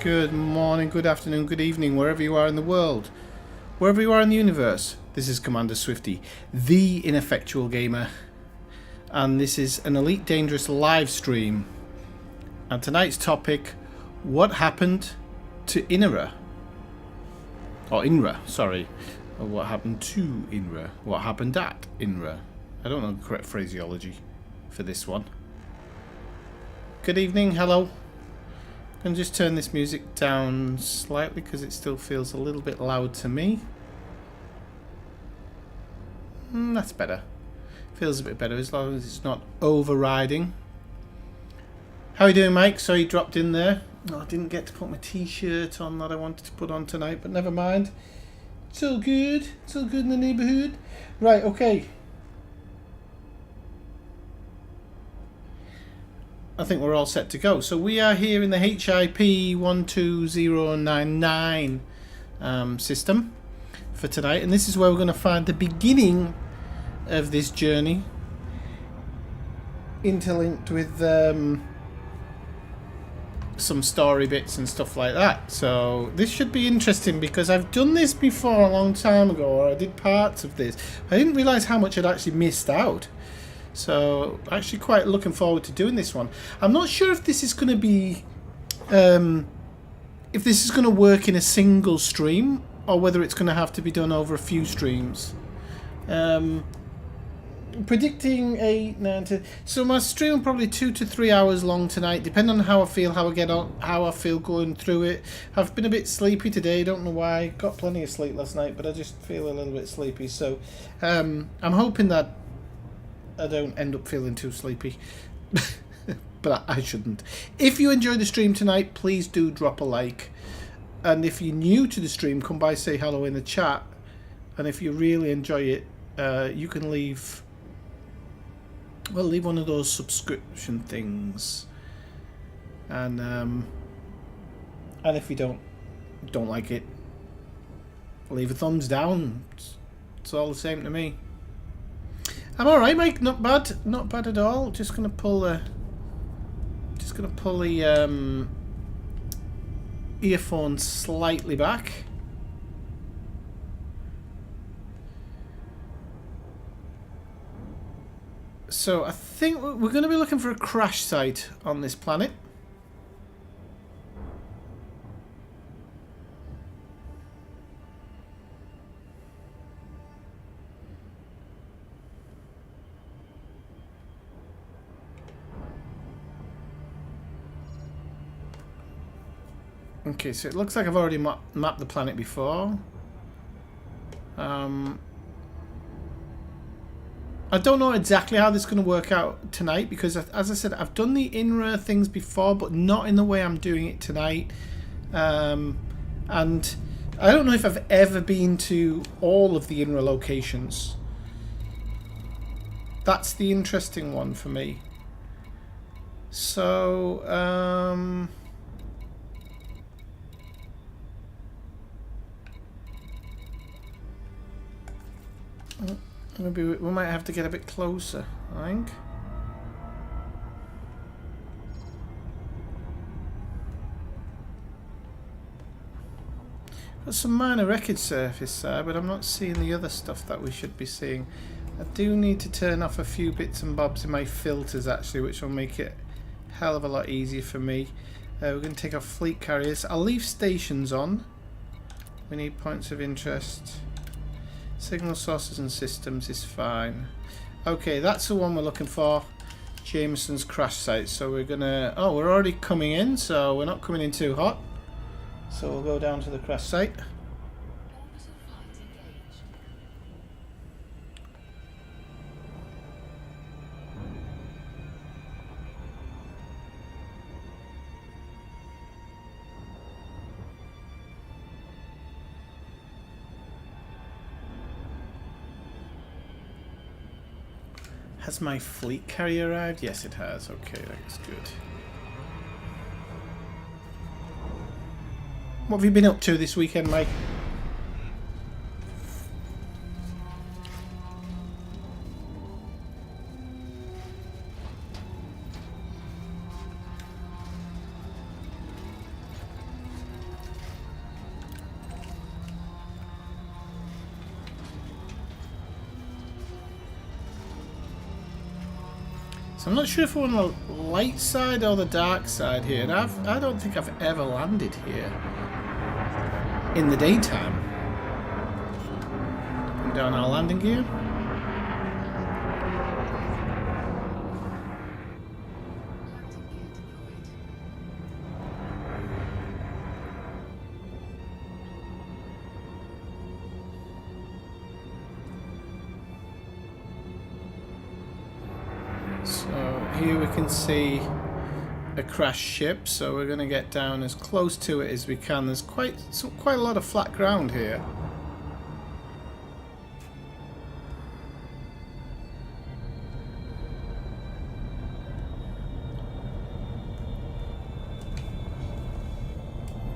Good morning, good afternoon, good evening, wherever you are in the world. Wherever you are in the universe. This is Commander Swifty, the Ineffectual Gamer. And this is an Elite Dangerous live stream. And tonight's topic, what happened to INRA? Or INRA, sorry. Or what happened to INRA? What happened at INRA? I don't know the correct phraseology for this one. Good evening, hello. I'm going to just turn this music down slightly because it still feels a little bit loud to me. That's better. Feels a bit better as long as it's not overriding. How are you doing, Mike? So you dropped in there. Oh, I didn't get to put my t-shirt on that I wanted to put on tonight, but never mind. It's all good. It's all good in the neighbourhood. Right, okay. I think we're all set to go. So we are here in the HIP 12099 system for tonight, and this is where we're going to find the beginning of this journey, interlinked with some story bits and stuff like that. So this should be interesting because I've done this before a long time ago, or I did parts of this. I didn't realise how much I'd actually missed out. So, actually quite looking forward to doing this one. I'm not sure if this is going to be... if this is going to work in a single stream, or whether it's going to have to be done over a few streams. Predicting 8, 9, 10... So my stream will probably 2 to 3 hours long tonight, depending on how I feel, how I get on, how I feel going through it. I've been a bit sleepy today, don't know why. Got plenty of sleep last night, but I just feel a little bit sleepy. So, I'm hoping that I don't end up feeling too sleepy. But I shouldn't. If you enjoy the stream tonight, please do drop a like. And if you're new to the stream, come by, say hello in the chat. And if you really enjoy it, you can leave... Well, leave one of those subscription things. And if you don't like it, leave a thumbs down. It's all the same to me. I'm all right, Mike. Not bad at all. Just gonna pull the earphones slightly back. So I think we're going to be looking for a crash site on this planet. Okay, so it looks like I've already mapped the planet before. I don't know exactly how this is going to work out tonight because, as I said, I've done the INRA things before, but not in the way I'm doing it tonight. And I don't know if I've ever been to all of the INRA locations. That's the interesting one for me. So, maybe we might have to get a bit closer, I think. Got some minor wreckage surface there, but I'm not seeing the other stuff that we should be seeing. I do need to turn off a few bits and bobs in my filters, actually, which will make it a hell of a lot easier for me. We're going to take off fleet carriers. I'll leave stations on. We need points of interest. Signal sources and systems is fine. Okay, that's the one we're looking for. Jameson's crash site. So we're gonna... Oh, we're already coming in, so we're not coming in too hot. So we'll go down to the crash site. Has my fleet carrier arrived? Yes, it has. Okay, that's good. What have you been up to this weekend, Mike? So I'm not sure if we're on the light side or the dark side here. And I don't think I've ever landed here in the daytime. Put down our landing gear. Here we can see a crashed ship, so we're going to get down as close to it as we can. There's quite a lot of flat ground here.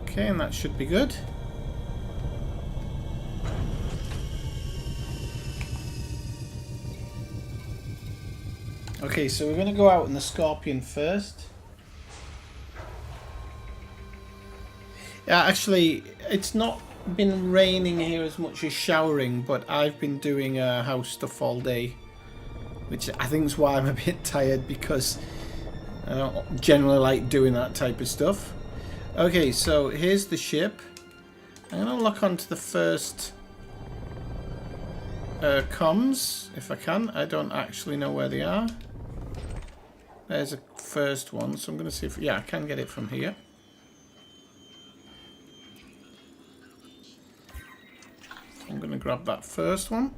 Okay, and that should be good. Okay, so we're going to go out in the Scorpion first. Yeah, actually, it's not been raining here as much as showering, but I've been doing house stuff all day, which I think is why I'm a bit tired, because I don't generally like doing that type of stuff. Okay, so here's the ship. I'm going to lock onto the first comms, if I can. I don't actually know where they are. There's a first one, so I'm going to see if... Yeah, I can get it from here. I'm going to grab that first one.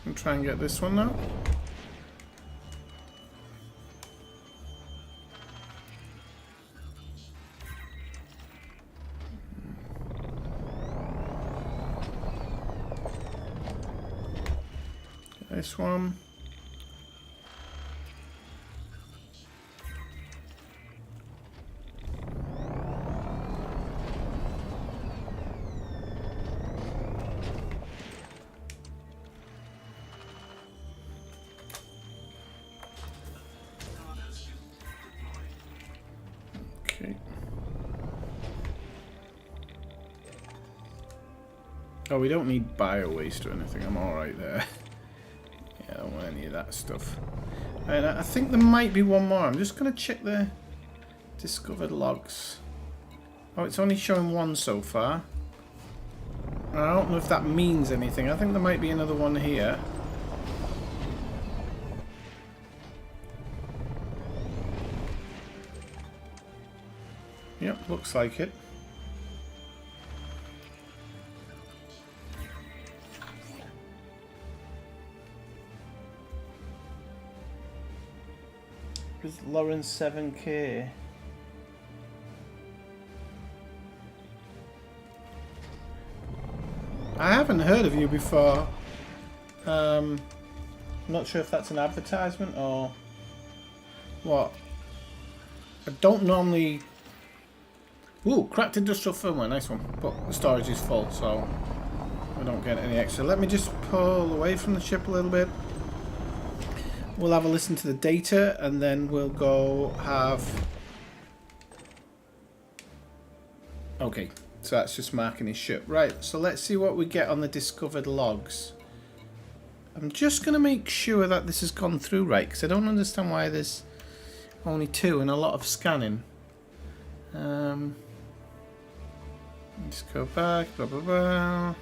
And try and get this one now. This one. Okay. Oh, we don't need bio waste or anything. I'm all right there. I don't want any of that stuff. And I think there might be one more. I'm just going to check the discovered logs. Oh, it's only showing one so far. I don't know if that means anything. I think there might be another one here. Yep, looks like it. Is Lawrence 7K? I haven't heard of you before. I'm not sure if that's an advertisement or what. I don't normally... Ooh, cracked industrial firmware, nice one. But the storage is full, so I don't get any extra. Let me just pull away from the ship a little bit. We'll have a listen to the data, and then we'll go have... Okay, so that's just marking his ship. Right, so let's see what we get on the discovered logs. I'm just going to make sure that this has gone through right, because I don't understand why there's only 2 and a lot of scanning. Let's go back, blah, blah, blah.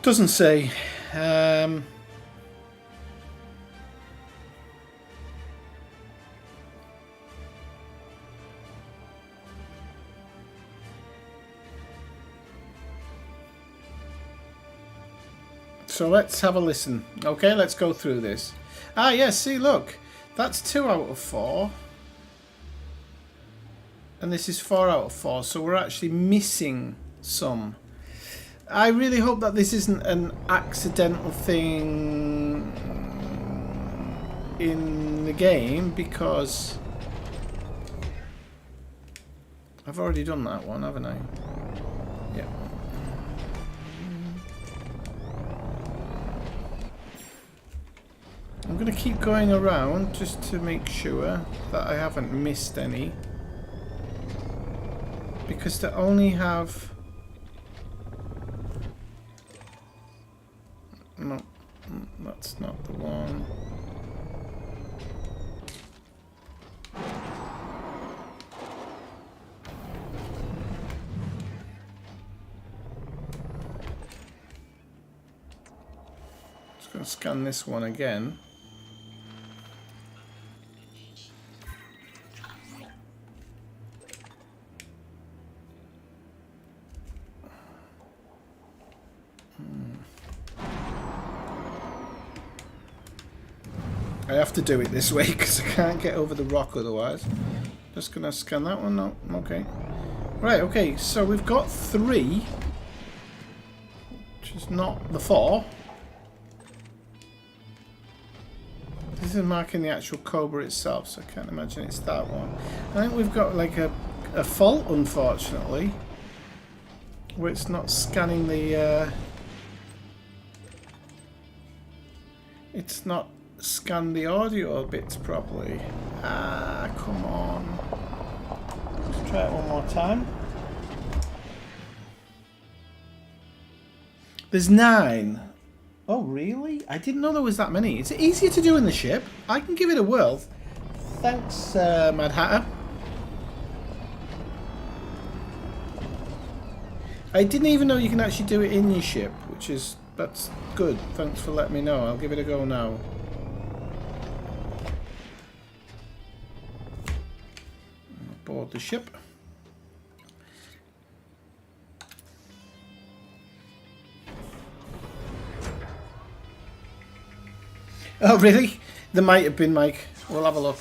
Doesn't say. So let's have a listen. Okay, let's go through this. Ah, yes, see, look. That's 2 out of 4. And this is 4 out of 4. So we're actually missing some. I really hope that this isn't an accidental thing in the game, because I've already done that one, haven't I? Yeah. I'm going to keep going around just to make sure that I haven't missed any. Because to only have... No, that's not the one. Just going to scan this one again. I have to do it this way because I can't get over the rock otherwise. Just gonna scan that one. No, okay. Right, okay, so we've got 3, which is not the 4. This is marking the actual Cobra itself, so I can't imagine it's that one. I think we've got like a fault, unfortunately, where it's not scanning the... it's not scan the audio bits properly. Ah, come on. Let's try it one more time. There's 9. Oh, really? I didn't know there was that many. It's easier to do in the ship. I can give it a whirl. Thanks, Mad Hatter. I didn't even know you can actually do it in your ship, which is... that's good. Thanks for letting me know. I'll give it a go now. Board the ship. Oh, really? There might have been, Mike. We'll have a look.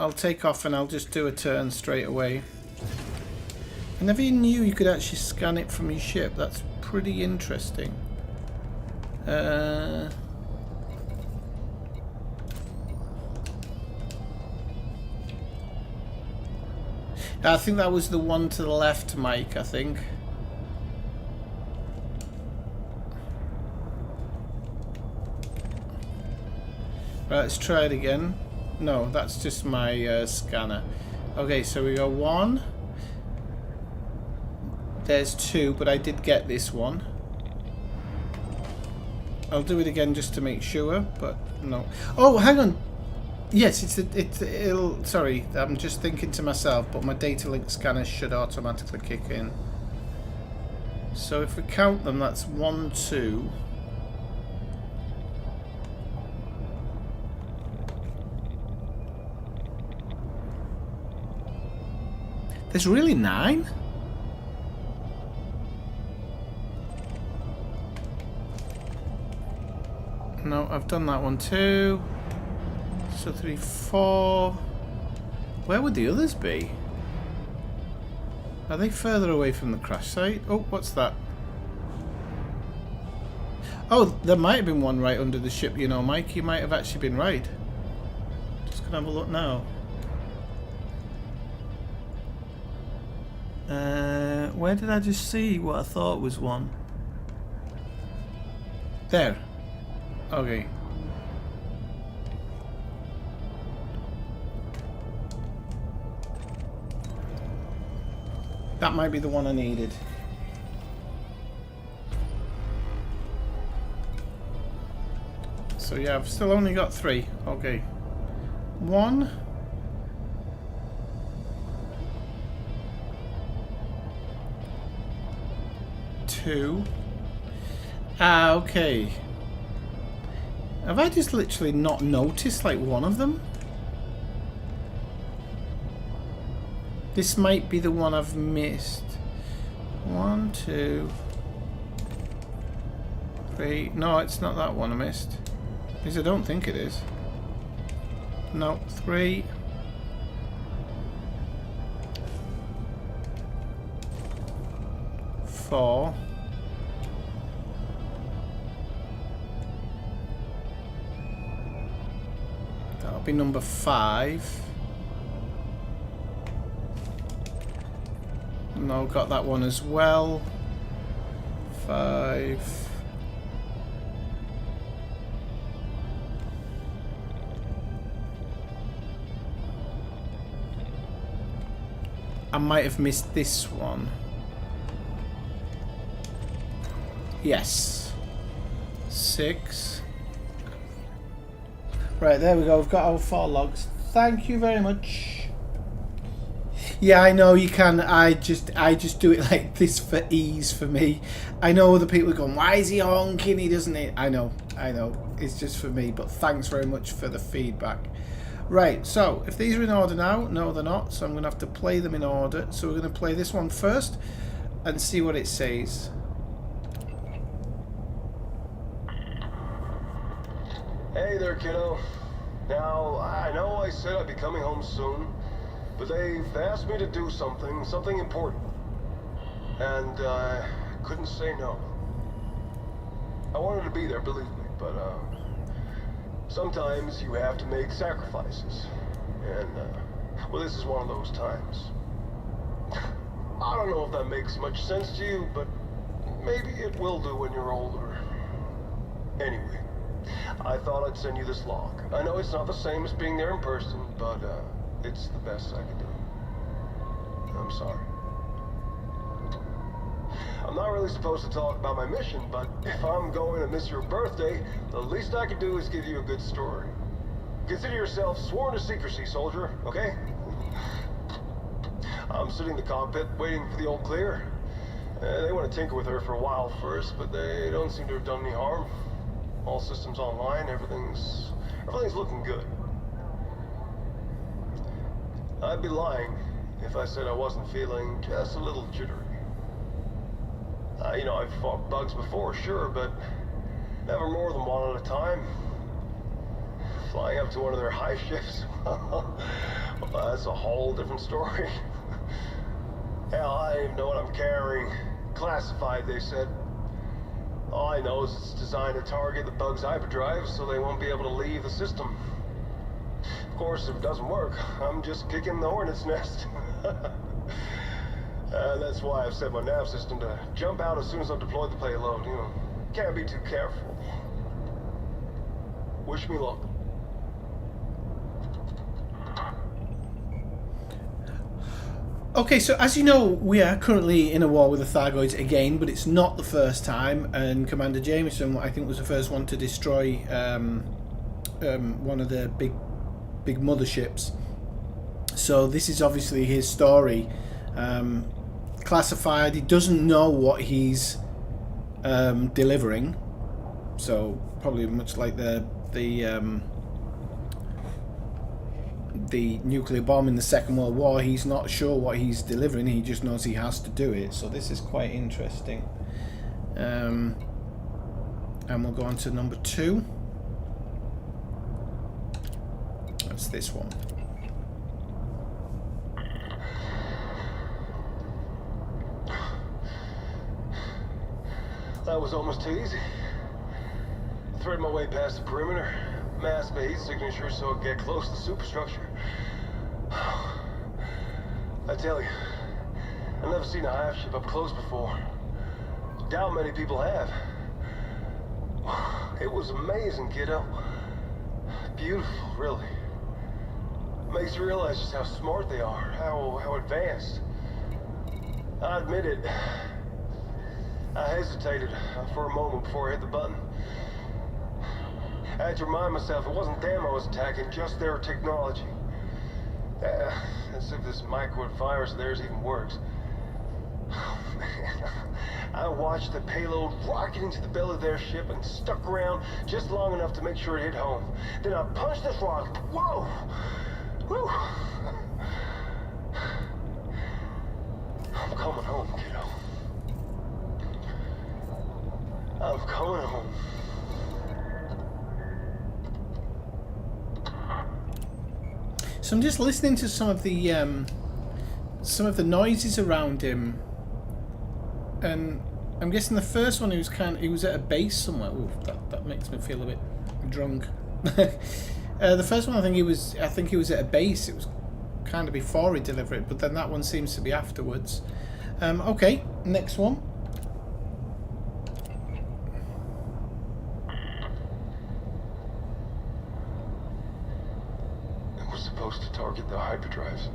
I'll take off and I'll just do a turn straight away. I never even knew you could actually scan it from your ship. That's pretty interesting. I think that was the one to the left, Mike, I think. Right, let's try it again. No, that's just my scanner. Okay, so we got 1. There's 2, but I did get this one. I'll do it again just to make sure, but no. Oh, hang on. Yes, it'll... Sorry, I'm just thinking to myself, but my data link scanner should automatically kick in. So if we count them, that's 1, 2... There's really 9? No, I've done that one too. So 3, 4. Where would the others be? Are they further away from the crash site? Oh, what's that? Oh, there might have been one right under the ship, you know, Mike. You might have actually been right. Just gonna have a look now. Where did I just see what I thought was one? There. Okay. That might be the one I needed. So yeah, I've still only got 3. Okay. 1. 2. Ah, okay. Have I just literally not noticed like one of them? This might be the one I've missed. 1, 2, 3. No, it's not that one I missed. At least I don't think it is. No, 3. 4. That'll be number 5. No, got that one as well. 5. I might have missed this one. Yes. 6. Right, there we go. We've got our 4 logs. Thank you very much. Yeah, I know you can. I just do it like this for ease for me. I know other people are going, why is he honking? He doesn't. I know. It's just for me. But thanks very much for the feedback. Right, so if these are in order now, no, they're not. So I'm going to have to play them in order. So we're going to play this one first and see what it says. Hey there, kiddo. Now, I know I said I'd be coming home soon, but they've asked me to do something important. And I couldn't say no. I wanted to be there, believe me, but sometimes you have to make sacrifices. And, well, this is one of those times. I don't know if that makes much sense to you, but maybe it will do when you're older. Anyway. I thought I'd send you this log. I know it's not the same as being there in person, but it's the best I can do. I'm sorry. I'm not really supposed to talk about my mission, but if I'm going to miss your birthday, the least I can do is give you a good story. Consider yourself sworn to secrecy, soldier, okay? I'm sitting in the cockpit waiting for the old clear. They want to tinker with her for a while first, but they don't seem to have done any harm. All systems online, everything's looking good. I'd be lying if I said I wasn't feeling just a little jittery. You know, I've fought bugs before, sure, but never more than one at a time. Flying up to one of their high shifts, well, that's a whole different story. Hell, I don't even know what I'm carrying. Classified, they said. All I know is it's designed to target the bug's hyperdrive so they won't be able to leave the system. Of course, if it doesn't work, I'm just kicking the hornet's nest. That's why I've set my nav system to jump out as soon as I've deployed the payload. You know, can't be too careful. Wish me luck. Okay, so as you know, we are currently in a war with the Thargoids again, but it's not the first time, and Commander Jameson, I think, was the first one to destroy one of the big motherships. So this is obviously his story. Classified, he doesn't know what he's delivering, so probably much like the nuclear bomb in the Second World War, he's not sure what he's delivering, he just knows he has to do it. So this is quite interesting. And we'll go on to number 2. That's this one. That was almost too easy. Thread my way past the perimeter. Mass base signature so I get close to the superstructure. I tell you, I've never seen a hive ship up close before. Doubt many people have. It was amazing, kiddo. Beautiful, really. Makes you realize just how smart they are, how advanced. I admit it. I hesitated for a moment before I hit the button. I had to remind myself it wasn't them I was attacking, just their technology. As if this microid virus of theirs even works. Oh, man. I watched the payload rocket into the belly of their ship and stuck around just long enough to make sure it hit home. Then I punched this rocket. Whoa! Whew. I'm coming home, kiddo. I'm coming home. So I'm just listening to some of the noises around him, and I'm guessing the first one he was at a base somewhere. Ooh, that makes me feel a bit drunk. The first one I think he was at a base. It was kind of before he delivered it, but then that one seems to be afterwards. Okay, next one. Supposed to target the hyperdrives.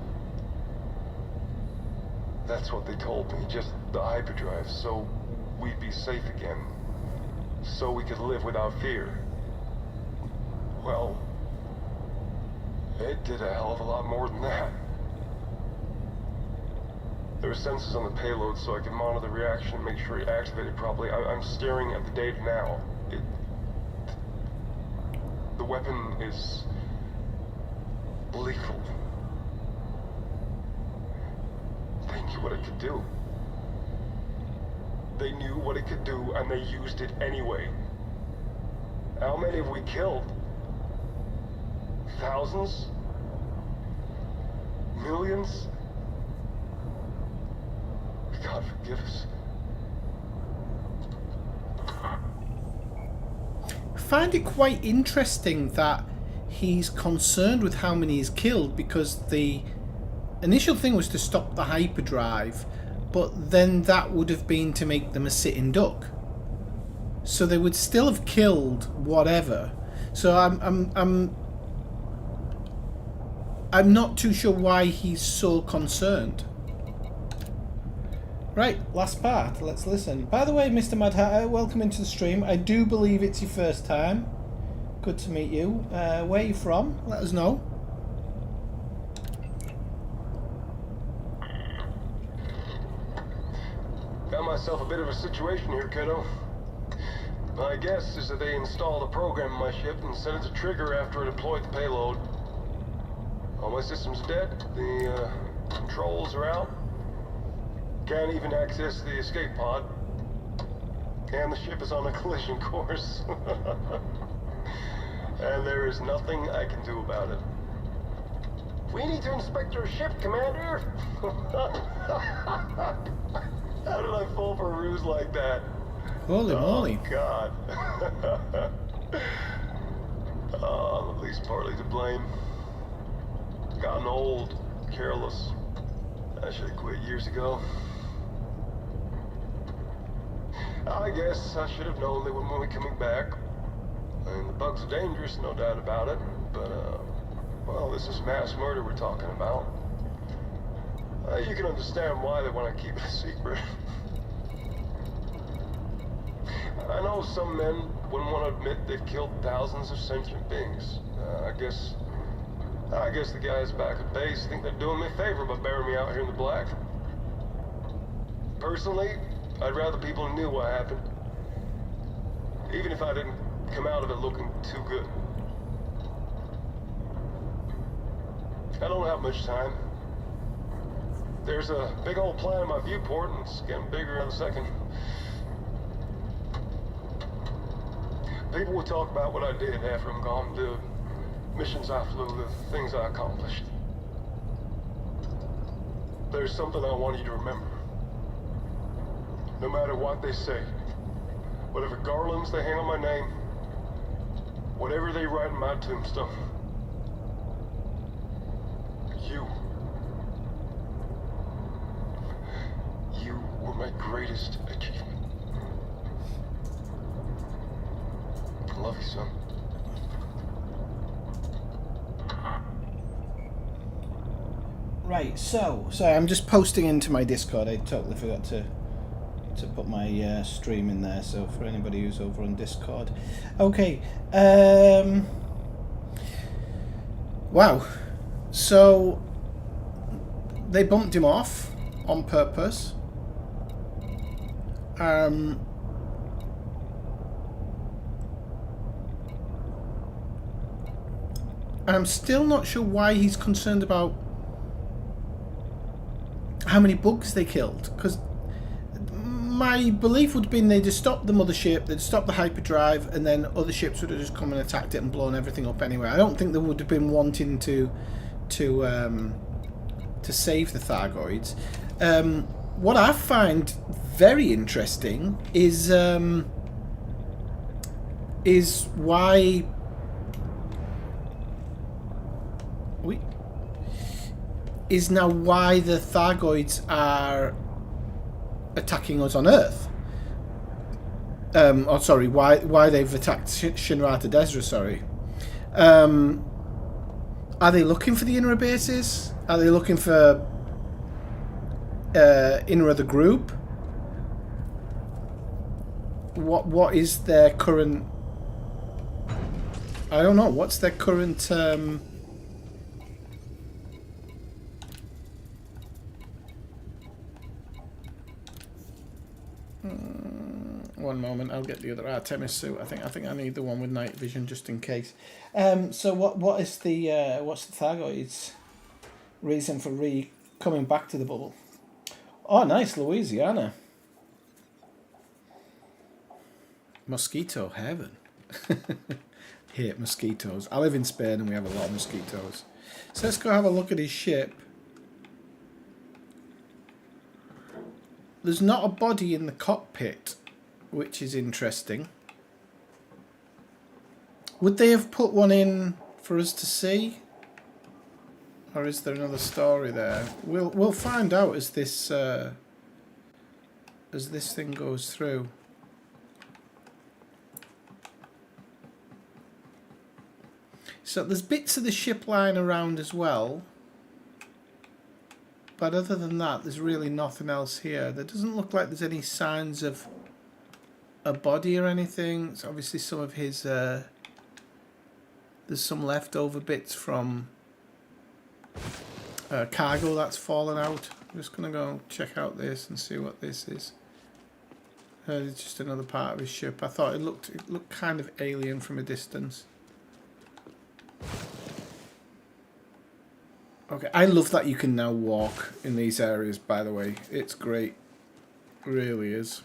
That's what they told me, just the hyperdrive, so we'd be safe again. So we could live without fear. Well, it did a hell of a lot more than that. There were sensors on the payload so I could monitor the reaction and make sure it activated properly. I'm staring at the data now. The weapon is lethal. They knew what it could do. They knew what it could do, and they used it anyway. How many have we killed? Thousands? Millions? God forgive us. I find it quite interesting that he's concerned with how many he's killed, because the initial thing was to stop the hyperdrive, but then that would have been to make them a sitting duck. So they would still have killed whatever. So I'm not too sure why he's so concerned. Right, last part. Let's listen. By the way, Mr. Mad Hatter, welcome into the stream. I do believe it's your first time. Good to meet you. Where are you from? Let us know. Got myself a bit of a situation here, kiddo. My guess is that they installed a program in my ship and set it to trigger after I deployed the payload. All my systems are dead. The controls are out. Can't even access the escape pod. And the ship is on a collision course. And there is nothing I can do about it. We need to inspect your ship, Commander. How did I fall for a ruse like that? Holy moly. Oh, God. I'm at least partly to blame. Gotten old, careless. I should have quit years ago. I guess I should have known they wouldn't want me coming back. I mean, the bugs are dangerous, no doubt about it. But, well, this is mass murder we're talking about. You can understand why they want to keep it a secret. I know some men wouldn't want to admit they've killed thousands of sentient beings. I guess the guys back at base think they're doing me a favor by burying me out here in the black. Personally, I'd rather people knew what happened. Even if I didn't come out of it looking too good. I don't have much time. There's a big old plan in my viewport, and it's getting bigger in a second. People will talk about what I did after I'm gone, the missions I flew, the things I accomplished. There's something I want you to remember. No matter what they say, whatever garlands they hang on my name, whatever they write in my tombstone, you were my greatest achievement. I love you, son. Right, so I'm just posting into my Discord. I totally forgot to put my stream in there, so for anybody who's over on Discord. Okay, wow, so they bumped him off on purpose. And I'm still not sure why he's concerned about how many bugs they killed, because my belief would have been they'd have stopped the mothership, they'd stopped the hyperdrive, and then other ships would have just come and attacked it and blown everything up anyway. I don't think they would have been wanting to save the Thargoids. What I find very interesting is why why the Thargoids are attacking us on Earth. Why they've attacked Shinrata Desra, sorry. Are they looking for the INRA bases? Are they looking for INRA the group. What is their current? I don't know. What's their current? One moment, I'll get the other Artemis suit. I think I need the one with night vision just in case. So what is the what's the Thargoid's reason for coming back to the bubble? Oh, nice, Louisiana. Mosquito heaven. Hate mosquitoes. I live in Spain and we have a lot of mosquitoes. So let's go have a look at his ship. There's not a body in the cockpit, which is interesting. Would they have put one in for us to see? Or is there another story there? We'll find out as this thing goes through. So there's bits of the ship lying around as well. But other than that, there's really nothing else here. There doesn't look like there's any signs of a body or anything. It's obviously some of his... there's some leftover bits from cargo that's fallen out. I'm just going to go check out this and see what this is. It's just another part of his ship. I thought it looked kind of alien from a distance. Okay, I love that you can now walk in these areas, by the way. It's great. It really is.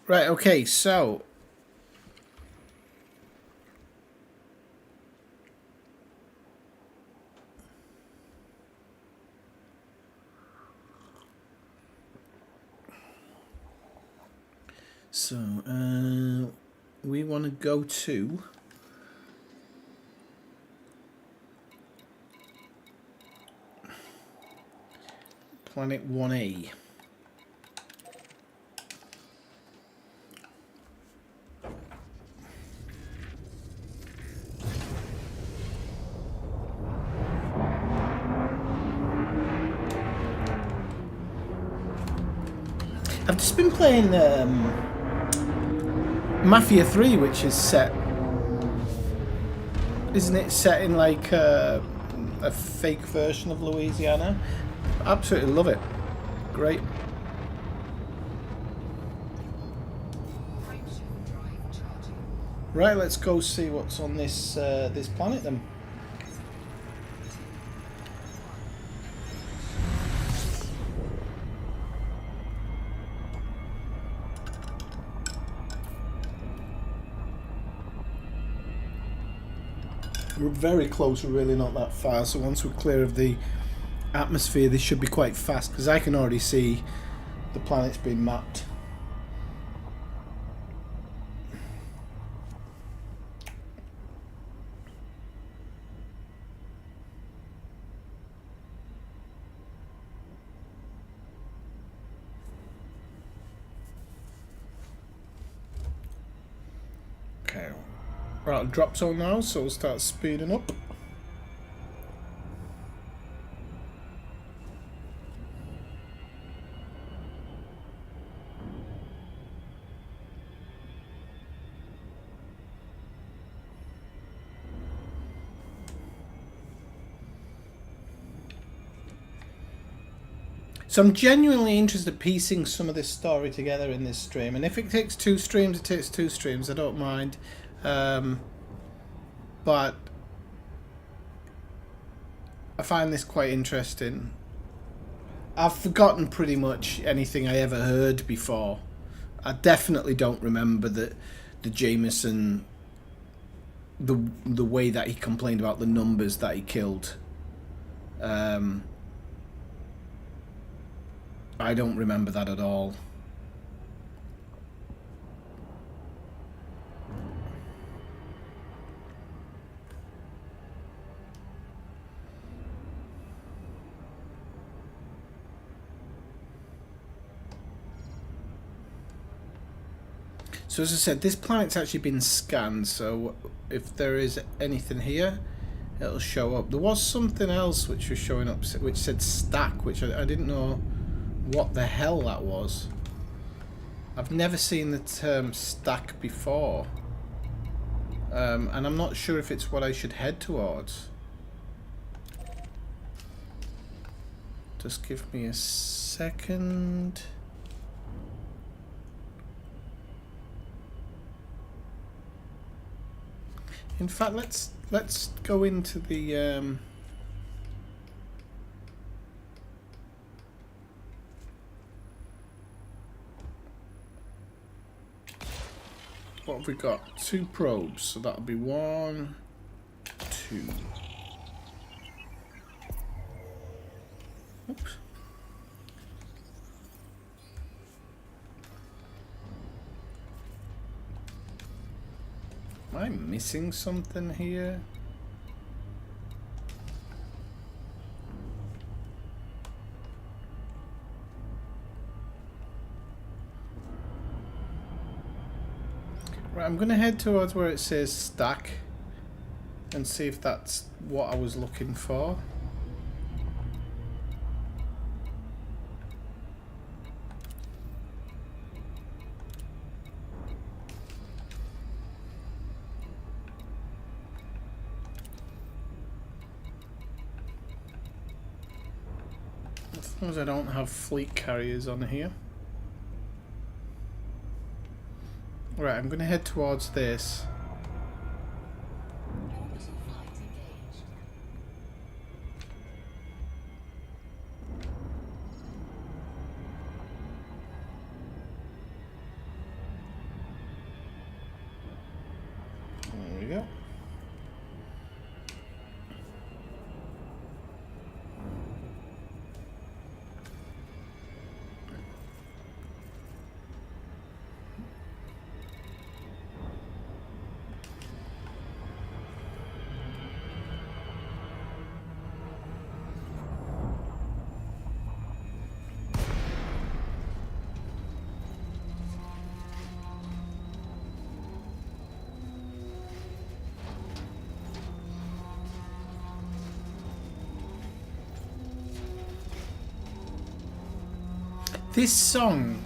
Right, okay, so... we want to go to planet 1A. I've just been playing Mafia 3, which is set, isn't it, set in like a fake version of Louisiana. Absolutely love it. Great. Right, let's go see what's on this this planet then. We're very close, we're really not that far, so once we're clear of the atmosphere this should be quite fast, because I can already see the planet's being mapped. Okay, right, drop zone now, so we'll start speeding up. So I'm genuinely interested in piecing some of this story together in this stream, and if it takes 2 streams, it takes 2 streams. I don't mind, but I find this quite interesting. I've forgotten pretty much anything I ever heard before. I definitely don't remember the Jameson, the way that he complained about the numbers that he killed. I don't remember that at all. So as I said, this planet's actually been scanned, so if there is anything here, it'll show up. There was something else which was showing up, which said stack, which I didn't know what the hell that was. I've never seen the term stack before. And I'm not sure if it's what I should head towards. Just give me a second. In fact, let's go into the what have we got? 2 probes, so that'll be 1, 2. Oops. Am I missing something here? Right, I'm going to head towards where it says stack and see if that's what I was looking for. As long as I don't have fleet carriers on here. Right, I'm going to head towards this. There we go. This song,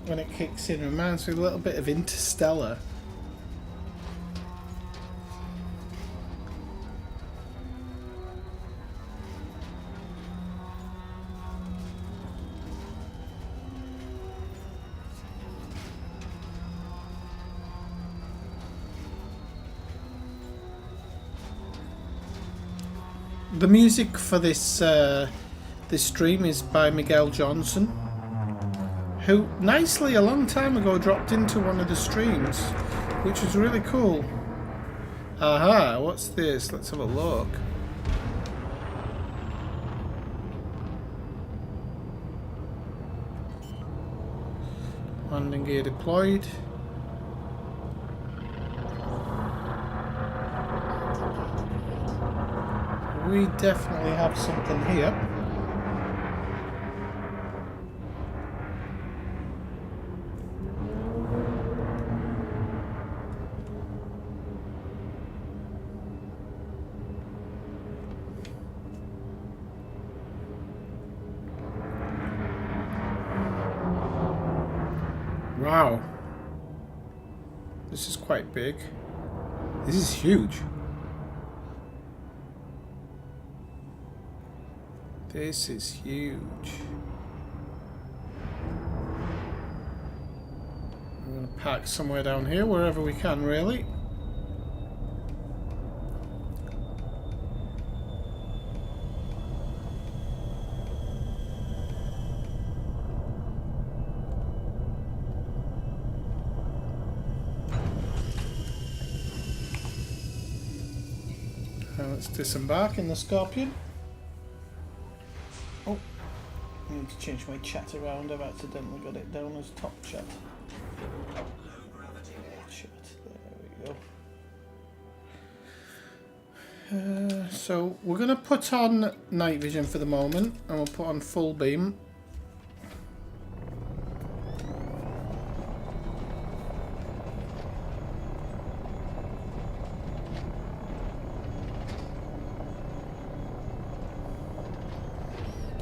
when it kicks in, reminds me a little bit of Interstellar. The music for this this stream is by Miguel Johnson, who nicely a long time ago dropped into one of the streams, which was really cool. Aha, what's this? Let's have a look. Landing gear deployed. We definitely have something here. Wow. This is quite big. This is huge. This is huge. I'm going to park somewhere down here, wherever we can, really. Let's disembark in the Scorpion. Oh, I need to change my chat around. I've accidentally got it down as top chat. Chat. There we go. So we're going to put on night vision for the moment, and we'll put on full beam.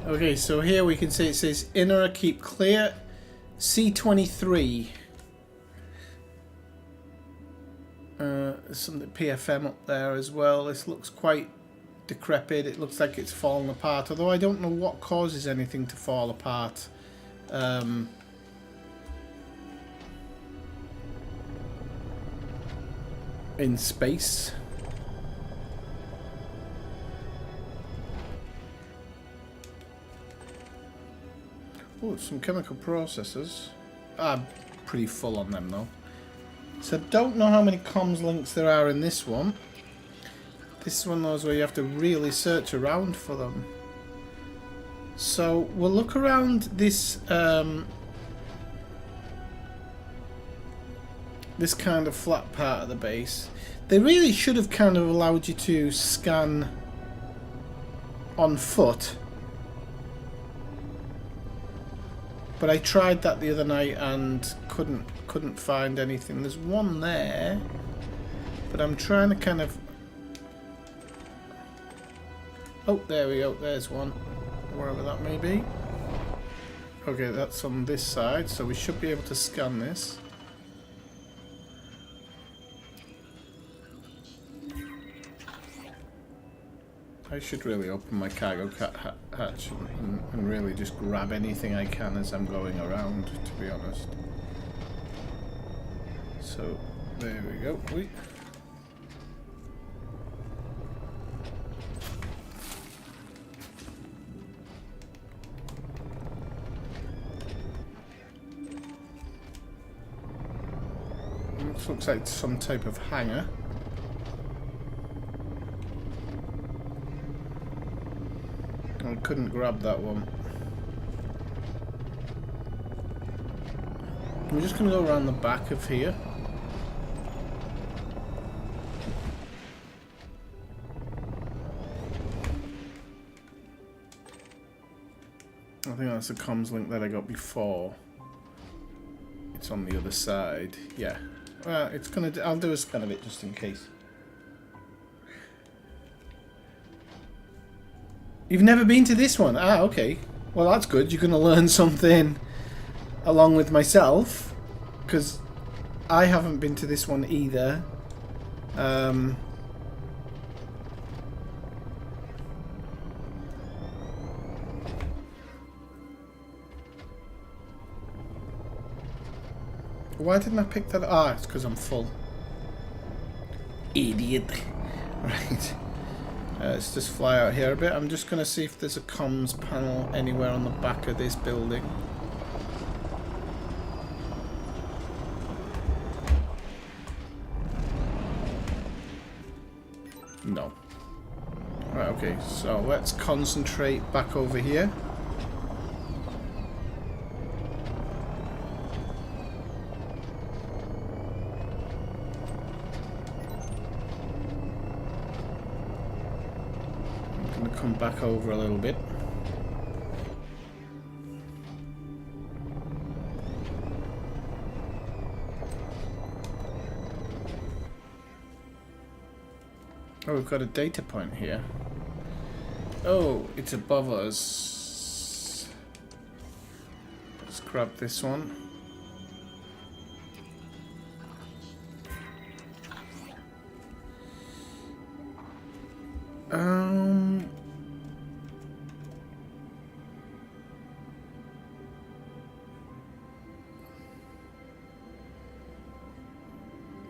Okay, so here we can see it says INRA keep clear. C23. There's some PFM up there as well. This looks quite decrepit. It looks like it's fallen apart, although I don't know what causes anything to fall apart. In space. Oh, some chemical processors. I'm pretty full on them though. So I don't know how many comms links there are in this one. This is one of those where you have to really search around for them. So we'll look around this this kind of flat part of the base. They really should have kind of allowed you to scan on foot. But I tried that the other night and couldn't find anything. There's one there, but I'm trying to kind of... Oh, there we go. There's one. Wherever that may be. Okay, that's on this side, so we should be able to scan this. I should really open my cargo hatch and really just grab anything I can as I'm going around, to be honest. So, there we go. Wait. This looks like some type of hangar. I couldn't grab that one. We're just going to go around the back of here. I think that's the comms link that I got before. It's on the other side. Yeah. Well, it's gonna. I'll do a scan of it just in case. You've never been to this one? Ah, okay. Well, that's good. You're going to learn something along with myself, because I haven't been to this one either. Why didn't I pick that up? Ah, it's because I'm full. Idiot. Right. Let's just fly out here a bit. I'm just going to see if there's a comms panel anywhere on the back of this building. No. Right, okay, so let's concentrate back over here. Come back over a little bit. Oh, we've got a data point here. Oh, it's above us. Let's grab this one.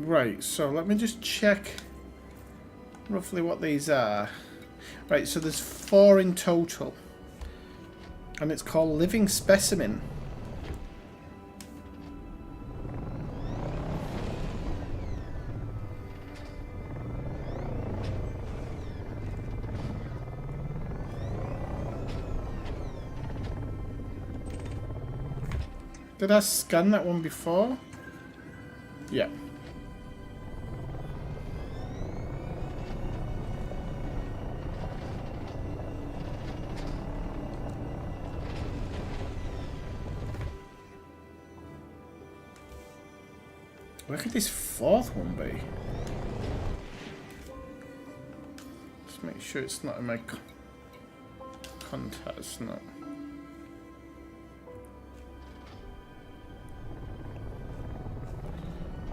Right, so let me just check roughly what these are. Right, so there's 4 in total. And it's called Living Specimen. Did I scan that one before? Yeah. Where could this 4th one be? Just make sure it's not in my Hunt has, no.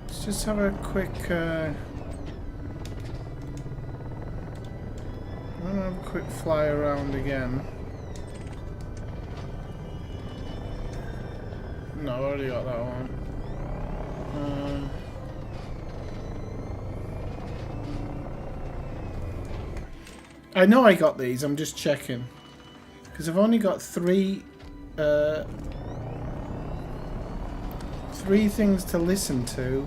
Let's just have a quick I'm gonna have a quick fly around again. No, I already got that one. I know I got these, I'm just checking. Because I've only got three things to listen to.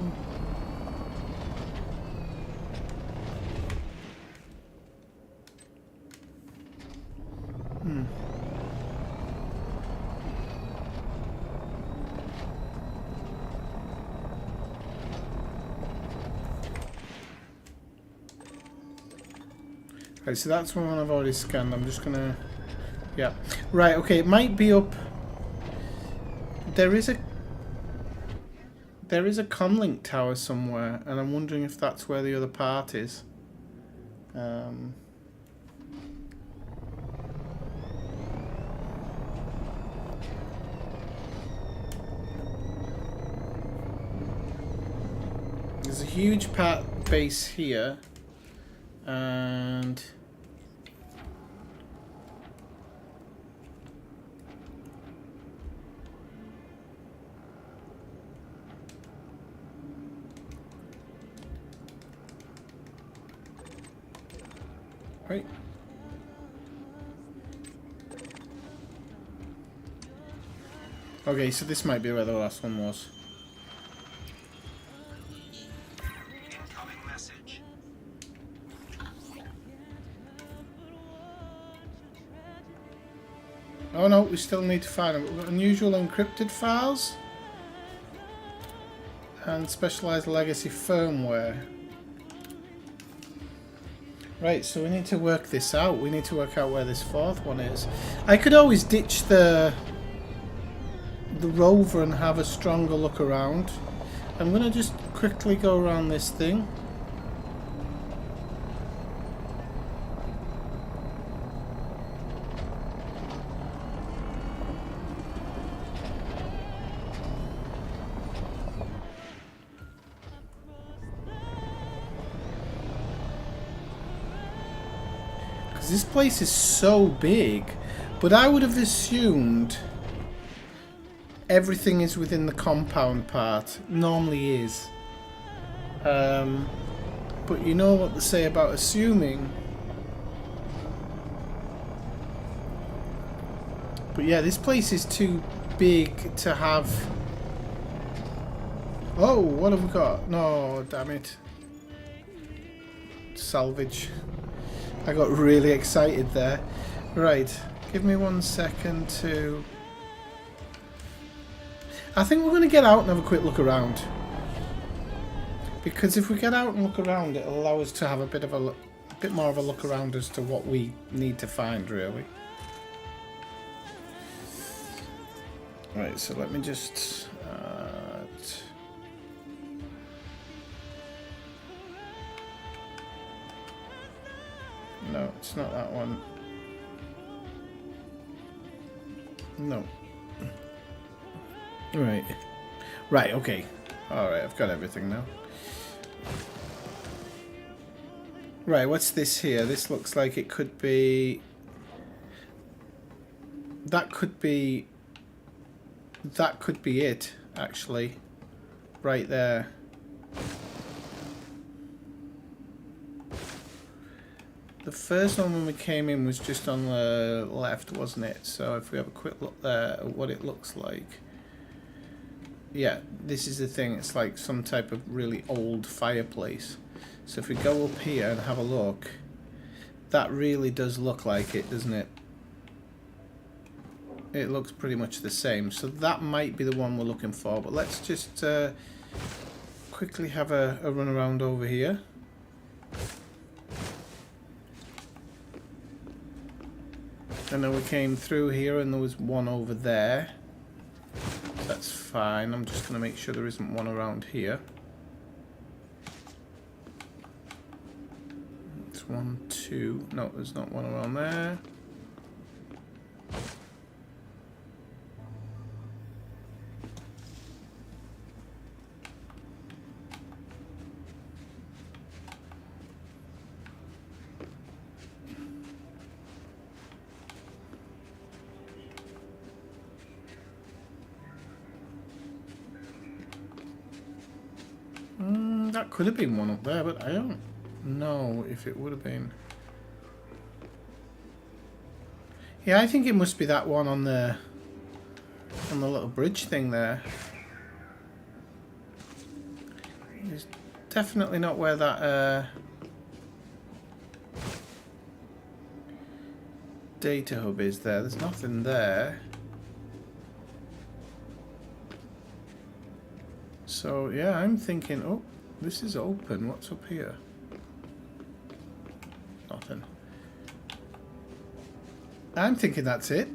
Okay, so that's one I've already scanned. I'm just gonna... Yeah. Right, okay, it might be up... There is a comlink tower somewhere, and I'm wondering if that's where the other part is. There's a huge part base here, and... Right. Okay, so this might be where the last one was. Incoming message. Oh no, we still need to find them. We've got unusual encrypted files and specialized legacy firmware. Right, so we need to work this out. We need to work out where this fourth one is. I could always ditch the rover and have a stronger look around. I'm going to just quickly go around this thing. This place is so big, but I would have assumed everything is within the compound part. Normally is. But you know what they say about assuming. But yeah, this place is too big to have... Oh, what have we got? No, damn it. Salvage. I got really excited there. Right, give me 1 second to... I think we're going to get out and have a quick look around. Because if we get out and look around, it'll allow us to have a bit more of a look around as to what we need to find, really. Right, so let me just... No, it's not that one. No. Right. Right, okay. Alright, I've got everything now. Right, what's this here? This looks like it could be... That could be it, actually. Right there. The first one when we came in was just on the left, wasn't it? So if we have a quick look there at what it looks like. Yeah, this is the thing. It's like some type of really old fireplace. So if we go up here and have a look, that really does look like it, doesn't it? It looks pretty much the same. So that might be the one we're looking for. But let's just quickly have a run around over here. And then we came through here and there was one over there. That's fine. I'm just going to make sure there isn't one around here. It's 1, 2. No, there's not one around there. that could have been one up there, but I don't know if it would have been. Yeah, I think it must be that one on the little bridge thing there. It's definitely not where that data hub is there. There's nothing there. So yeah, I'm thinking, oh, this is open. What's up here? Nothing. I'm thinking that's it.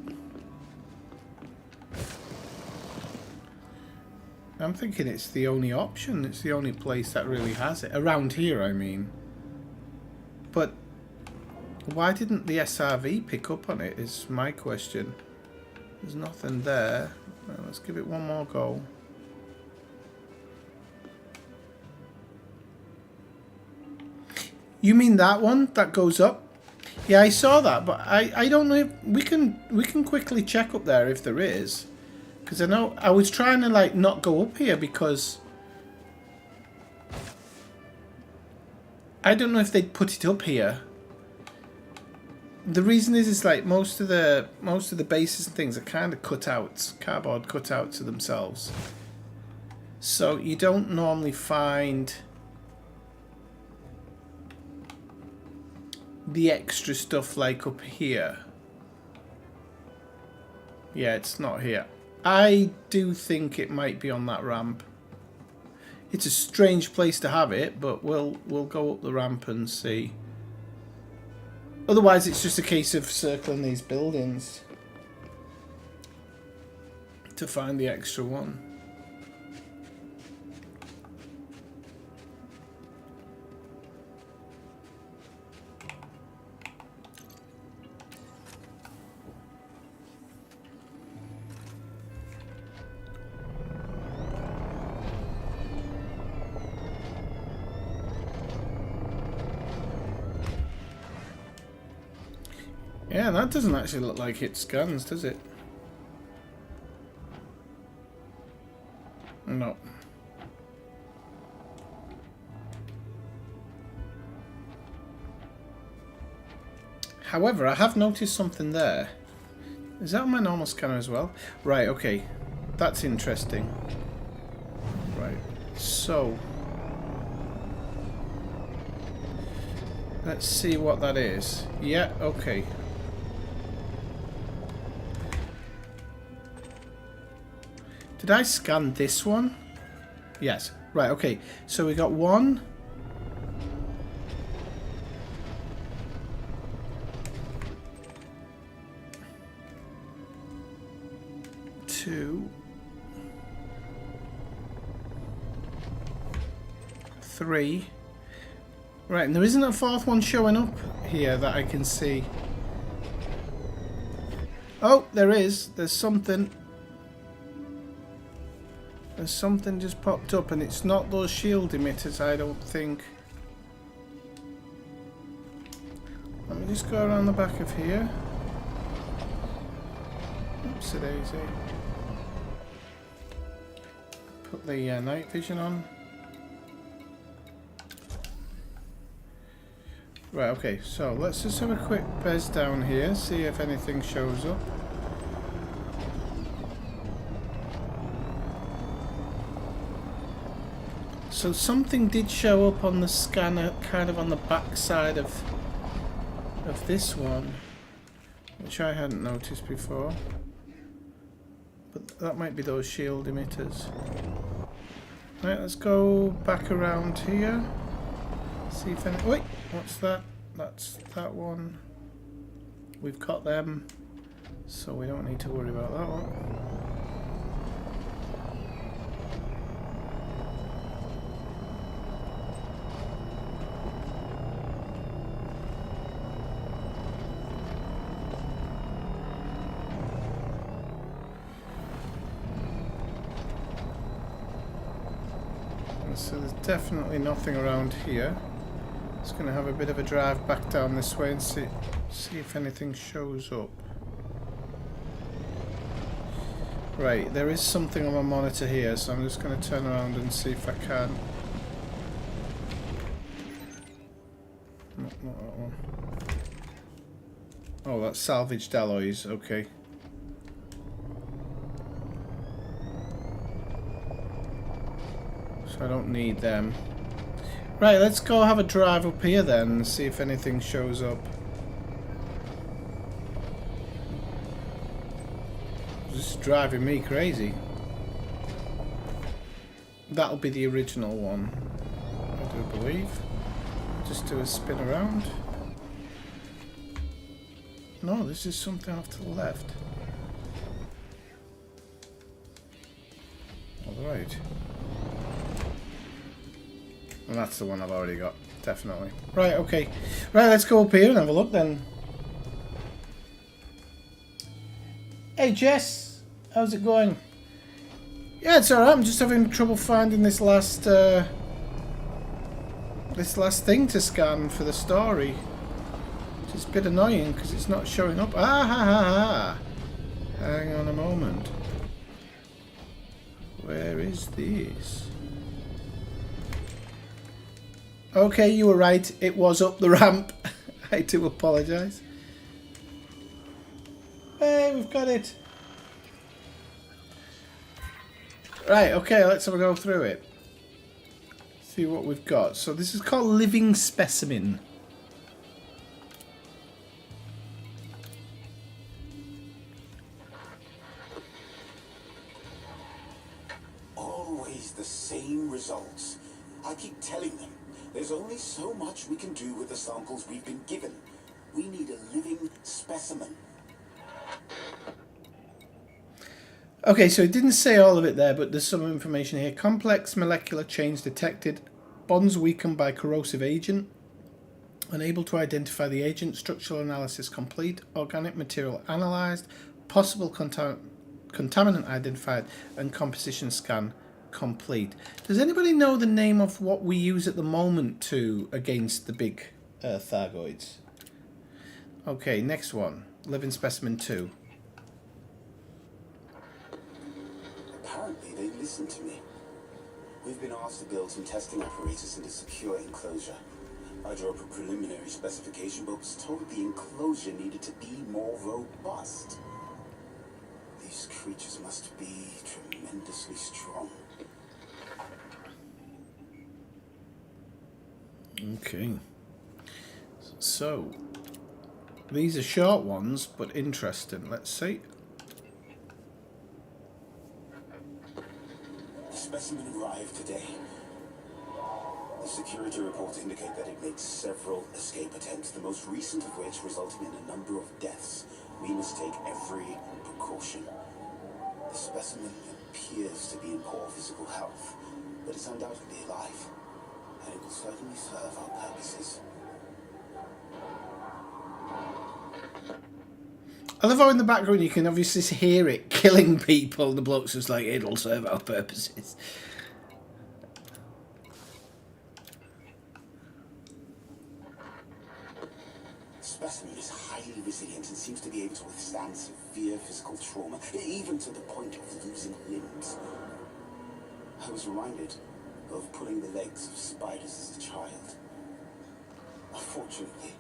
I'm thinking it's the only option. It's the only place that really has it. Around here, I mean. But why didn't the SRV pick up on it is my question. There's nothing there. Well, let's give it one more go. You mean that one that goes up? Yeah, I saw that, but I don't know if we can quickly check up there if there is, because I know I was trying to like not go up here because I don't know if they'd put it up here. The reason is like most of the bases and things are kind of cutouts, cardboard cutouts of themselves, so you don't normally find the extra stuff like up here. Yeah, it's not here. I do think it might be on that ramp. It's a strange place to have it, but we'll go up the ramp and see. Otherwise, it's just a case of circling these buildings to find the extra one. Yeah, that doesn't actually look like it scans, does it? No. However, I have noticed something there. Is that on my normal scanner as well? Right, okay. That's interesting. Right, so let's see what that is. Yeah, okay. Did I scan this one? Yes. Right, okay. So we got 1. 2. 3. Right, and there isn't a 4th one showing up here that I can see. Oh, there is. There's something. There's something just popped up, and it's not those shield emitters, I don't think. Let me just go around the back of here. Oopsie daisy. Put the night vision on. Right, okay, so let's just have a quick bez down here, see if anything shows up. So something did show up on the scanner, kind of on the back side of this one, which I hadn't noticed before. But that might be those shield emitters. Right, let's go back around here. See if any... Wait, what's that? That's that one. We've got them, so we don't need to worry about that one. So there's definitely nothing around here. Just going to have a bit of a drive back down this way and see if anything shows up. Right, there is something on my monitor here, so I'm just going to turn around and see if I can. Oh, that's salvaged alloys. Okay. So I don't need them. Right, let's go have a drive up here then and see if anything shows up. This is driving me crazy. That'll be the original one, I do believe. Just do a spin around. No, this is something off to the left. Alright. And that's the one I've already got, definitely. Right, okay. Right, let's go up here and have a look then. Hey Jess, how's it going? Yeah, it's alright, I'm just having trouble finding this last thing to scan for the story. Which is a bit annoying because it's not showing up. Ah ha ha ha! Hang on a moment. Where is this? Okay, you were right. It was up the ramp. I do apologise. Hey, we've got it. Right, okay, let's have a go through it. See what we've got. So this is called Living Specimen. Always the same results. I keep telling them, there's only so much we can do with the samples we've been given. We need a living specimen. Okay, so it didn't say all of it there, but there's some information here. Complex molecular chains detected. Bonds weakened by corrosive agent. Unable to identify the agent. Structural analysis complete. Organic material analysed. Possible contaminant identified. And composition scan complete. Does anybody know the name of what we use at the moment to against the big Thargoids? Okay, next one. Living Specimen 2. Apparently they listened to me. We've been asked to build some testing apparatus in a secure enclosure. I drew up a preliminary specification, but was told the enclosure needed to be more robust. These creatures must be tremendously strong. Okay. So, these are short ones, but interesting. Let's see. The specimen arrived today. The security reports indicate that it made several escape attempts, the most recent of which resulting in a number of deaths. We must take every precaution. The specimen appears to be in poor physical health, but is undoubtedly alive, and it will certainly serve our purposes. I love how in the background you can obviously hear it killing people. The bloke's just like, it'll serve our purposes. The specimen is highly resilient and seems to be able to withstand severe physical trauma, even to the point of losing limbs. I was reminded of pulling the legs of spiders as a child. Unfortunately,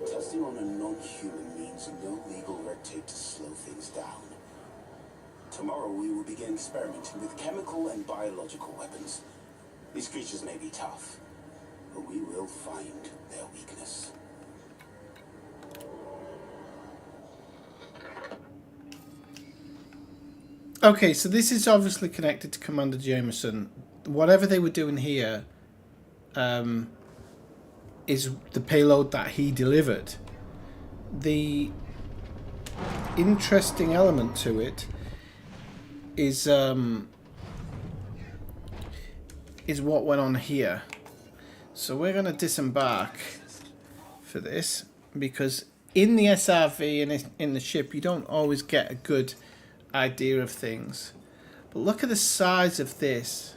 testing on a non-human means no legal red tape to slow things down. Tomorrow we will begin experimenting with chemical and biological weapons. These creatures may be tough, but we will find their weakness. Okay, so this is obviously connected to Commander Jameson. Whatever they were doing here is the payload that he delivered. The interesting element to it is what went on here. So we're going to disembark for this, because in the SRV and in the ship you don't always get a good idea of things. But look at the size of this.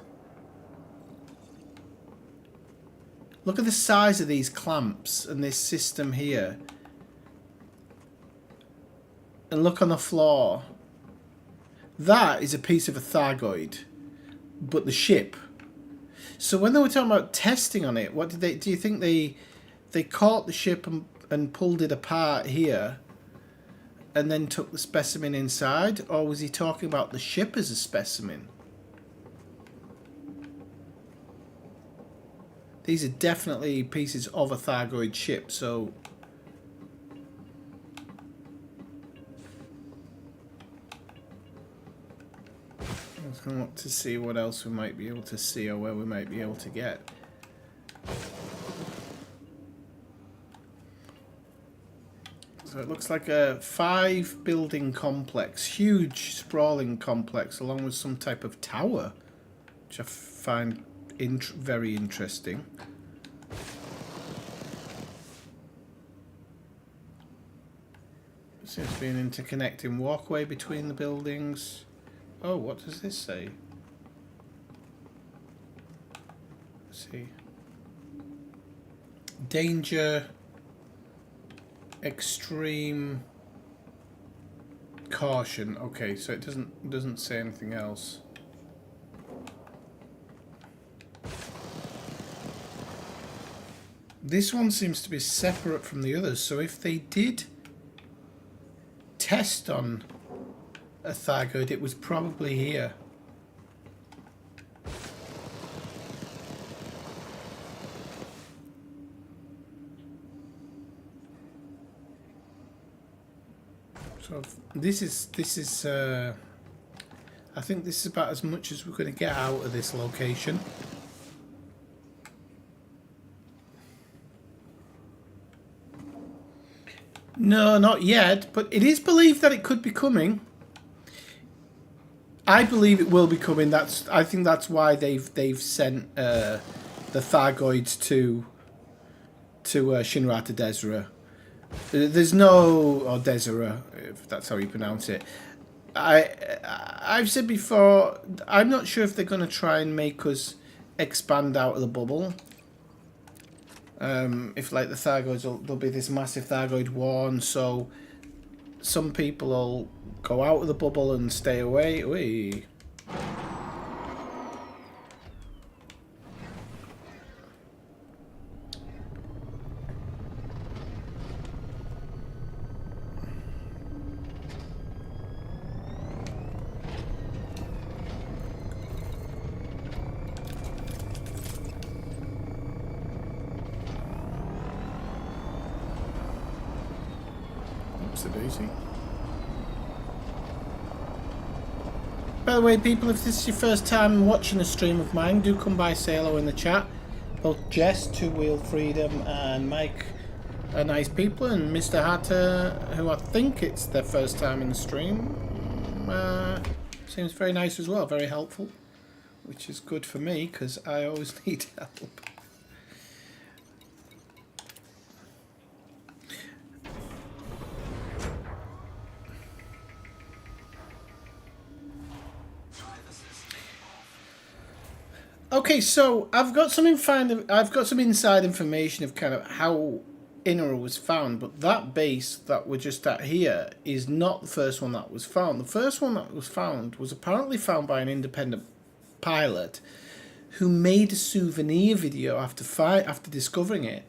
Look at the size of these clamps and this system here. And look on the floor. That is a piece of a Thargoid. But the ship. So when they were talking about testing on it, what did they? Do you think they caught the ship and pulled it apart here and then took the specimen inside, or was he talking about the ship as a specimen? These are definitely pieces of a Thargoid ship, so... Let's go up to see what else we might be able to see, or where we might be able to get. So it looks like a 5-building complex, huge sprawling complex, along with some type of tower, which I find very interesting. Seems to be an interconnecting walkway between the buildings. Oh, what does this say? Let's see. Danger, extreme, caution. Okay, so it doesn't say anything else. This one seems to be separate from the others, so if they did test on a Thargoid, it was probably here. So this is I think this is about as much as we're going to get out of this location. No, not yet, but it is believed that it could be coming. I believe it will be coming. I think that's why they've sent the Thargoids to Shinra to Desra. There's no, or Desra, if that's how you pronounce it. I've said before, I'm not sure if they're going to try and make us expand out of the bubble. If like the Thargoids, there'll be this massive Thargoid war, and so some people will go out of the bubble and stay away. Whee. By the way, people, if this is your first time watching a stream of mine, do come by, say hello in the chat. Both Jess, Two Wheel Freedom, and Mike are nice people, and Mr. Hatter, who I think it's their first time in the stream, seems very nice as well, very helpful, which is good for me because I always need help. Okay, so I've got some inside information of kind of how INRA was found, but that base that we're just at here is not the first one that was found. The first one that was found was apparently found by an independent pilot who made a souvenir video after discovering it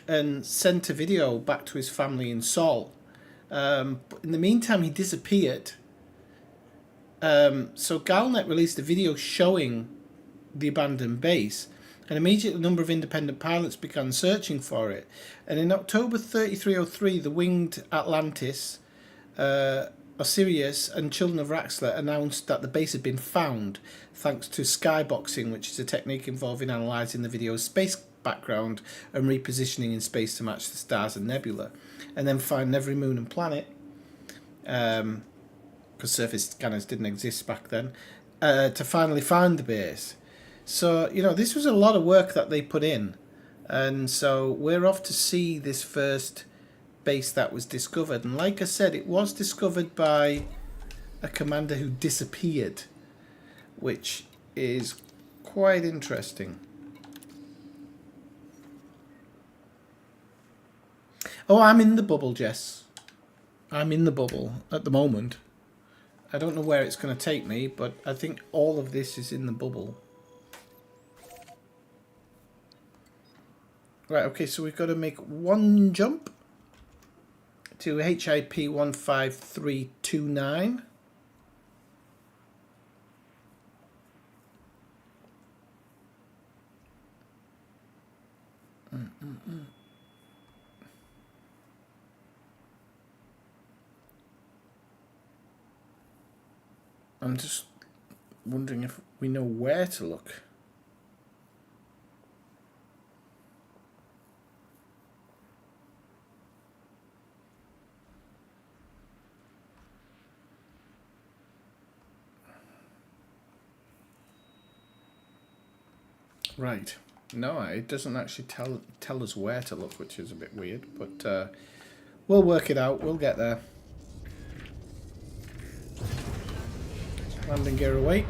and sent a video back to his family in Seoul. But in the meantime, he disappeared. So Galnet released a video showing the abandoned base, and immediately a number of independent pilots began searching for it. And in October 3303, the winged Atlantis, Osiris, and Children of Raxxla announced that the base had been found thanks to skyboxing, which is a technique involving analysing the video's space background and repositioning in space to match the stars and nebula, and then finding every moon and planet, because surface scanners didn't exist back then, to finally find the base. So, you know, this was a lot of work that they put in. And so we're off to see this first base that was discovered. And like I said, it was discovered by a commander who disappeared, which is quite interesting. Oh, I'm in the bubble, Jess. I'm in the bubble at the moment. I don't know where it's going to take me, but I think all of this is in the bubble. Right, okay, so we've got to make one jump to HIP 15329. I'm just wondering if we know where to look. Right. No, it doesn't actually tell us where to look, which is a bit weird, but we'll work it out. We'll get there. Landing gear away.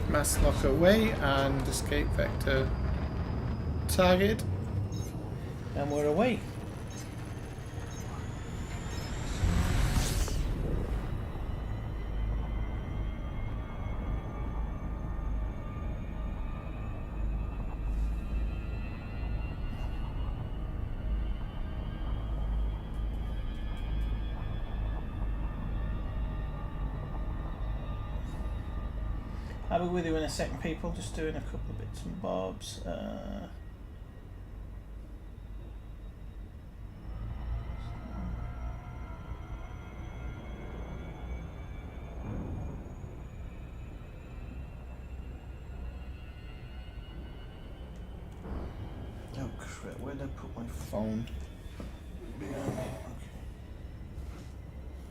Mass lock away and escape vector target. And we're away. I'll be with you in a second, people. Just doing a couple of bits and bobs. Oh crap, where did I put my phone? Okay.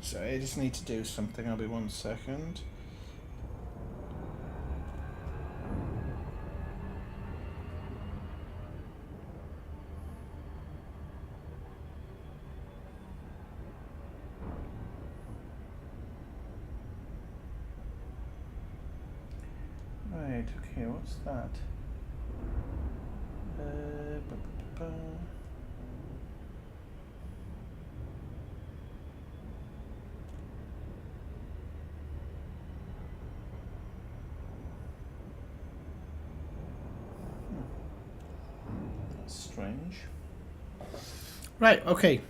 Sorry, I just need to do something. I'll be 1 second. Right, okay, what's that? That's strange. Right, okay.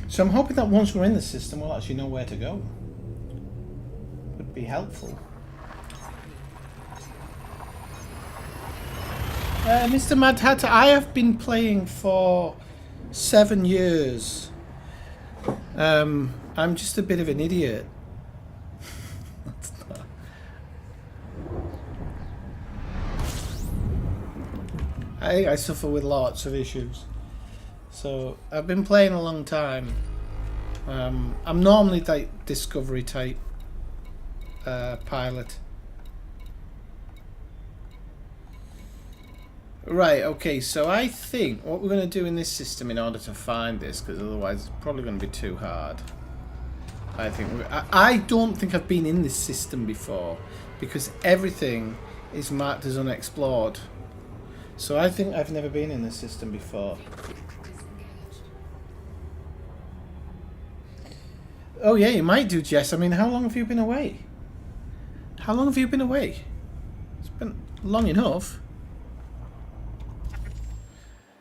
So I'm hoping that once we're in the system, we'll actually know where to go. Would be helpful. Mr. Mad Hatter, I have been playing for 7 years. I'm just a bit of an idiot. That's not... I suffer with lots of issues. So I've been playing a long time. I'm normally like Discovery type pilot. Right, okay, so I think what we're going to do in this system in order to find this, because otherwise it's probably going to be too hard. I don't think I've been in this system before, because everything is marked as unexplored. So I think I've never been in this system before. Oh yeah, you might do, Jess. I mean, how long have you been away? How long have you been away? It's been long enough.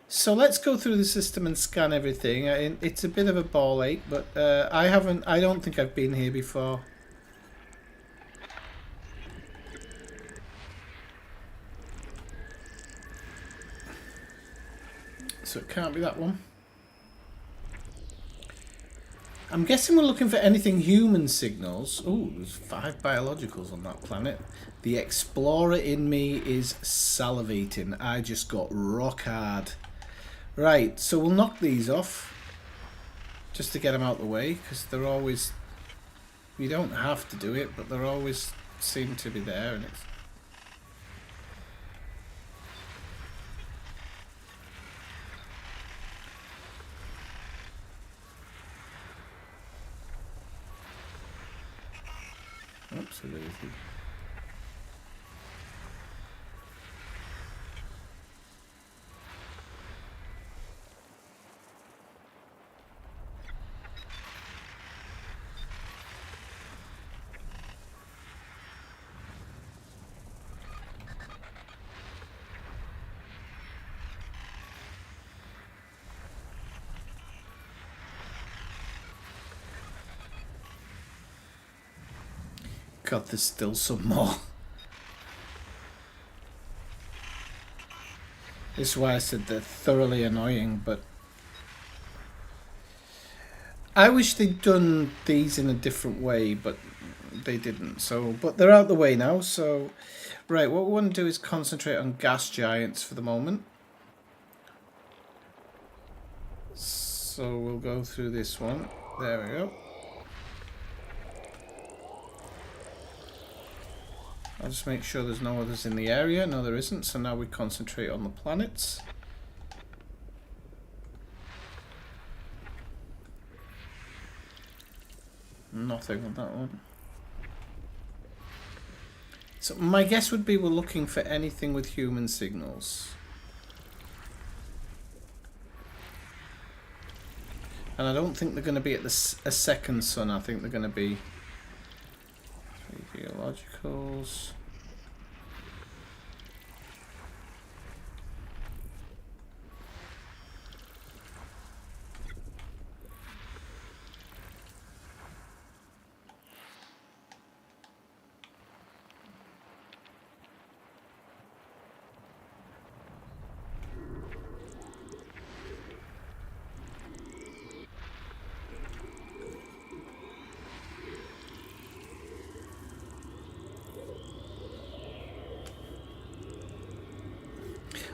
So let's go through the system and scan everything. It's a bit of a ball ache, but I don't think I've been here before. So it can't be that one. I'm guessing we're looking for anything human signals. Oh, there's 5 biologicals on that planet. The explorer in me is salivating. I just got rock hard. Right, so we'll knock these off. Just to get them out of the way, because they're always... We don't have to do it, but they always seem to be there, and it's... Absolutely. God, there's still some more. This is why I said they're thoroughly annoying, but I wish they'd done these in a different way, but they didn't. So, but they're out the way now, so... Right, what we want to do is concentrate on gas giants for the moment. So we'll go through this one. There we go. I'll just make sure there's no others in the area. No, there isn't. So now we concentrate on the planets. Nothing on that one. So my guess would be we're looking for anything with human signals. And I don't think they're going to be at a second sun. I think they're going to be... Geologicals.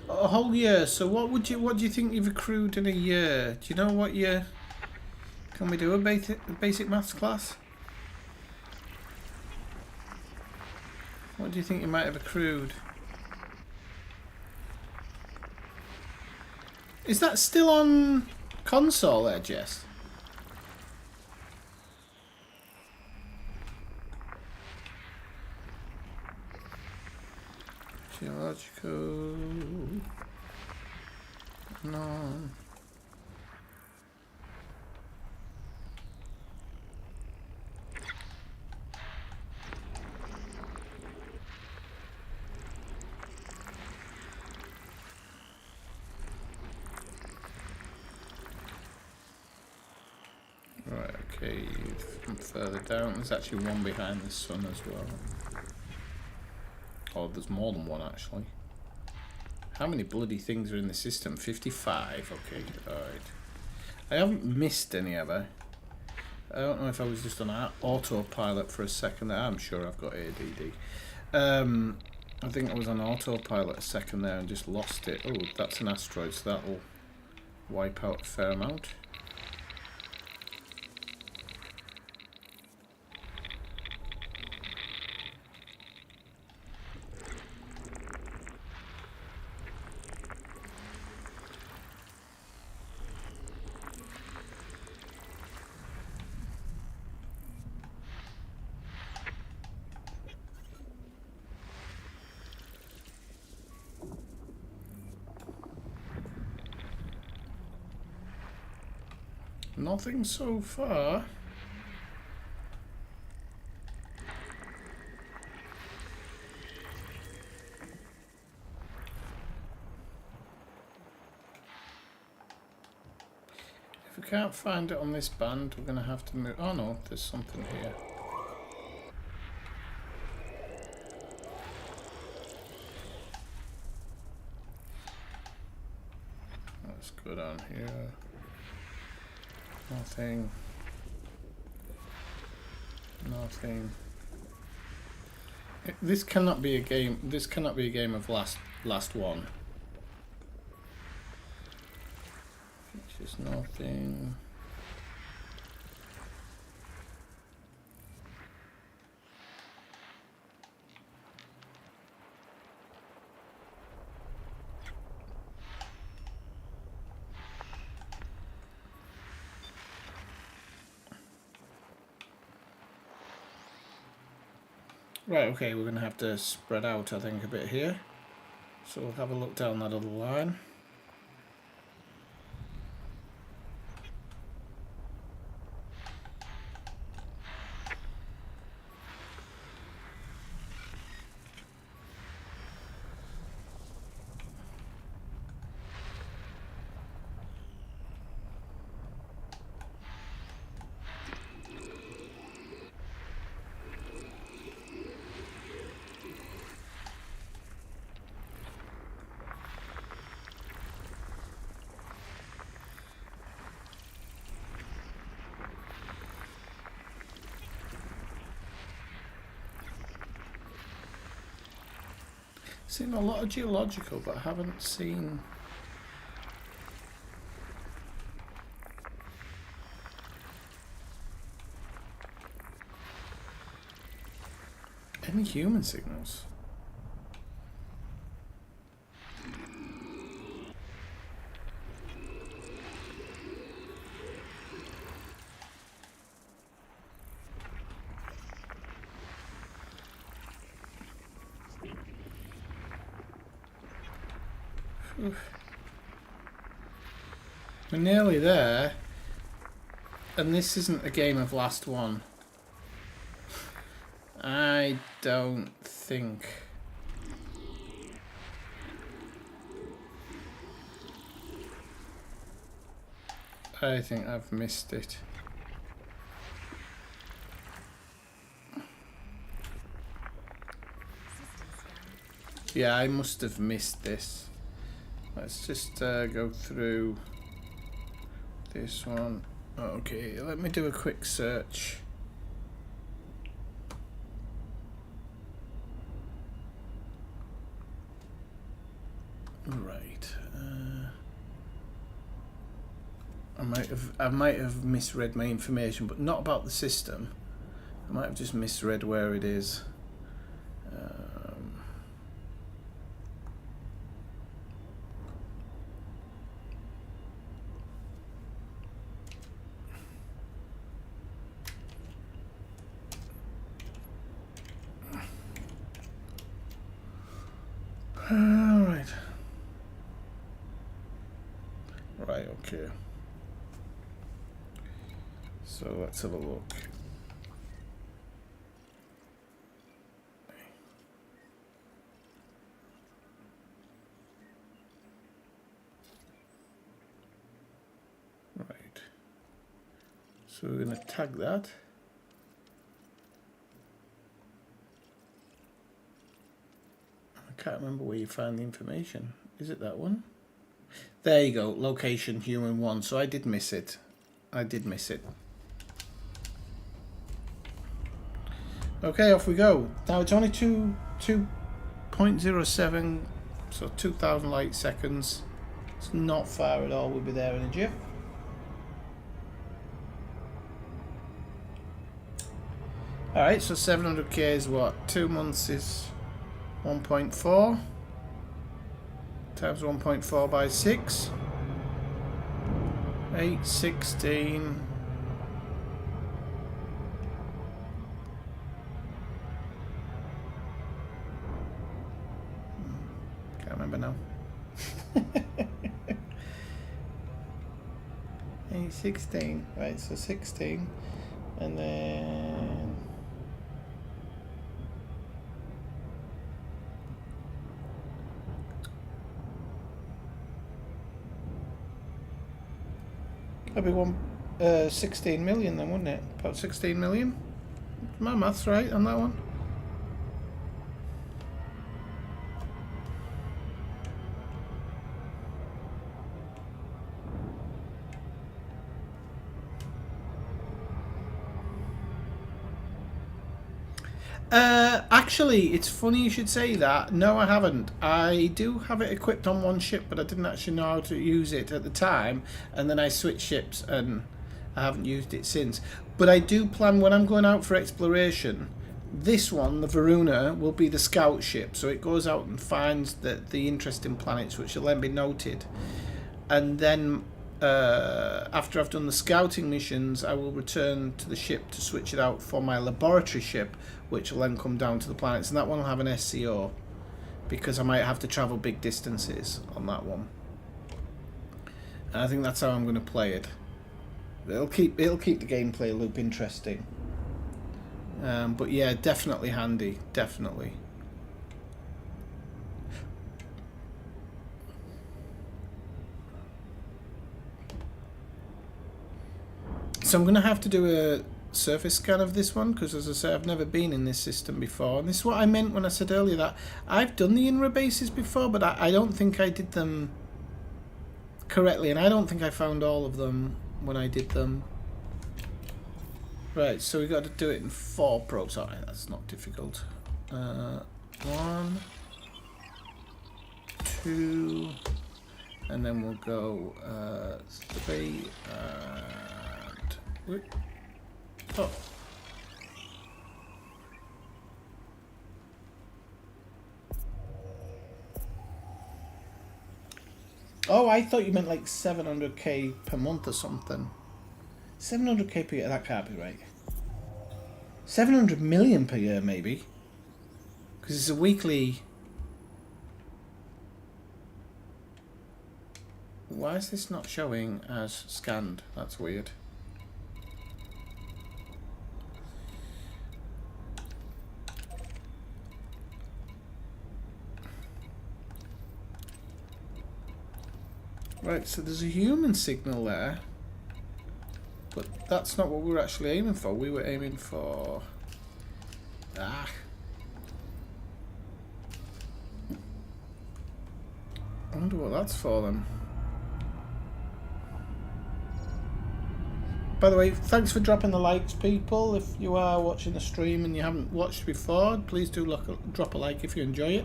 A whole year. So what do you think you've accrued in a year? Do you know what year? Can we do a basic maths class? What do you think you might have accrued? Is that still on console there, Jess? Geological... No. Right, okay, from further down. There's actually one behind the sun as well. Oh, there's more than one actually. How many bloody things are in the system? 55. Okay, alright. I haven't missed any, have I? I don't know if I was just on autopilot for a second there. I'm sure I've got ADD. I think I was on autopilot a second there and just lost it. Oh, that's an asteroid, so that'll wipe out a fair amount. Nothing so far. If we can't find it on this band, we're going to have to move... Oh no, there's something here. Let's go down here. Nothing. Nothing. This cannot be a game. This cannot be a game of last one. Which is nothing. Right, okay, we're going to have to spread out, I think, a bit here. So we'll have a look down that other line. Seen a lot of geological, but I haven't seen any human signals. We're nearly there, and this isn't a game of last one. I don't think. I think I've missed it. Yeah, I must have missed this. Let's just go through this one. Okay, let me do a quick search. Right. I might have misread my information, but not about the system. I might have just misread where it is. Alright. Right, okay. So let's have a look. Right. So we're going to tag that. I can't remember where you find the information. Is it that one? There you go. Location human 1. So I did miss it. I did miss it. Okay, off we go. Now it's only 2.07, so 2,000 light seconds. It's not far at all. We'll be there in a jiff. Alright, so 700k is what? 2 months is 1.4 times 1.4 by 6. 816. Can't remember now. 816. Right, so 16. And then that'd be 16 million then, wouldn't it? About 16 million? My math's right on that one. Actually, it's funny you should say that. No, I haven't. I do have it equipped on one ship, but I didn't actually know how to use it at the time, and then I switched ships and I haven't used it since. But I do plan, when I'm going out for exploration, this one, the Varuna, will be the scout ship, so it goes out and finds the interesting planets, which will then be noted. And then after I've done the scouting missions, I will return to the ship to switch it out for my laboratory ship, which will then come down to the planets, and that one will have an SCO, because I might have to travel big distances on that one. And I think that's how I'm going to play it. It'll keep the gameplay loop interesting. But yeah, definitely handy, definitely. So I'm going to have to do a surface scan of this one, because as I say, I've never been in this system before, and this is what I meant when I said earlier that I've done the INRA bases before, but I don't think I did them correctly, and I don't think I found all of them when I did them. Right, so we got to do it in 4 probes. Alright, that's not difficult. 1, 2, and then we'll go 3 and oh. Oh, I thought you meant like 700k per month or something. 700k per year, that can't be right. 700 million per year, maybe. Because it's a weekly. Why is this not showing as scanned? That's weird. Right, so there's a human signal there. But that's not what we were actually aiming for. We were aiming for... I wonder what that's for then. By the way, thanks for dropping the likes, people. If you are watching the stream and you haven't watched before, please do drop a like if you enjoy it.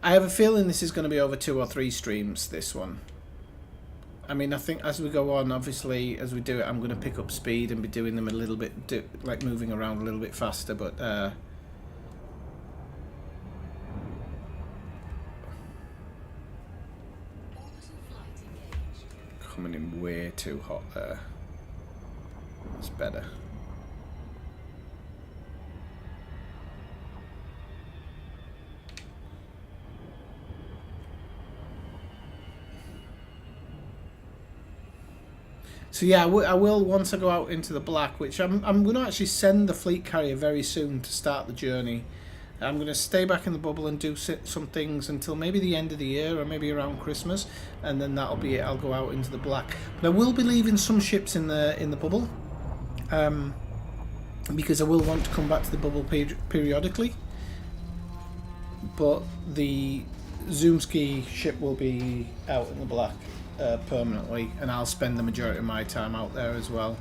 I have a feeling this is going to be over 2 or 3 streams, this one. I mean, I think as we go on, obviously, as we do it, I'm going to pick up speed and be doing them a little bit, like moving around a little bit faster, but... coming in way too hot there. That's better. So yeah, I will once I go out into the black, which I'm going to actually send the fleet carrier very soon to start the journey. I'm going to stay back in the bubble and do some things until maybe the end of the year or maybe around Christmas, and then that'll be it. I'll go out into the black. But I will be leaving some ships in the bubble, because I will want to come back to the bubble periodically. But the Zoomski ship will be out in the black permanently, and I'll spend the majority of my time out there as well.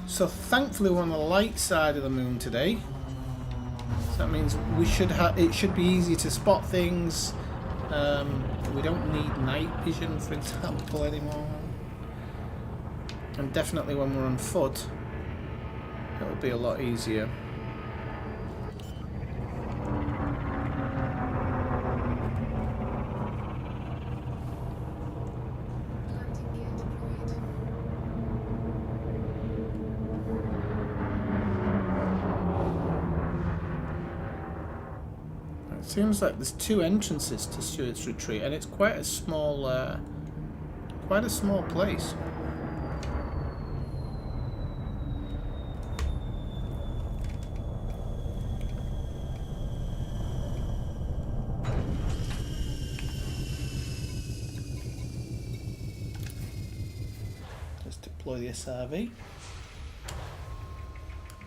So thankfully we're on the light side of the moon today. So that means we should it should be easy to spot things. We don't need night vision, for example, anymore. And definitely when we're on foot, it'll be a lot easier. Seems like there's 2 entrances to Stuart's Retreat, and it's quite a small place. Let's deploy the SRV.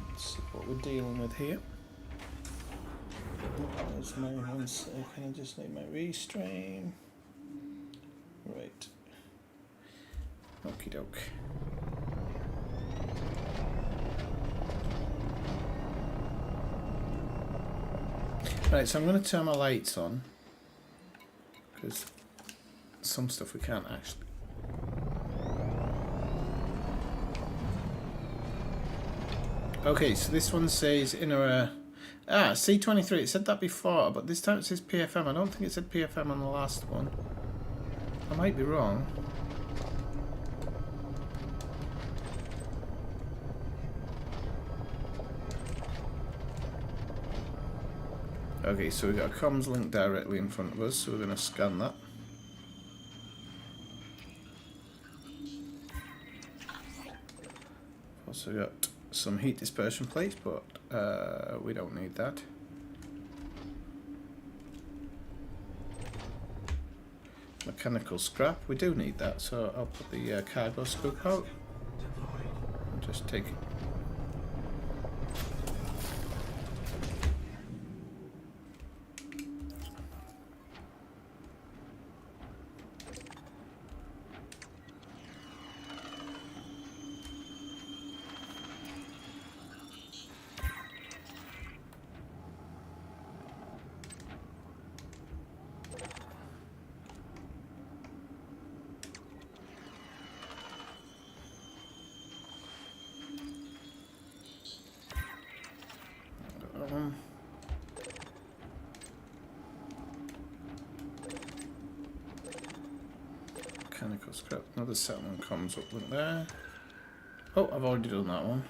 Let's see what we're dealing with here. Where's my 1 second? I just need my restream. Right. Okie doke. Right, so I'm going to turn my lights on because some stuff we can't actually. Okay, so this one says INRA. C23, it said that before, but this time it says PFM. I don't think it said PFM on the last one. I might be wrong. Okay, so we've got a comms link directly in front of us, so we're going to scan that. Also got some heat dispersion plates, but we don't need that. Mechanical scrap, we do need that, so I'll put the cargo scoop out and just take it. Mechanical scrap. Another settlement comes up with there. Oh, I've already done that one.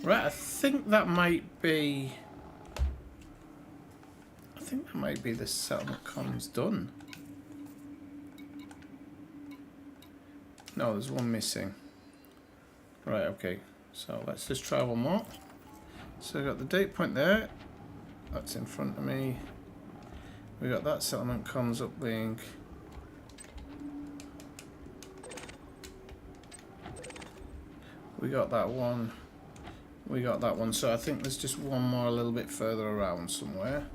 Right, I think that might be... I think that might be the settlement comms done. No, there's one missing. Right, okay. So let's just try one more. So I've got the date point there. That's in front of me. We got that settlement comms uplink. We got that one. We got that one. So I think there's just one more a little bit further around somewhere.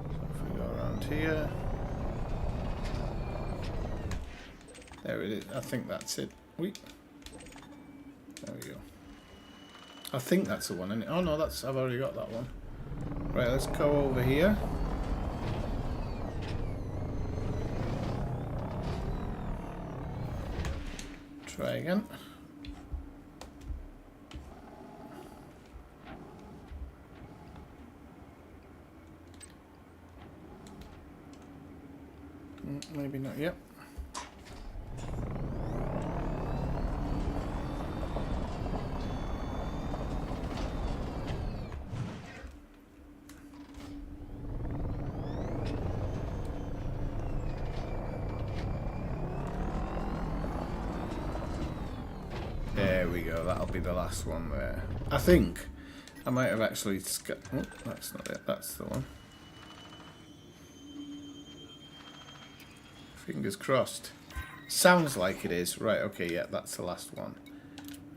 So if we go around here. There it is. I think that's it. Wait. There we go. I think that's the one, isn't it? Oh no, that's... I've already got that one. Right, let's go over here. Try again. Maybe not yet. There we go, that'll be the last one there. I think I might have actually... Oh, that's not it, that's the one. Fingers crossed. Sounds like it is. Right, okay, yeah, that's the last one.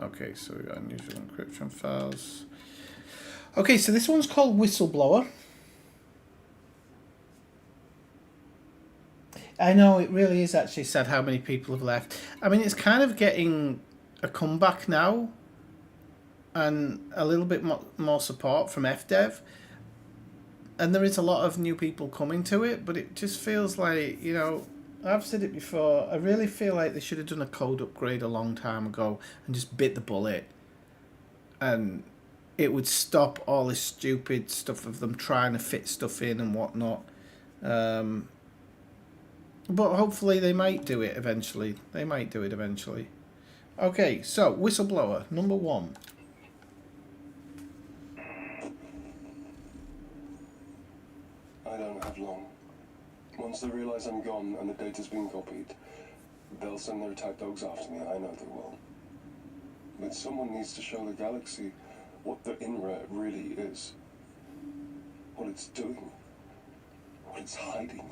Okay, so we've got unusual encryption files. Okay, so this one's called Whistleblower. I know, it really is actually sad how many people have left. I mean, it's kind of getting a comeback now. And a little bit more support from FDev. And there is a lot of new people coming to it, but it just feels like, you know... I've said it before, I really feel like they should have done a code upgrade a long time ago and just bit the bullet. And it would stop all this stupid stuff of them trying to fit stuff in and whatnot. But hopefully they might do it eventually. They might do it eventually. Okay, so Whistleblower, number 1. I don't have long. Once they realize I'm gone and the data's been copied, they'll send their attack dogs after me. I know they will. But someone needs to show the galaxy what the INRA really is. What it's doing. What it's hiding.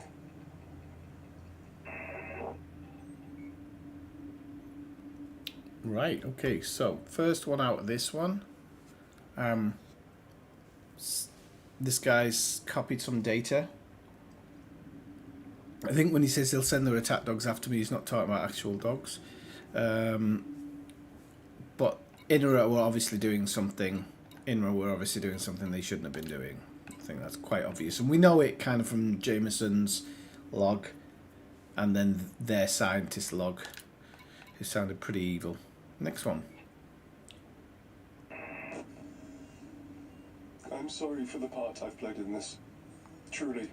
Right, okay, so first one out of this one. This guy's copied some data. I think when he says they'll send their attack dogs after me, he's not talking about actual dogs. But INRA were obviously doing something. INRA were obviously doing something they shouldn't have been doing. I think that's quite obvious. And we know it kind of from Jameson's log and then their scientist log, who sounded pretty evil. Next one. I'm sorry for the part I've played in this. Truly.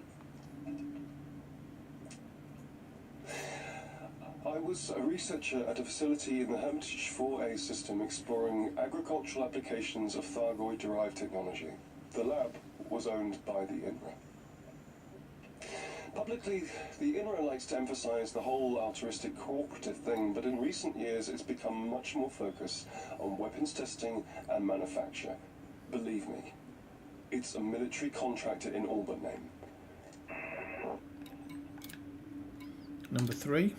I was a researcher at a facility in the Hermitage 4A system exploring agricultural applications of Thargoid-derived technology. The lab was owned by the INRA. Publicly, the INRA likes to emphasize the whole altruistic cooperative thing, but in recent years it's become much more focused on weapons testing and manufacture. Believe me, it's a military contractor in all but name. Number 3.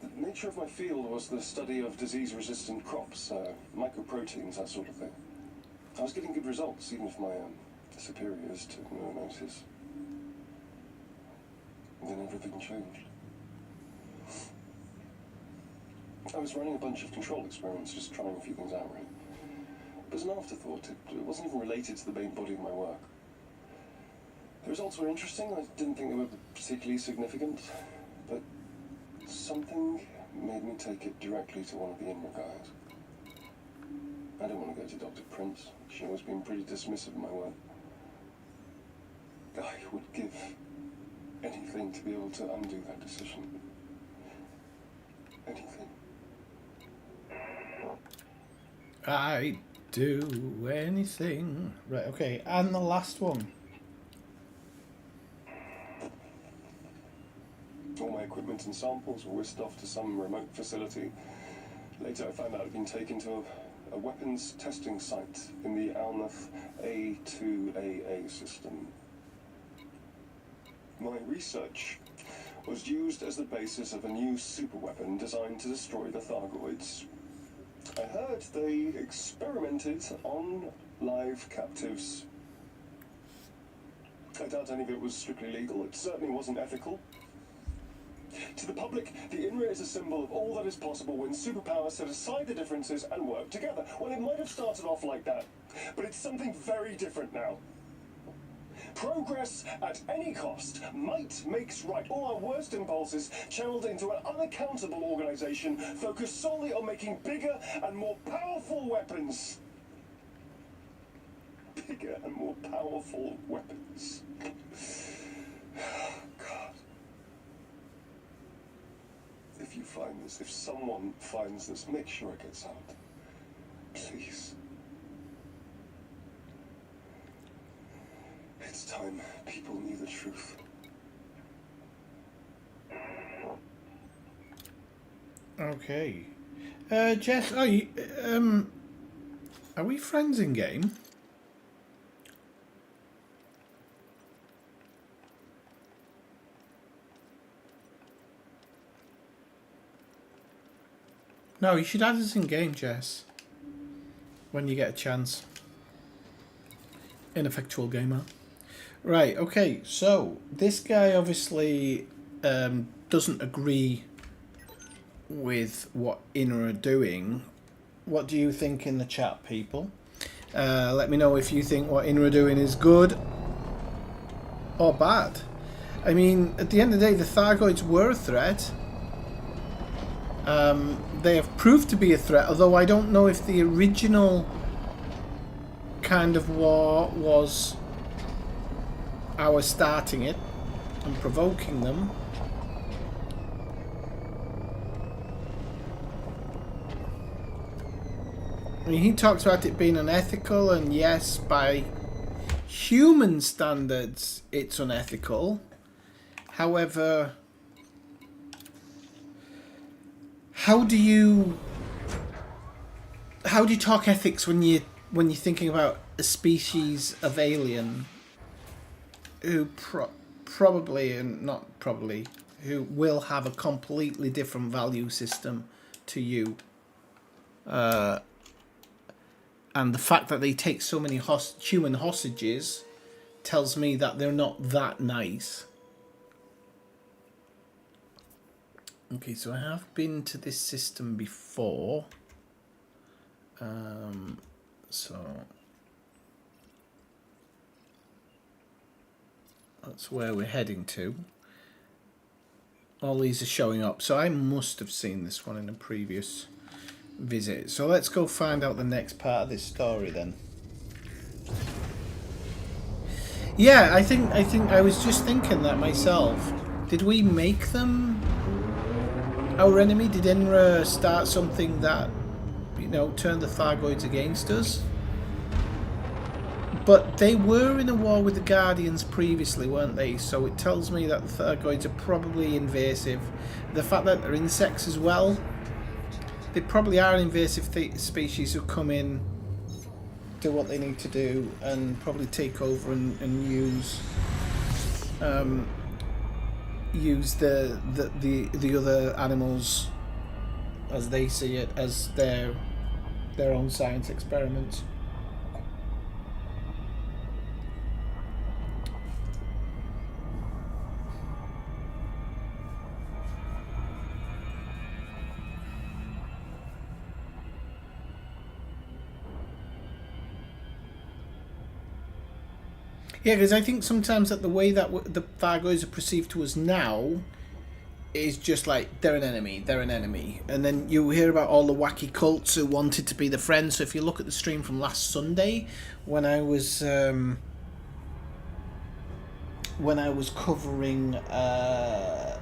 The nature of my field was the study of disease-resistant crops, mycoproteins, that sort of thing. I was getting good results, even if my superiors took no notice. Then everything changed. I was running a bunch of control experiments, just trying a few things out, really. It was an afterthought. It wasn't even related to the main body of my work. The results were interesting. I didn't think they were particularly significant, but something made me take it directly to one of the INRA guys. I don't want to go to Dr. Prince. She's always been pretty dismissive of my work. I would give anything to be able to undo that decision. Anything. I'd do anything. Right, okay, and the last one. All my equipment and samples were whisked off to some remote facility. Later I found out I'd been taken to a weapons testing site in the Alnath A2AA system. My research was used as the basis of a new superweapon designed to destroy the Thargoids. I heard they experimented on live captives. I doubt any of it was strictly legal. It certainly wasn't ethical. To the public, the INRA is a symbol of all that is possible when superpowers set aside the differences and work together. Well, it might have started off like that, but it's something very different now. Progress at any cost. Might makes right. All our worst impulses channeled into an unaccountable organization focused solely on making bigger and more powerful weapons. Bigger and more powerful weapons. God. If you find this, if someone finds this, make sure it gets out. Please. It's time people knew the truth. Okay. Jess, are we friends in game? No, you should add us in game, Jess. When you get a chance. Ineffectual gamer. Right, okay, so this guy obviously doesn't agree with what INRA are doing. What do you think in the chat, people? Let me know if you think what INRA are doing is good or bad. I mean, at the end of the day, the Thargoids were a threat. They have proved to be a threat, although I don't know if the original kind of war was our starting it and provoking them. I mean, he talks about it being unethical, and yes, by human standards, it's unethical. However, how do you talk ethics when you're thinking about a species of alien who probably, and not probably, who will have a completely different value system to you? And the fact that they take so many human hostages tells me that they're not that nice. Okay, so I have been to this system before. So that's where we're heading to. All these are showing up, so I must have seen this one in a previous visit. So let's go find out the next part of this story then. Yeah, I think I was just thinking that myself. Did we make them our enemy? Did INRA start something that, you know, turned the Thargoids against us? But they were in a war with the Guardians previously, weren't they? So it tells me that the Thargoids are probably invasive. The fact that they're insects as well, they probably are an invasive species who come in, do what they need to do, and probably take over and use the other animals as they see it, as their own science experiments. Yeah, because I think sometimes that the way that the Thargoids are perceived to us now is just like they're an enemy, and then you hear about all the wacky cults who wanted to be the friends. So if you look at the stream from last Sunday, when I was covering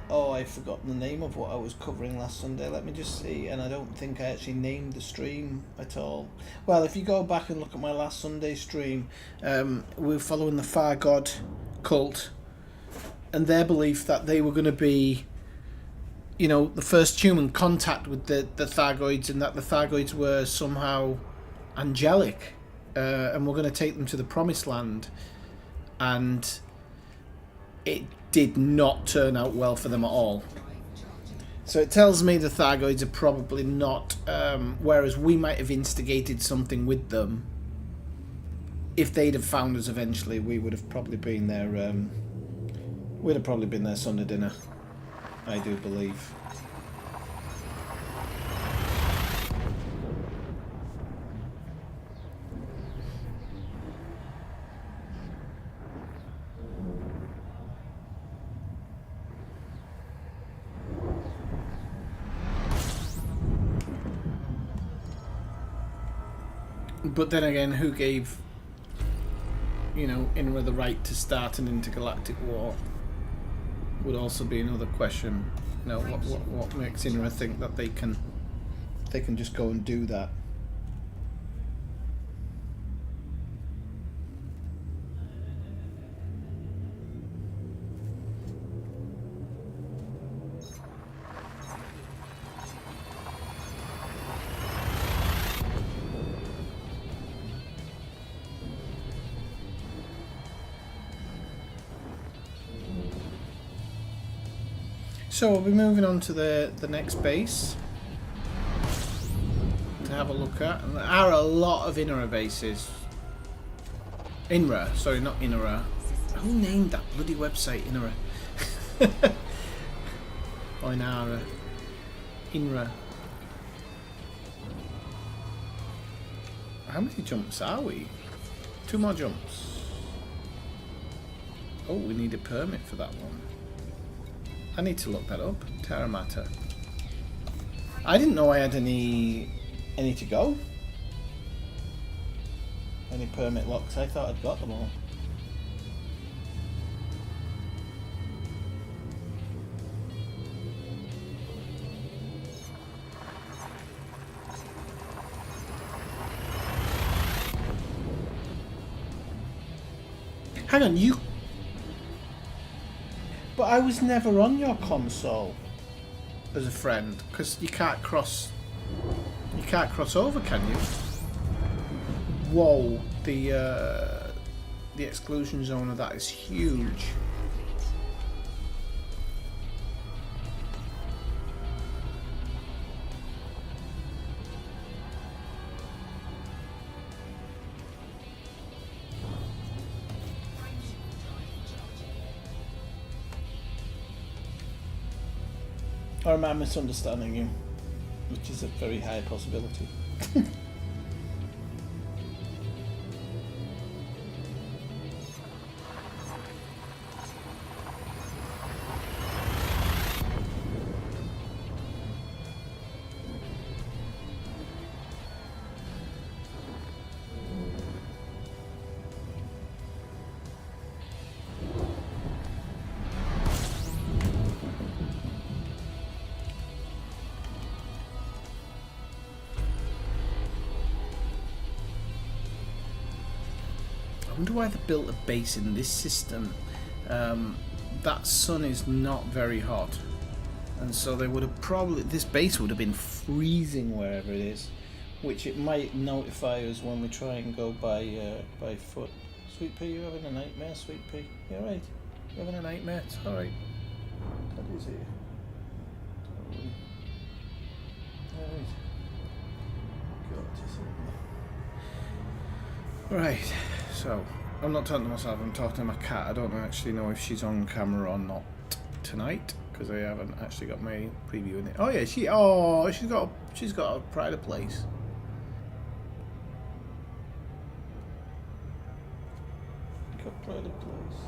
I've forgotten the name of what I was covering last Sunday. Let me just see, and I don't think I actually named the stream at all. Well, if you go back and look at my last Sunday stream, we're following the Far God cult and their belief that they were going to be, you know, the first human contact with the Thargoids, and that the Thargoids were somehow angelic, and we're going to take them to the Promised Land. And it did not turn out well for them at all. So it tells me the Thargoids are probably not, whereas we might have instigated something with them. If they'd have found us eventually, we would have probably been their, we'd have probably been their Sunday dinner, I do believe. But then again, who gave, you know, INRA the right to start an intergalactic war? Would also be another question. You know, what makes INRA think that they can just go and do that? So we'll be moving on to the next base to have a look at. And there are a lot of INRA bases. INRA, sorry, not INRA. Who named that bloody website INRA? Oh, INRA. INRA. How many jumps are we? 2 more jumps. Oh, we need a permit for that one. I need to look that up. Terra Mater. I didn't know I had any to go. Any permit locks. I thought I'd got them all. Hang on, you... But I was never on your console as a friend, because you can't cross over, can you? Whoa, the exclusion zone of that is huge. Or am I misunderstanding you? Which is a very high possibility. I wonder why they built a base in this system. That sun is not very hot, and so they would have probably, this base would have been freezing wherever it is, which it might notify us when we try and go by foot. Sweet Pea, you having a nightmare, Sweet Pea? You alright? You having a nightmare? It's alright. What is it? Alright. Right, so I'm not talking to myself, I'm talking to my cat. I don't actually know if she's on camera or not tonight, because I haven't actually got my preview in it. Oh yeah, she's got a pride of place. Got pride of place.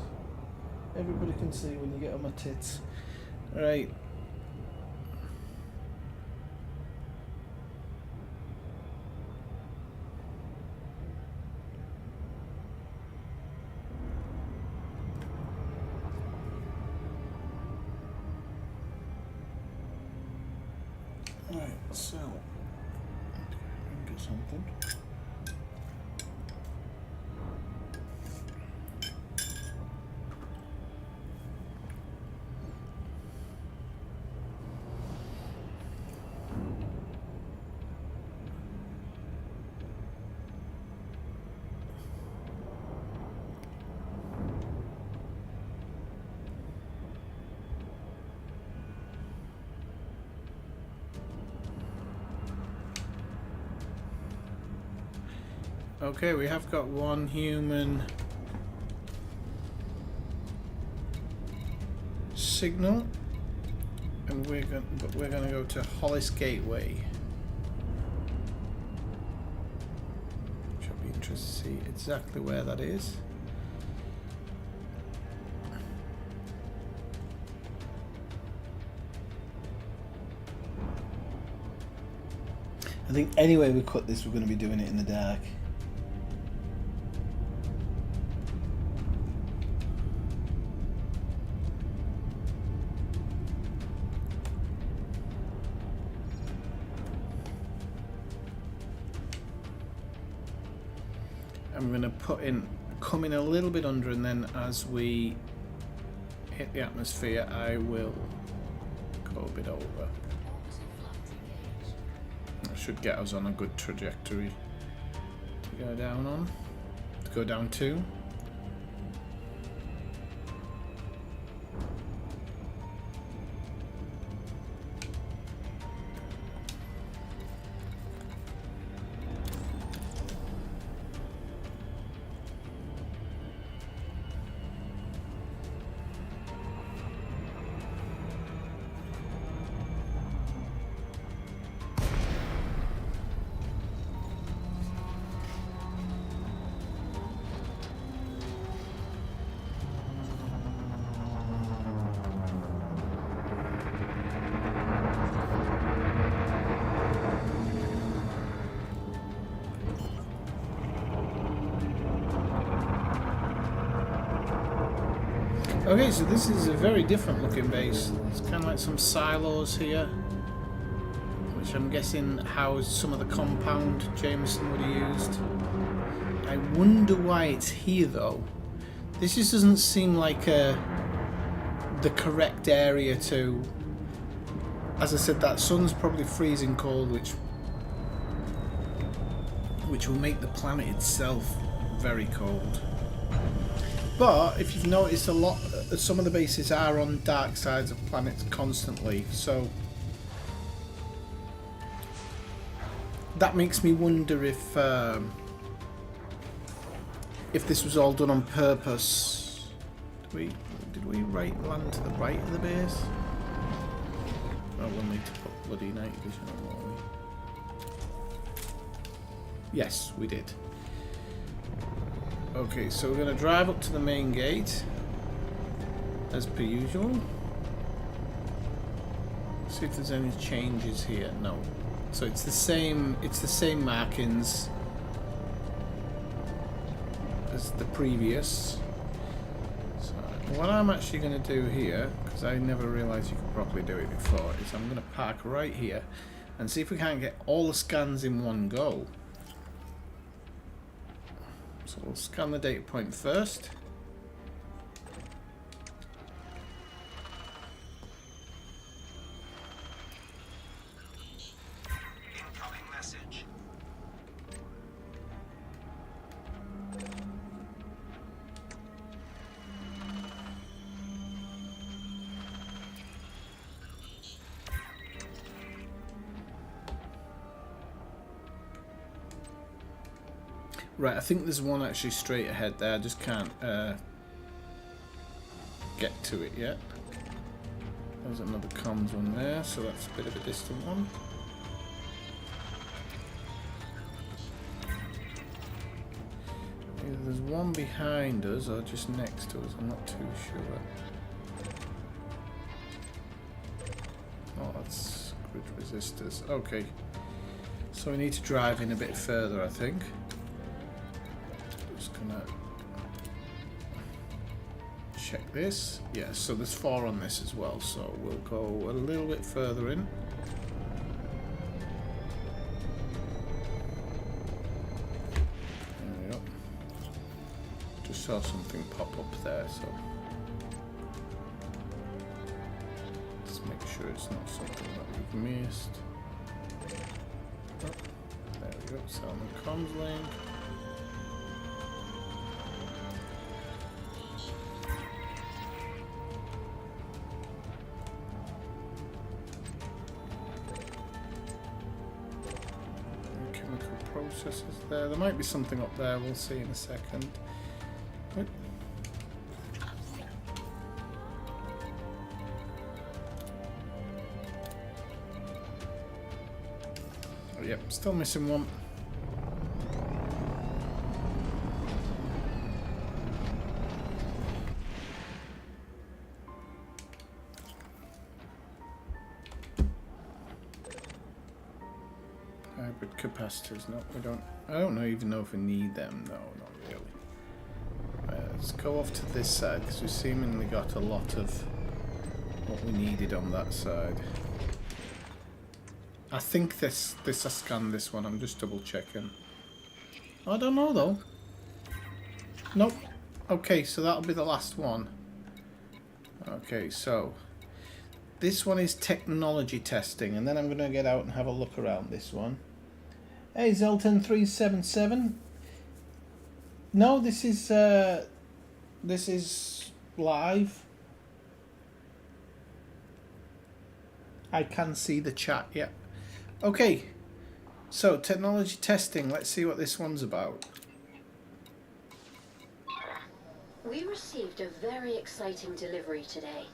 Everybody can see when you get on my tits. Right, Right, so get something. Okay, we have got one human signal, and we're going to go to Hollis Gateway. Which I'll be interested to see exactly where that is. I think anyway we cut this, we're going to be doing it in the dark. I'm going to come in a little bit under, and then as we hit the atmosphere I will go a bit over. That should get us on a good trajectory to go down on. To go down to. Okay, so this is a very different looking base. It's kind of like some silos here, which I'm guessing housed some of the compound Jameson would have used. I wonder why it's here though. This just doesn't seem like the correct area to... As I said, that sun's probably freezing cold, which will make the planet itself very cold. But if you've noticed, some of the bases are on dark sides of planets constantly, so that makes me wonder if this was all done on purpose. Did we land to the right of the base? Oh, we'll need to put bloody night vision on, won't we? Yes, we did. Okay, so we're going to drive up to the main gate, as per usual. See if there's any changes here. No. So it's the same markings as the previous. So what I'm actually going to do here, because I never realised you could properly do it before, is I'm going to park right here and see if we can't get all the scans in one go. So we'll scan the data point first. Incoming message. Right, I think there's one actually straight ahead there. I just can't get to it yet. There's another comms one there, so that's a bit of a distant one. Either there's one behind us or just next to us, I'm not too sure. Oh, that's grid resistors. Okay, so we need to drive in a bit further, I think. Just gonna check this. Yeah, so there's 4 on this as well, so we'll go a little bit further in. Just saw something pop up there, so let's make sure it's not something that we've missed. Oh, there we go, Salmon comms link. Chemical processes there. There might be something up there, we'll see in a second. Right. Oh, yep, still missing one. Hybrid capacitors, no, we don't. I don't even know if we need them. No, not really. Right, let's go off to this side because we seemingly got a lot of what we needed on that side. I think this I scanned this one. I'm just double checking. I don't know though. Nope. Okay, so that'll be the last one. Okay, so this one is technology testing, and then I'm going to get out and have a look around this one. Hey, Zelton 377. No, this is live. I can see the chat. Yeah. Okay. So technology testing. Let's see what this one's about. We received a very exciting delivery today.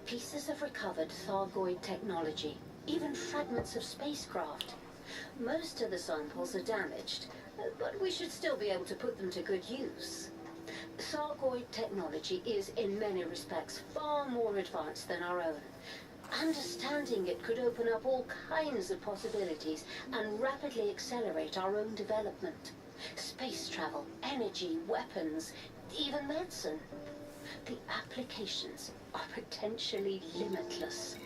Pieces of recovered Thargoid technology, even fragments of spacecraft. Most of the samples are damaged, but we should still be able to put them to good use. Thargoid technology is, in many respects, far more advanced than our own. Understanding it could open up all kinds of possibilities and rapidly accelerate our own development. Space travel, energy, weapons, even medicine. The applications are potentially limitless.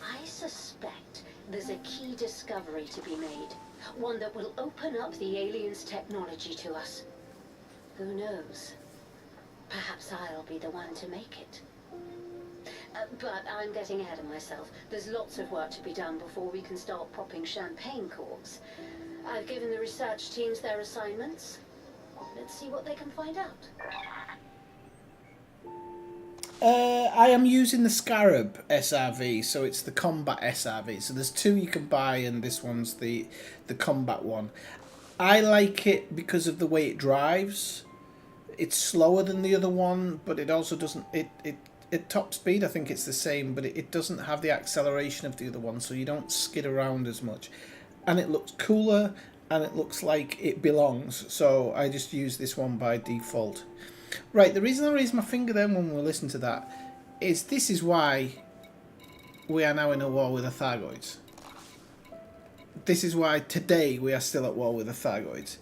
I suspect there's a key discovery to be made, one that will open up the aliens' technology to us. Who knows? Perhaps I'll be the one to make it. But I'm getting ahead of myself. There's lots of work to be done before we can start popping champagne corks. I've given the research teams their assignments. Let's see what they can find out. I am using the Scarab SRV, so it's the combat SRV. So there's two you can buy, and this one's the combat one. I like it because of the way it drives. It's slower than the other one, but it also doesn't. At top speed, I think it's the same, but it doesn't have the acceleration of the other one, so you don't skid around as much. And it looks cooler, and it looks like it belongs. So I just use this one by default. Right, the reason I raised my finger then when we listen to that is this is why we are now in a war with the Thargoids. This is why today we are still at war with the Thargoids.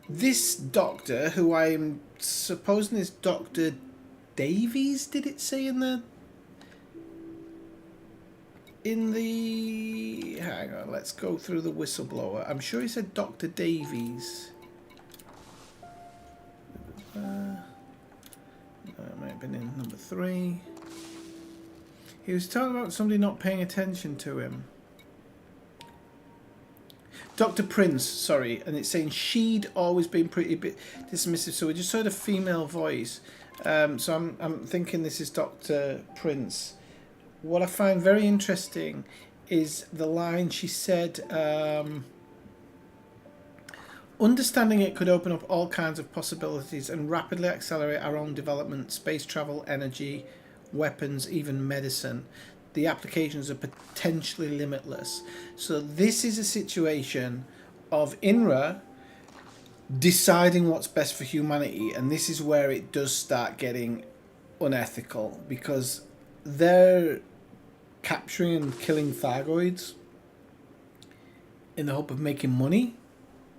This doctor, who I am supposing is Dr. Davies, did it say in the... Hang on, let's go through the whistleblower. I'm sure he said Dr. Davies. That might have been in number 3. He was talking about somebody not paying attention to him. Dr. Prince, sorry, and it's saying she'd always been pretty bit dismissive, so we just heard a female voice. So I'm thinking this is Dr. Prince. What I find very interesting is the line she said, understanding it could open up all kinds of possibilities and rapidly accelerate our own development, space travel, energy, weapons, even medicine. The applications are potentially limitless. So this is a situation of INRA deciding what's best for humanity, and this is where it does start getting unethical, because they're capturing and killing Thargoids in the hope of making money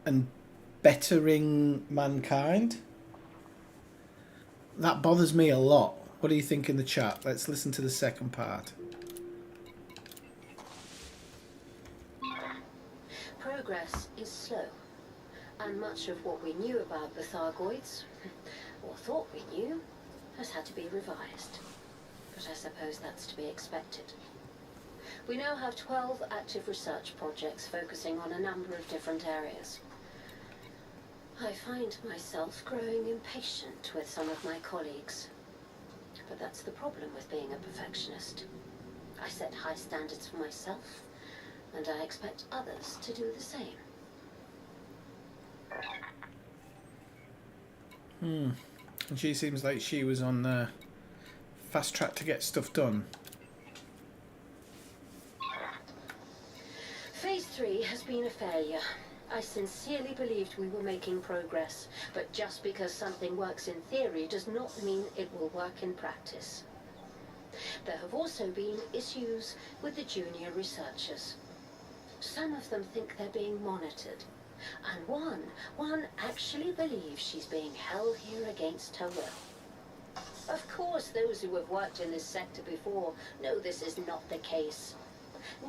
and bettering mankind. That bothers me a lot. What do you think in the chat? Let's listen to the second part. Progress is slow. And much of what we knew about the Thargoids, or thought we knew, has had to be revised. But I suppose that's to be expected. We now have 12 active research projects focusing on a number of different areas. I find myself growing impatient with some of my colleagues. But that's the problem with being a perfectionist. I set high standards for myself, and I expect others to do the same. And she seems like she was on the fast track to get stuff done. Phase 3 has been a failure. I sincerely believed we were making progress, but just because something works in theory does not mean it will work in practice. There have also been issues with the junior researchers. Some of them think they're being monitored, and one actually believes she's being held here against her will. Of course, those who have worked in this sector before know this is not the case.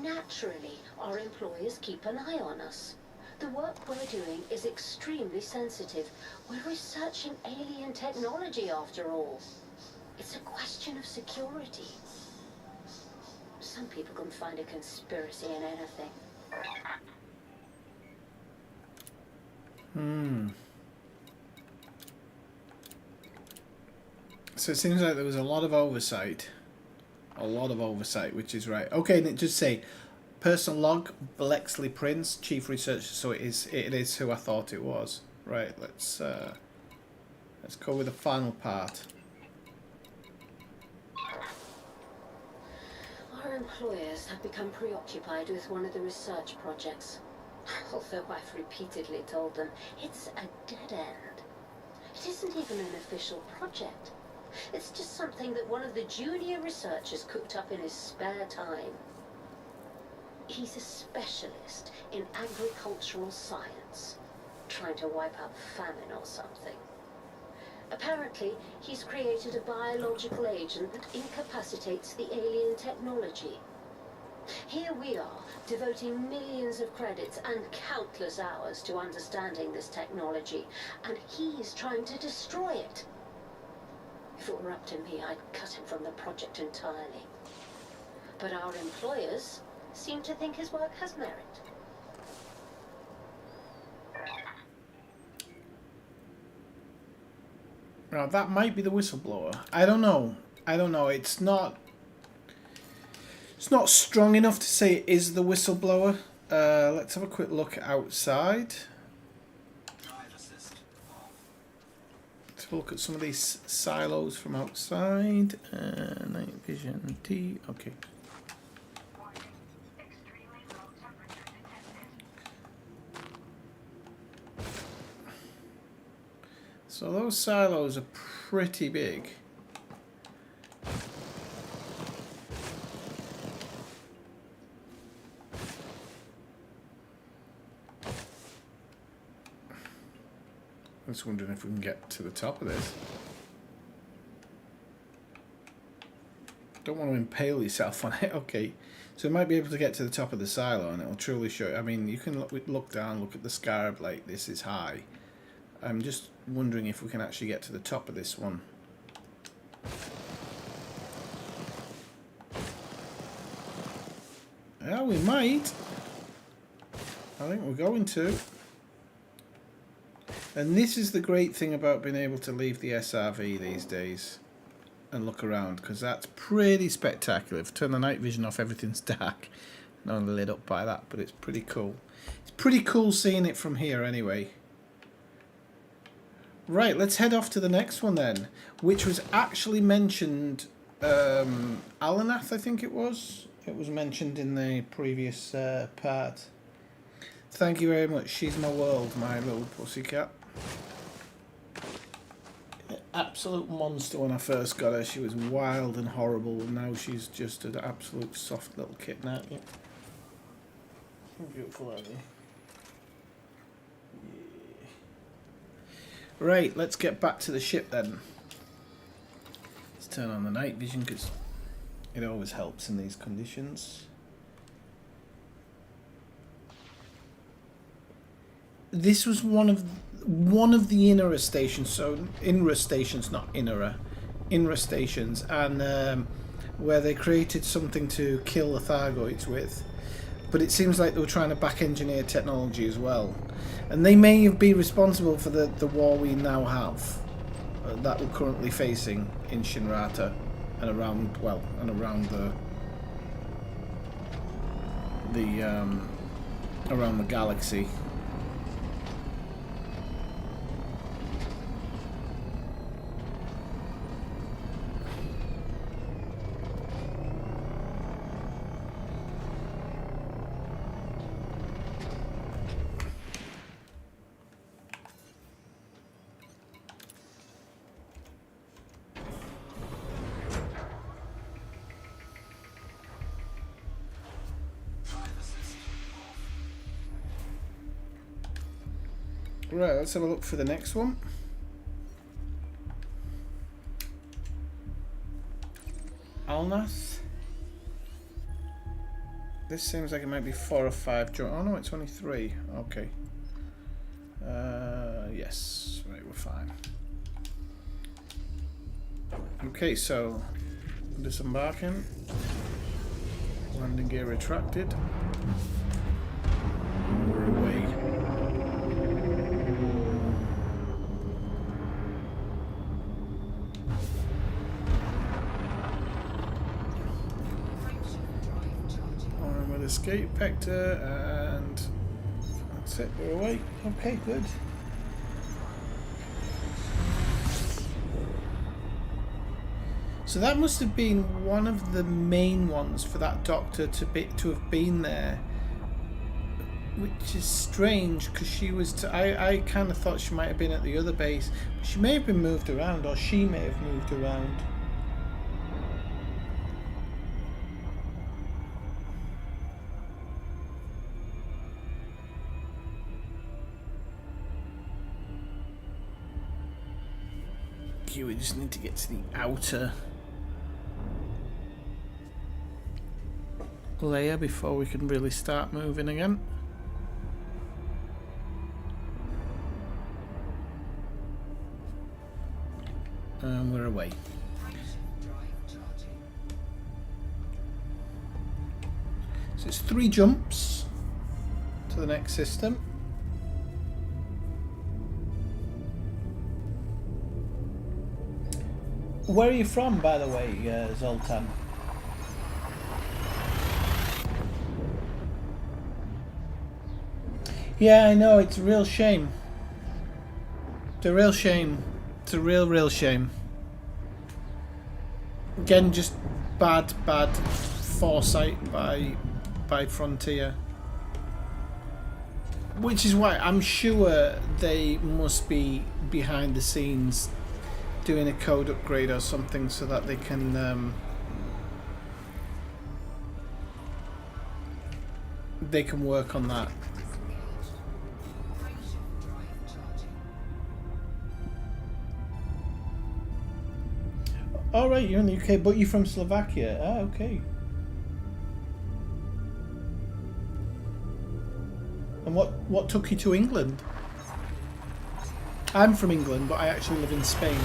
Naturally, our employers keep an eye on us. The work we're doing is extremely sensitive. We're researching alien technology, after all. It's a question of security. Some people can find a conspiracy in anything. So it seems like there was a lot of oversight. Which is right. Okay, and it just say, personal log, Blexley Prince, chief researcher. So it is who I thought it was. Right. Let's go with the final part. Our employers have become preoccupied with one of the research projects. Although I've repeatedly told them it's a dead end. It isn't even an official project. It's just something that one of the junior researchers cooked up in his spare time. He's a specialist in agricultural science, trying to wipe out famine or something. Apparently, he's created a biological agent that incapacitates the alien technology. Here we are, devoting millions of credits and countless hours to understanding this technology, and he's trying to destroy it. If it were up to me, I'd cut him from the project entirely. But our employers seem to think his work has merit. Now that might be the whistleblower. I don't know. It's not strong enough to say it is the whistleblower. Let's have a quick look outside. Drive assist. Let's have a look at some of these silos from outside. Night vision T. Okay. Warning. Extremely low temperature detected. So those silos are pretty big. I'm just wondering if we can get to the top of this. Don't want to impale yourself on it. Okay, so you might be able to get to the top of the silo, and it'll truly show you. I mean, you can look down, look at the scarab like this is high. I'm just wondering if we can actually get to the top of this one. Yeah, we might. I think we're going to. And this is the great thing about being able to leave the SRV these days and look around, because that's pretty spectacular. If I turn the night vision off, everything's dark and only lit up by that, but it's pretty cool. It's pretty cool seeing it from here anyway. Right, let's head off to the next one then, which was actually mentioned, Alanath, I think it was. It was mentioned in the previous part. Thank you very much. She's my world, my little pussycat. Absolute monster when I first got her. She was wild and horrible, and now she's just an absolute soft little kitten, aren't you? Beautiful, aren't you? Yeah. Right, let's get back to the ship then. Let's turn on the night vision because it always helps in these conditions. this was one of the INRA stations. So INRA stations, not INRA, INRA stations, and where they created something to kill the Thargoids with. But it seems like they were trying to back-engineer technology as well, and they may be responsible for the war we now have, that we're currently facing in Shinrata and around around the galaxy. Right, let's have a look for the next one. Alnath. This seems like it might be 4 or 5. Oh no, it's only 3. Okay. Yes, right, we're fine. Okay, so disembarking. Landing gear retracted. We're away. Escape vector, and that's it, we're away. Okay, good. So that must have been one of the main ones for that doctor to have been there, which is strange because she was. I kind of thought she might have been at the other base. She may have been moved around, or she may have moved around. We just need to get to the outer layer before we can really start moving again. And we're away. So it's 3 jumps to the next system. Where are you from, by the way, Zoltan? Yeah, I know, it's a real shame. It's a real shame. It's a real shame. Again, just bad foresight by Frontier. Which is why I'm sure they must be behind the scenes doing a code upgrade or something so that they can work on that. All right, you're in the UK, but you're from Slovakia. Ah, okay. And what took you to England? I'm from England, but I actually live in Spain.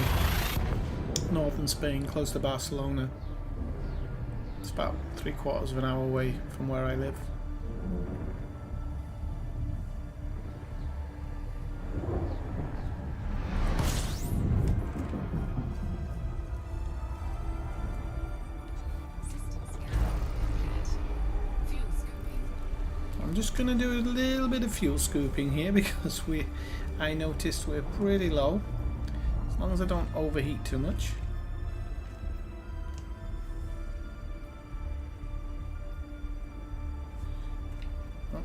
Northern Spain, close to Barcelona. It's about 3/4 of an hour away from where I live. I'm just going to do a little bit of fuel scooping here because I noticed we're pretty low. As long as I don't overheat too much. Oh.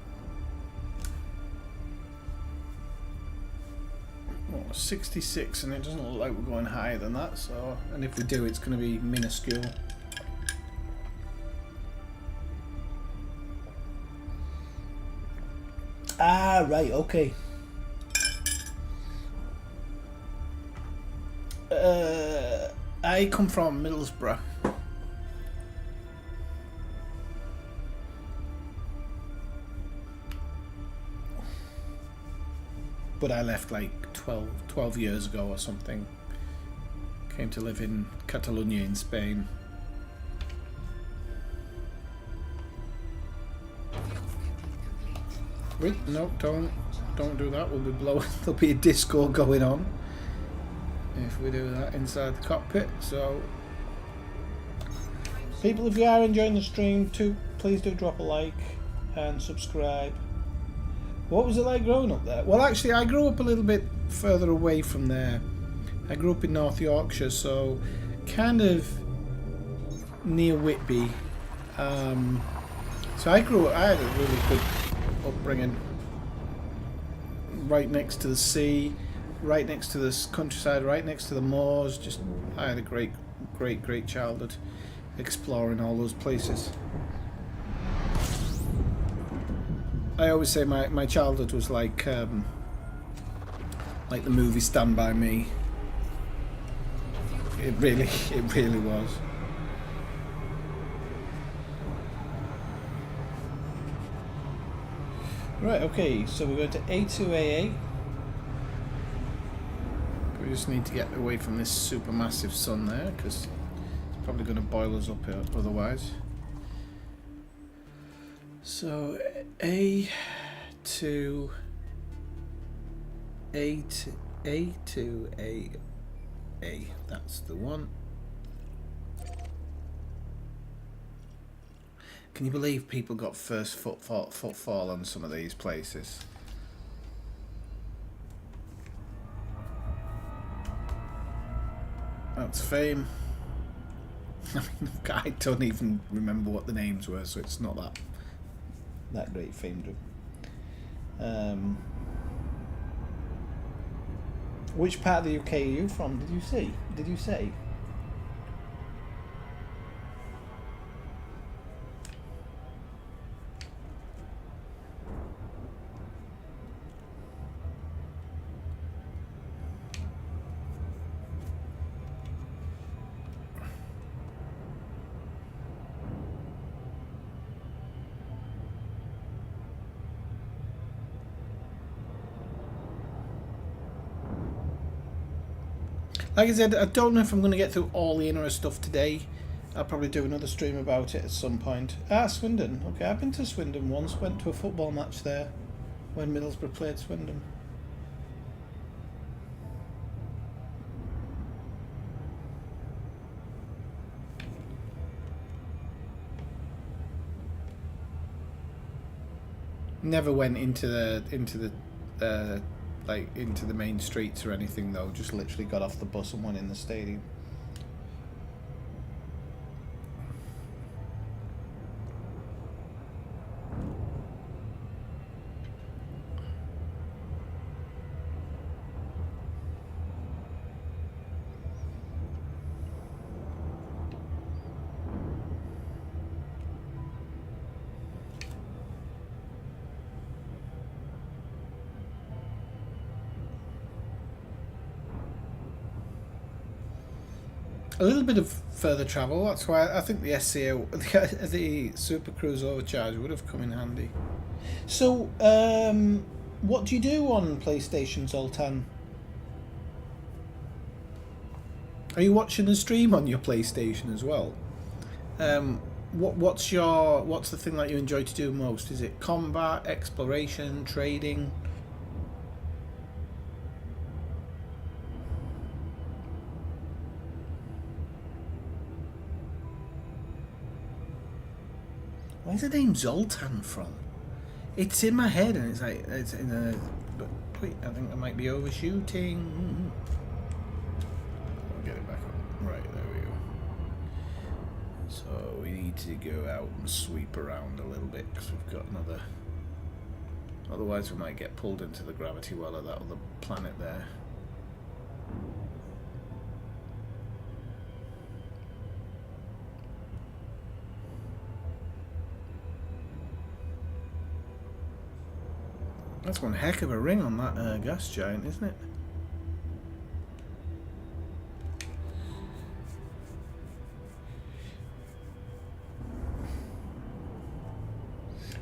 Oh, 66, and it doesn't look like we're going higher than that. So, and if we do, it's going to be minuscule. Ah, right, okay. I come from Middlesbrough. but I left like 12 years ago or something. Came to live in Catalonia in Spain. Wait, no, don't do that. We'll be blowing. There'll be a disco going on if we do that inside the cockpit. So, people, if you are enjoying the stream, please do drop a like and subscribe. What was it like growing up there? Well, actually, I grew up a little bit further away from there. I grew up in North Yorkshire, so kind of near Whitby. So I had a really good upbringing. Right next to the sea, right next to the countryside, right next to the moors. Just, I had a great childhood exploring all those places. I always say my childhood was like the movie Stand By Me. It really was. Right, okay, so we're going to A2AA. We just need to get away from this supermassive sun there, because it's probably going to boil us up otherwise. So A2A, that's the one. Can you believe people got first footfall on some of these places? That's fame. I mean, I don't even remember what the names were, so it's not that great fame. Which part of the UK are you from? Did you say? Like I said, I don't know if I'm going to get through all the INRA stuff today. I'll probably do another stream about it at some point. Swindon. Okay, I've been to Swindon once. Went to a football match there when Middlesbrough played Swindon. Never went into the main streets or anything though. Just literally got off the bus and went in the stadium. A little bit of further travel. That's why I think the SCO, the Super Cruise Overcharge, would have come in handy. So, what do you do on PlayStation, Zoltan? Are you watching the stream on your PlayStation as well? What's the thing that you enjoy to do most? Is it combat, exploration, trading? Where's the name Zoltan from? It's in my head and it's like, it's in a... But wait, I think I might be overshooting. I'll get it back up. Right, there we go. So we need to go out and sweep around a little bit because we've got another... Otherwise we might get pulled into the gravity well of that other planet there. That's one heck of a ring on that gas giant, isn't it?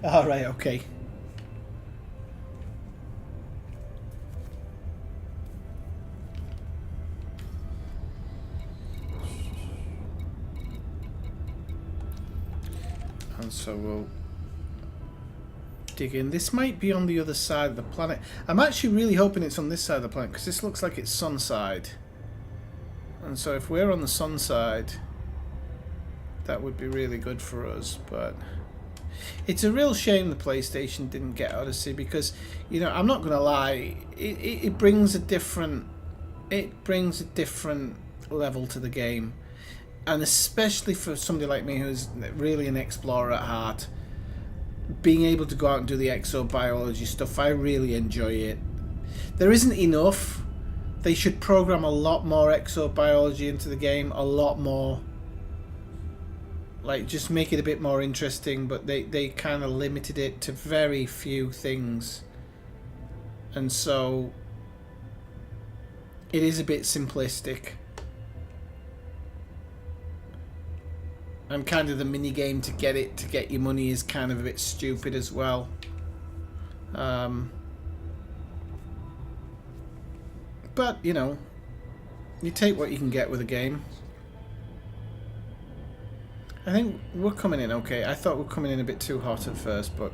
All right, okay. And so we'll dig in. This might be on the other side of the planet. I'm actually really hoping it's on this side of the planet because this looks like it's sun side. And so if we're on the sun side, that would be really good for us. But it's a real shame the PlayStation didn't get Odyssey because, you know, I'm not going to lie, it brings a different level to the game. And especially for somebody like me who's really an explorer at heart, being able to go out and do the exobiology stuff, I really enjoy it. There isn't enough. They should program a lot more exobiology into the game, a lot more. Like, just make it a bit more interesting, but they kind of limited it to very few things. And so it is a bit simplistic. And kind of the mini game to get your money is kind of a bit stupid as well. But you know, you take what you can get with a game. I think we're coming in okay. I thought we were coming in a bit too hot at first, but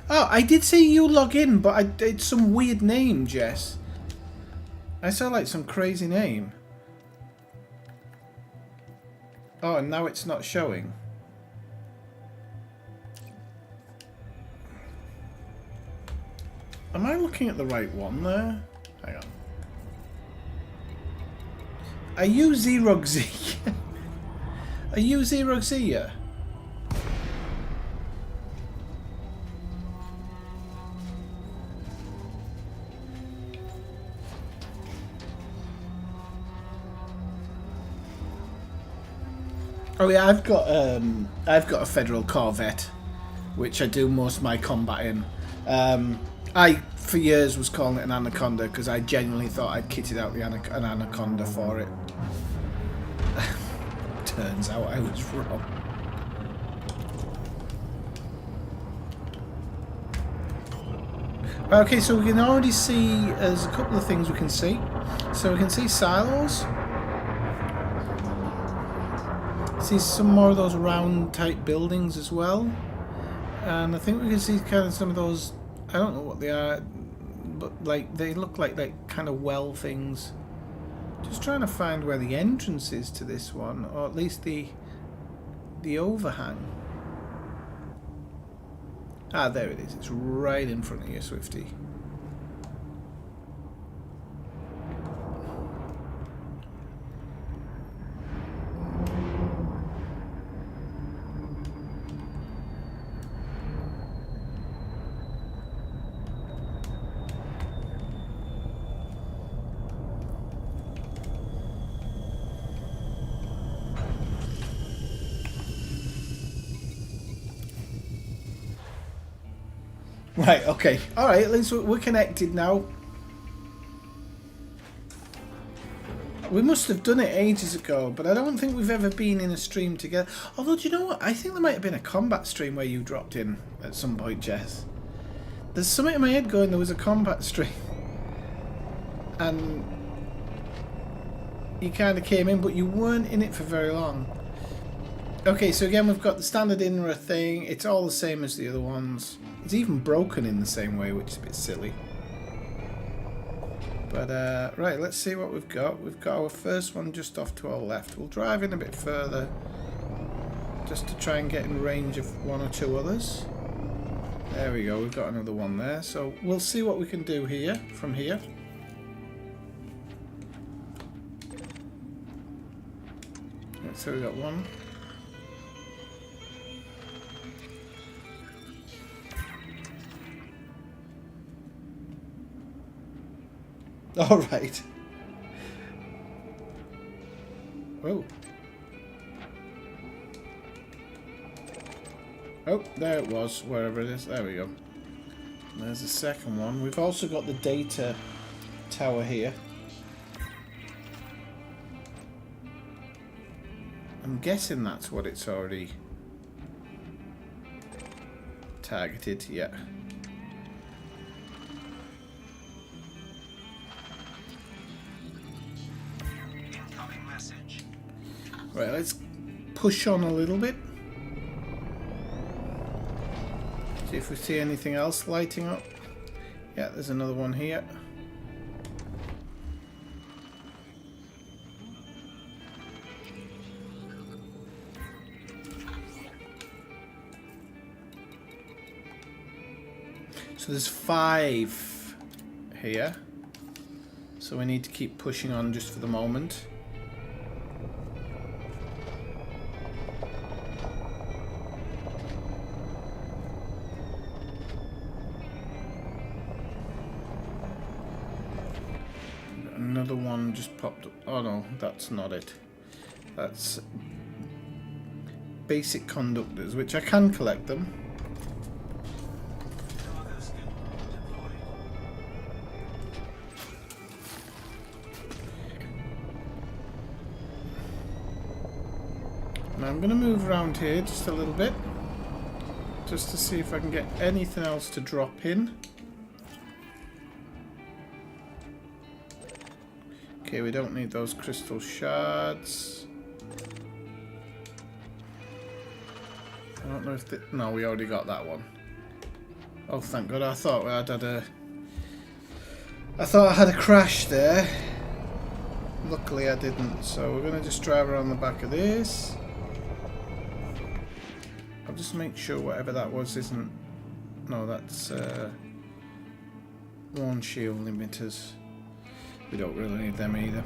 oh, I did see you log in, but it's some weird name, Jess. I saw like some crazy name. Oh, and now it's not showing. Am I looking at the right one there? Hang on. Are you Xerogz? Are you Xerogz? Oh yeah, I've got a Federal Corvette, which I do most of my combat in. I for years was calling it an Anaconda because I genuinely thought I'd kitted out an Anaconda for it. Turns out I was wrong. Okay, so we can already see there's a couple of things we can see. So we can see silos. See some more of those round type buildings as well, and I think we can see kind of some of those, I don't know what they are, but like they look like kind of well things. Just trying to find where the entrance is to this one, or at least the overhang. Ah, there it is. It's right in front of you, Swifty. Right, okay. Alright, at least we're connected now. We must have done it ages ago, but I don't think we've ever been in a stream together. Although, do you know what? I think there might have been a combat stream where you dropped in at some point, Jess. There's something in my head going, there was a combat stream. And you kind of came in, but you weren't in it for very long. Okay, so again, we've got the standard INRA thing. It's all the same as the other ones. It's even broken in the same way, which is a bit silly. But, right, let's see what we've got. We've got our first one just off to our left. We'll drive in a bit further, just to try and get in range of one or two others. There we go, we've got another one there. So we'll see what we can do here, from here. So we got one. All right. Oh. Oh, there it was, wherever it is. There we go. There's the second one. We've also got the data tower here. I'm guessing that's what it's already targeted, yeah. Incoming message. Right, let's push on a little bit. See if we see anything else lighting up. Yeah, there's another one here. So there's 5 here. So we need to keep pushing on just for the moment. Another one just popped up. Oh no, that's not it. That's basic conductors, which I can collect them. Cargo skip deployed. Now I'm going to move around here just a little bit, just to see if I can get anything else to drop in. Okay, we don't need those crystal shards. I don't know if no, we already got that one. Oh, thank God! I thought I had a crash there. Luckily, I didn't. So we're gonna just drive around the back of this. I'll just make sure whatever that was isn't. No, that's one shield limiters. We don't really need them either.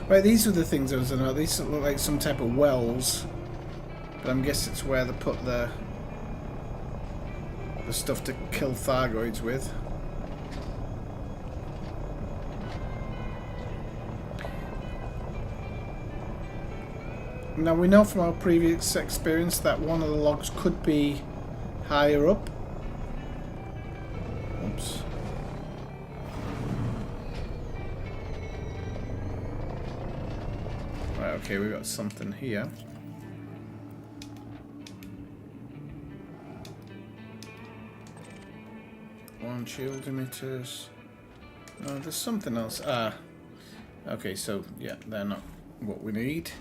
Right, these are the things I was talking about. These look like some type of wells, but I'm guessing it's where they put the stuff to kill Thargoids with. Now we know from our previous experience that one of the logs could be higher up. Oops. Right, okay, we got something here. One shield emitters. No, there's something else. Ah. Okay, so yeah, they're not what we need.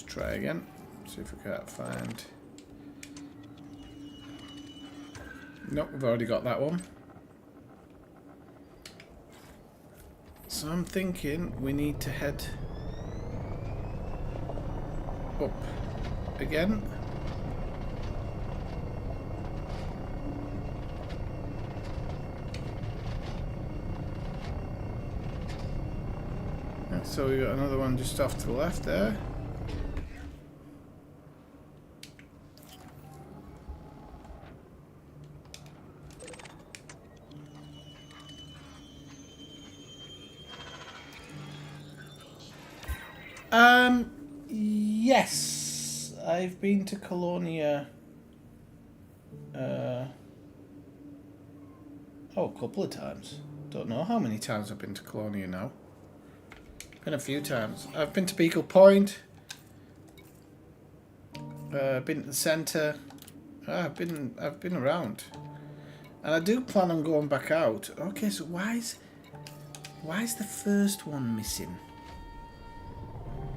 Try again. See if we can't find. Nope, we've already got that one. So I'm thinking we need to head up again. And so we got another one just off to the left there. Yes, I've been to Colonia. A couple of times. Don't know how many times I've been to Colonia now. Been a few times. I've been to Beagle Point. Been to the centre. I've been around, and I do plan on going back out. Okay, so why is the first one missing?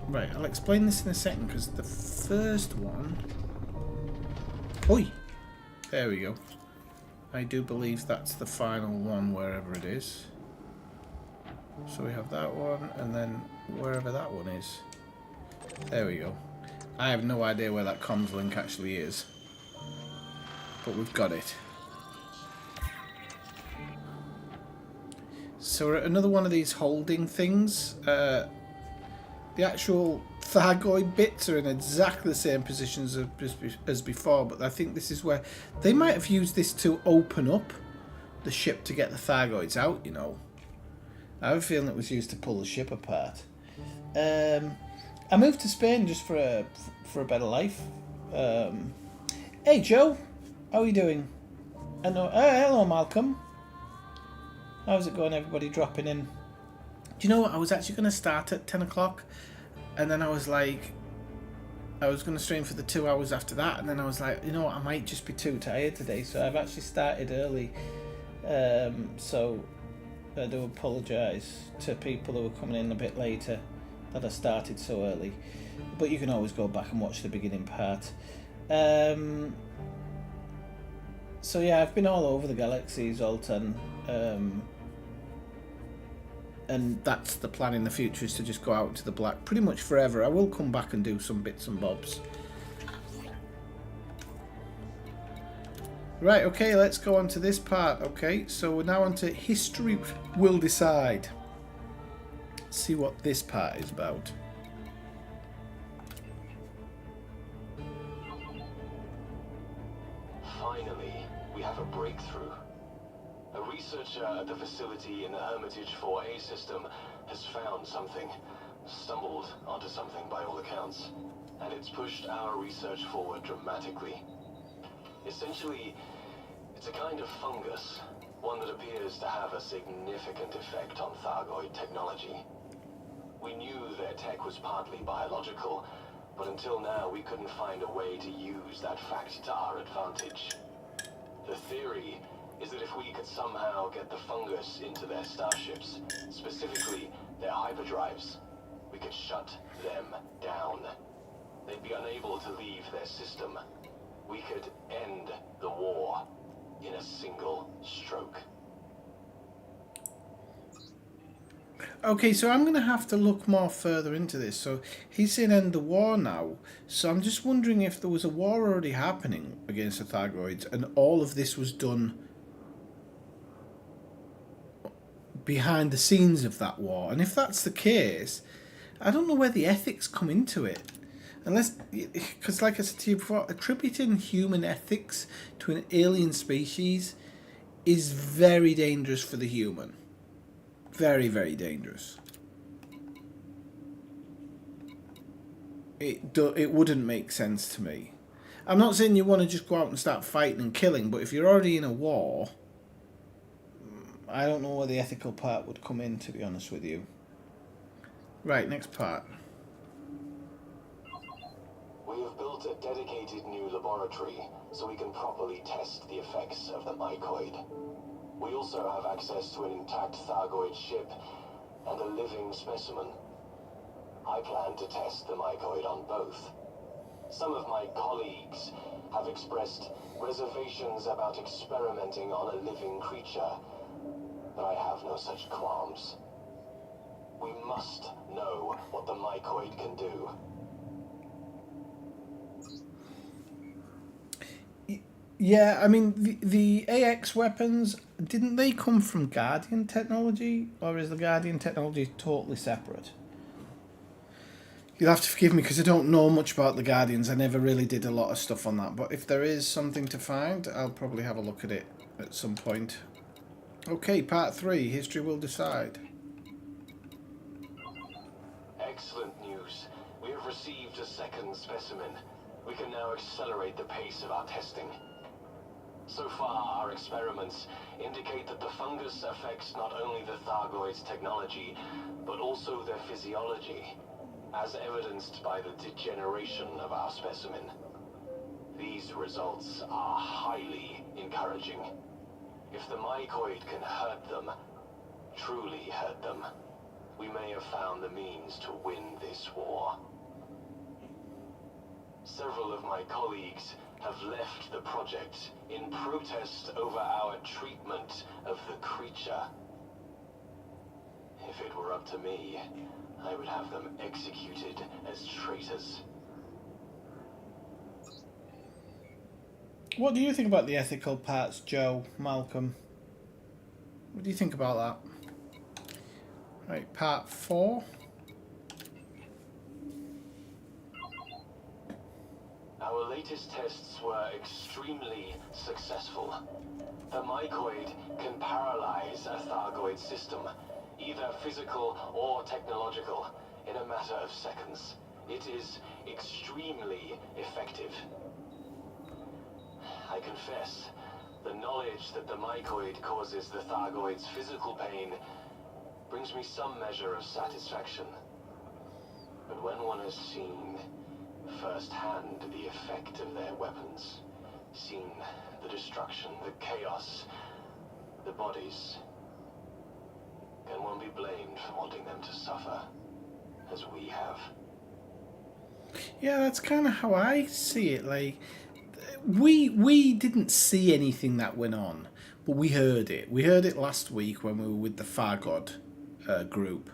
Right, I'll explain this in a second, because the first one... Oi! There we go. I do believe that's the final one, wherever it is. So we have that one, and then wherever that one is. There we go. I have no idea where that comms link actually is. But we've got it. So we're at another one of these holding things. The actual Thargoid bits are in exactly the same positions as before, but I think this is where they might have used this to open up the ship to get the Thargoids out, you know. I have a feeling it was used to pull the ship apart. I moved to Spain just for a better life. Hey Joe, how are you doing? Hello Malcolm. How's it going, everybody dropping in? Do you know what? I was actually going to start at 10 o'clock, and then I was like, I was going to stream for the 2 hours after that, and then I was like, you know what, I might just be too tired today, so I've actually started early. So I do apologise to people who are coming in a bit later that I started so early. But you can always go back and watch the beginning part. So yeah, I've been all over the galaxy, Zoltan. And that's the plan in the future, is to just go out into the black pretty much forever. I will come back and do some bits and bobs. Right, okay, let's go on to this part. Okay, so we're now on to History Will Decide. Let's see what this part is about. Finally, we have a breakthrough. A researcher at the facility in the Hermitage 4A system has found something, stumbled onto something by all accounts, and it's pushed our research forward dramatically. Essentially, it's a kind of fungus, one that appears to have a significant effect on Thargoid technology. We knew their tech was partly biological, but until now we couldn't find a way to use that fact to our advantage. The theory is that if we could somehow get the fungus into their starships, specifically their hyperdrives, we could shut them down. They'd be unable to leave their system. We could end the war in a single stroke. Okay, so I'm going to have to look more further into this. So he's saying end the war now. So I'm just wondering if there was a war already happening against the Thargoids and all of this was done behind the scenes of that war. And if that's the case, I don't know where the ethics come into it. Unless, because like I said to you before, attributing human ethics to an alien species is very dangerous for the human. Very, very dangerous. It wouldn't make sense to me. I'm not saying you want to just go out and start fighting and killing, but if you're already in a war, I don't know where the ethical part would come in, to be honest with you. Right, next part. We have built a dedicated new laboratory so we can properly test the effects of the mycoid. We also have access to an intact Thargoid ship and a living specimen. I plan to test the mycoid on both. Some of my colleagues have expressed reservations about experimenting on a living creature, but I have no such qualms. We must know what the mycoid can do. Yeah, I mean, the AX weapons, didn't they come from Guardian technology? Or is the Guardian technology totally separate? You'll have to forgive me because I don't know much about the Guardians. I never really did a lot of stuff on that. But if there is something to find, I'll probably have a look at it at some point. Okay, part 3. History will decide. Excellent news. We have received a second specimen. We can now accelerate the pace of our testing. So far, our experiments indicate that the fungus affects not only the Thargoids' technology, but also their physiology, as evidenced by the degeneration of our specimen. These results are highly encouraging. If the mycoid can hurt them, truly hurt them, we may have found the means to win this war. Several of my colleagues have left the project in protest over our treatment of the creature. If it were up to me, I would have them executed as traitors. What do you think about the ethical parts, Joe, Malcolm? What do you think about that? Right, part 4. Our latest tests were extremely successful. The mycoid can paralyze a Thargoid system, either physical or technological, in a matter of seconds. It is extremely effective. I confess, the knowledge that the mycoid causes the Thargoid's physical pain brings me some measure of satisfaction. But when one has seen firsthand the effect of their weapons, seen the destruction, the chaos, the bodies. Can one be blamed for wanting them to suffer, as we have? Yeah, that's kind of how I see it. Like, we didn't see anything that went on, but we heard it. We heard it last week when we were with the Thargoid group,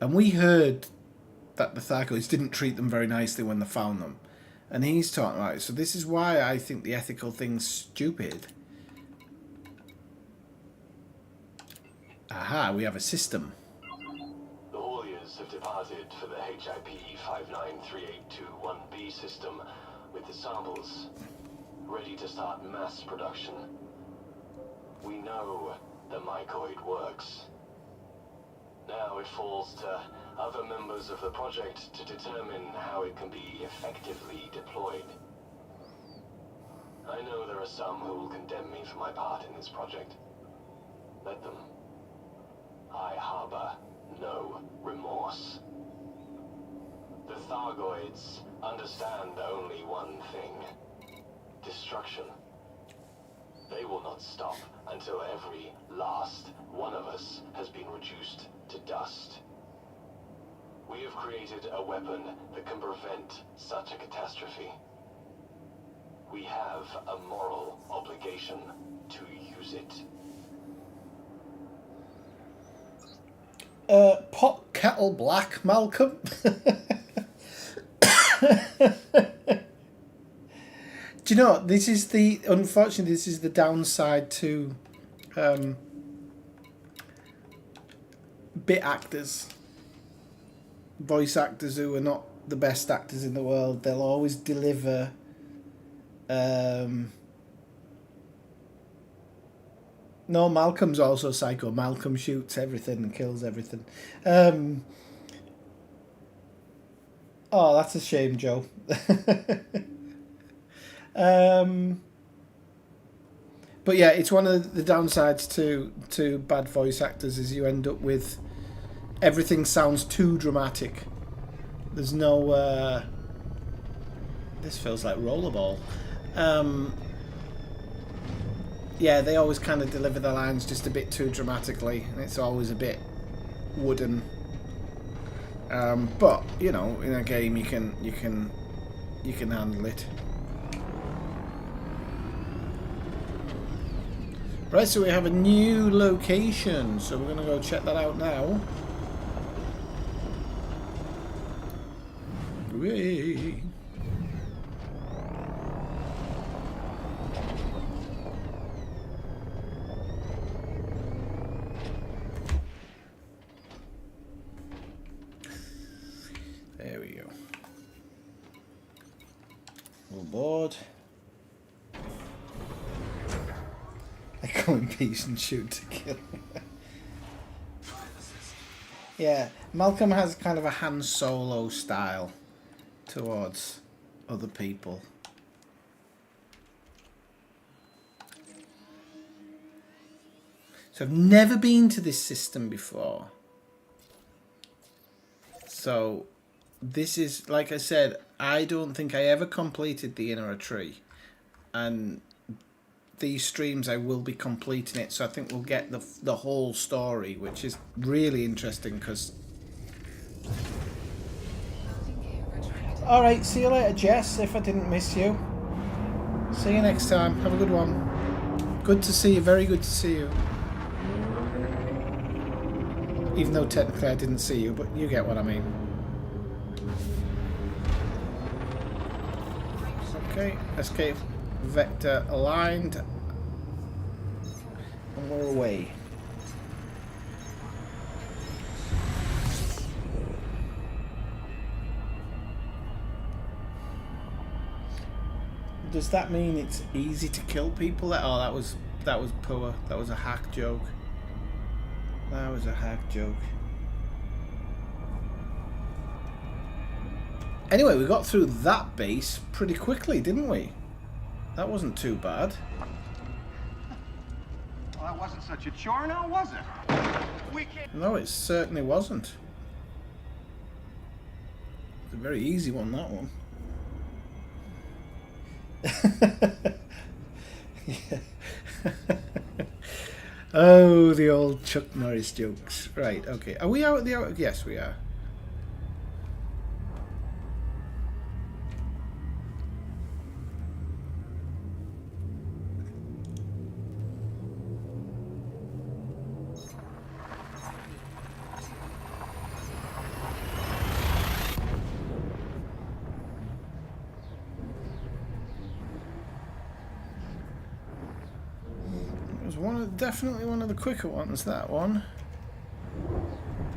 and we heard that the Thargoids didn't treat them very nicely when they found them. And he's talking about it. So this is why I think the ethical thing's stupid. Aha, we have a system. The Hauliers have departed for the HIP 593821B system with the samples, ready to start mass production. We know the mycoid works. Now it falls to other members of the project to determine how it can be effectively deployed. I know there are some who will condemn me for my part in this project. Let them. I harbor no remorse. The Thargoids understand only one thing: destruction. They will not stop until every last one of us has been reduced to dust. We have created a weapon that can prevent such a catastrophe. We have a moral obligation to use it. Pot kettle black, Malcolm. Do you know, unfortunately, this is the downside to bit actors, voice actors who are not the best actors in the world. They'll always deliver no, Malcolm's also psycho. Malcolm shoots everything and kills everything. Oh, that's a shame, Joe. But yeah, it's one of the downsides to bad voice actors is you end up with everything sounds too dramatic. There's no this feels like rollerball. Yeah, they always kind of deliver their lines just a bit too dramatically, and it's always a bit wooden. But you know, in a game, you can handle it. Right, so we have a new location, so we're gonna go check that out now. Whee! There we go. All aboard. I go in peace and shoot to kill. Yeah, Malcolm has kind of a Han Solo style towards other people. So I've never been to this system before. So this is, like I said, I don't think I ever completed the INRA tree. And these streams I will be completing it, so I think we'll get the whole story, which is really interesting because... Alright, see you later, Jess, if I didn't miss you. See you next time. Have a good one. Good to see you. Very good to see you. Even though technically I didn't see you, but you get what I mean. Okay, escape vector aligned. And we're away. Does that mean it's easy to kill people? Oh, that was poor. That was a hack joke. That was a hack joke. Anyway, we got through that base pretty quickly, didn't we? That wasn't too bad. Well, that wasn't such a chore now, was it? We can't... No, it certainly wasn't. It's a very easy one, that one. Yeah. Oh, the old Chuck Norris jokes. Right, okay. Are we out at the out? Yes, we are. Definitely one of the quicker ones, that one.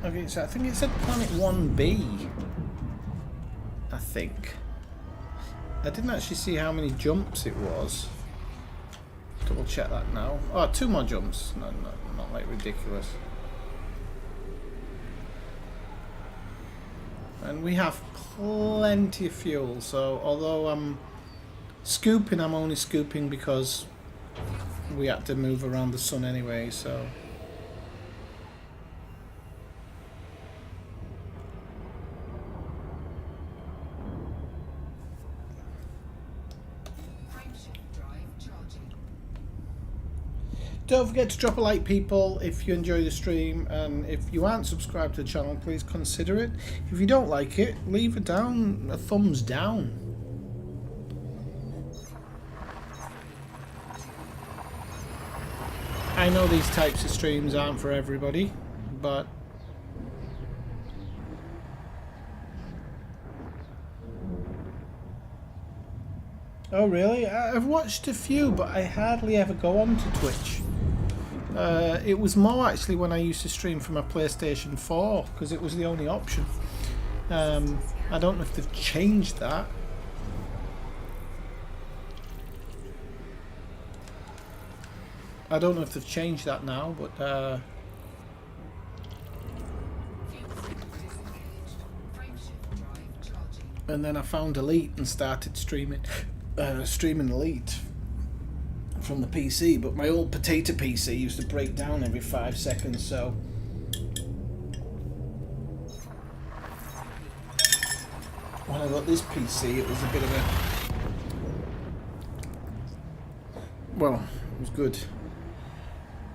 Okay, so I think it said Planet 1B. I think. I didn't actually see how many jumps it was. Double check that now. Oh, 2 more jumps. No, not like ridiculous. And we have plenty of fuel, so although I'm scooping, I'm only scooping because we had to move around the sun anyway, so. Don't forget to drop a like, people, if you enjoy the stream, and if you aren't subscribed to the channel, please consider it. If you don't like it, leave a thumbs down. I know these types of streams aren't for everybody, but oh really? I've watched a few, but I hardly ever go on to Twitch. It was more actually when I used to stream from my PlayStation 4, because it was the only option. I don't know if they've changed that. I don't know if they've changed that now, but and then I found Elite and started streaming Elite from the PC, but my old potato PC used to break down every 5 seconds, so when I got this PC it was a bit of a, well, it was good.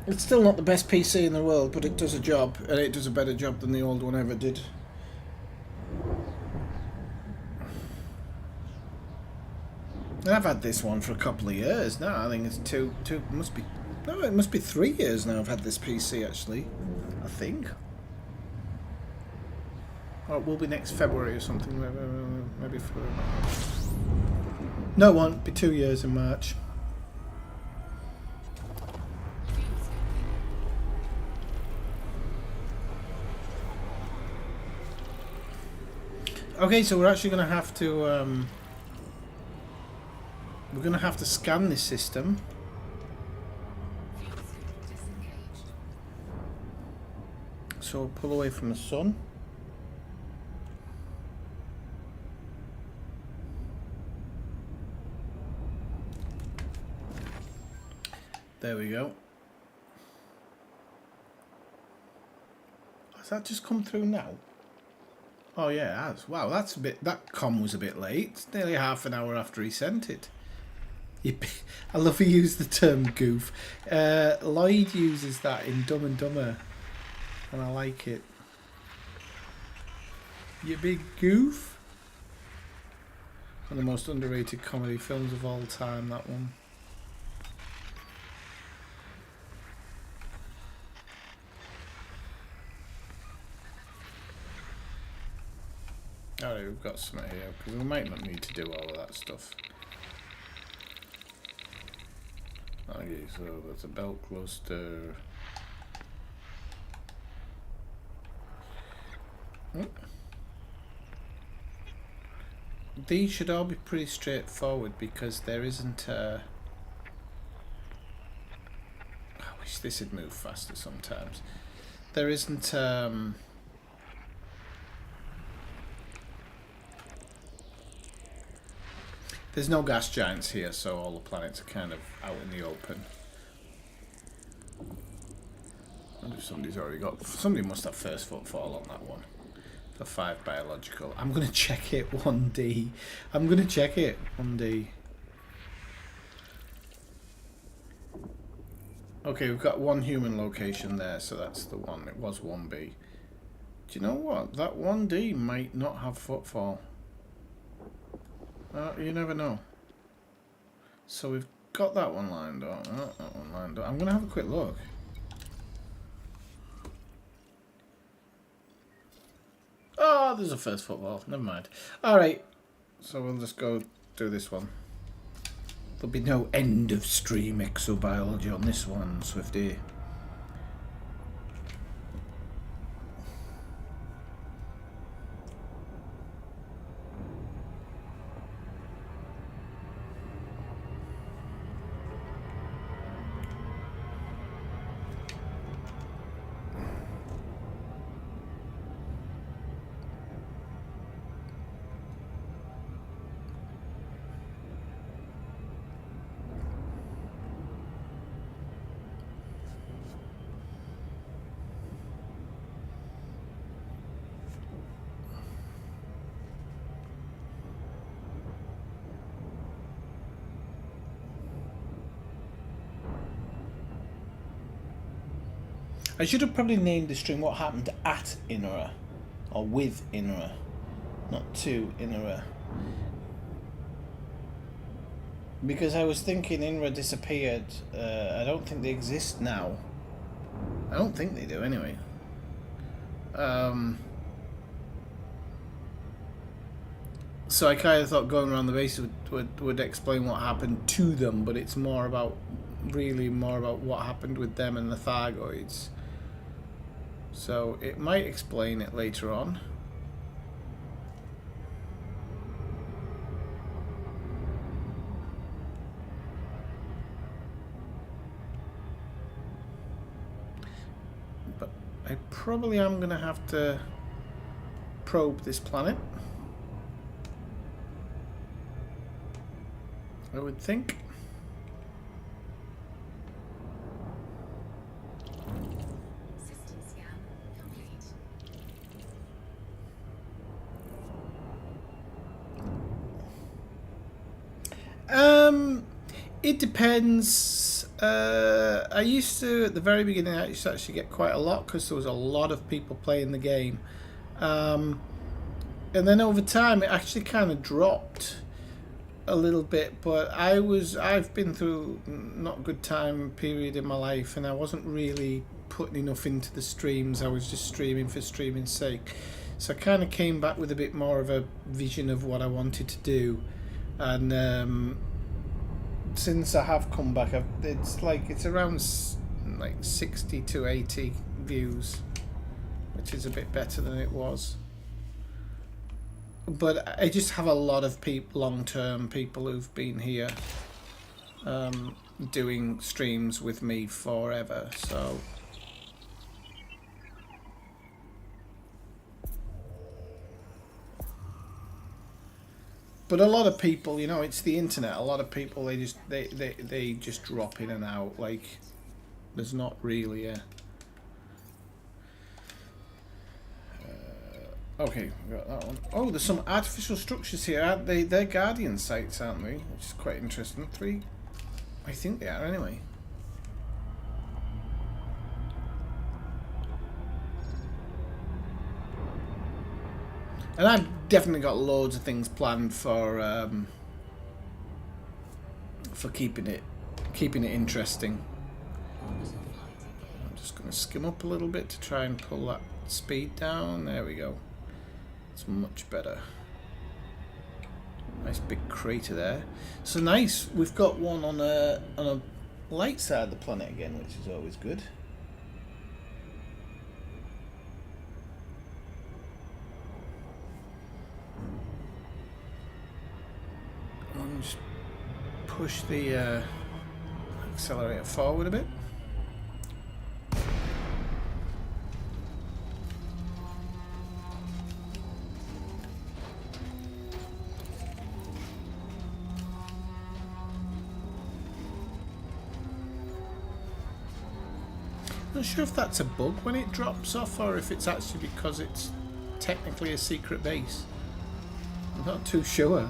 It's still not the best PC in the world, but it does a job, and it does a better job than the old one ever did. And I've had this one for a couple of years now. I think it's it must be 3 years now I've had this PC, actually. I think. Or it will be next February or something, maybe for... No, it won't be 2 years in March. Okay, so we're actually going to have to scan this system. So we'll pull away from the sun. There we go. Has that just come through now? Oh yeah, it has. Wow, that's a bit. That comm was a bit late. It's nearly half an hour after he sent it. I love he used the term goof. Lloyd uses that in Dumb and Dumber, and I like it. You big goof. One of the most underrated comedy films of all time, that one. Alright, we've got some here, because we might not need to do all of that stuff. Okay, so that's a belt cluster. Oh. These should all be pretty straightforward because there isn't I wish this had moved faster sometimes. There isn't there's no gas giants here, so all the planets are kind of out in the open. I wonder if somebody's already got... Somebody must have first footfall on that one. For 5 biological. I'm going to check it 1D. I'm going to check it 1D. Okay, we've got one human location there, so that's the one. It was 1B. Do you know what? That 1D might not have footfall. You never know. So we've got that one lined up. That one lined up. I'm going to have a quick look. Oh, there's a first football. Never mind. Alright. So we'll just go do this one. There'll be no end of stream exobiology on this one, Swifty. I should have probably named the stream what happened at INRA, or with INRA, not to INRA. Because I was thinking INRA disappeared. I don't think they exist now. I don't think they do anyway. So I kind of thought going around the base would explain what happened to them, but it's more about, really more about what happened with them and the Thargoids. So it might explain it later on. But I probably am going to have to probe this planet. I would think. It depends. I used to, at the very beginning, I used to actually get quite a lot because there was a lot of people playing the game. And then over time, it actually kind of dropped a little bit. But I've been through not a good time period in my life, and I wasn't really putting enough into the streams. I was just streaming for streaming's sake. So I kind of came back with a bit more of a vision of what I wanted to do. And since I have come back, it's around like 60 to 80 views, which is a bit better than it was. But I just have a lot of people, long-term people who've been here doing streams with me forever. So but a lot of people, you know, it's the internet. A lot of people, they just drop in and out. Like, there's not really a. Okay, we got that one. Oh, there's some artificial structures here, aren't they? They're Guardian sites, aren't they? Which is quite interesting. 3, I think they are anyway. And I've definitely got loads of things planned for keeping it interesting. I'm just going to skim up a little bit to try and pull that speed down. There we go. It's much better. Nice big crater there. So nice. We've got one on a light side of the planet again, which is always good. Just push the accelerator forward a bit. I'm not sure if that's a bug when it drops off or if it's actually because it's technically a secret base. I'm not too sure.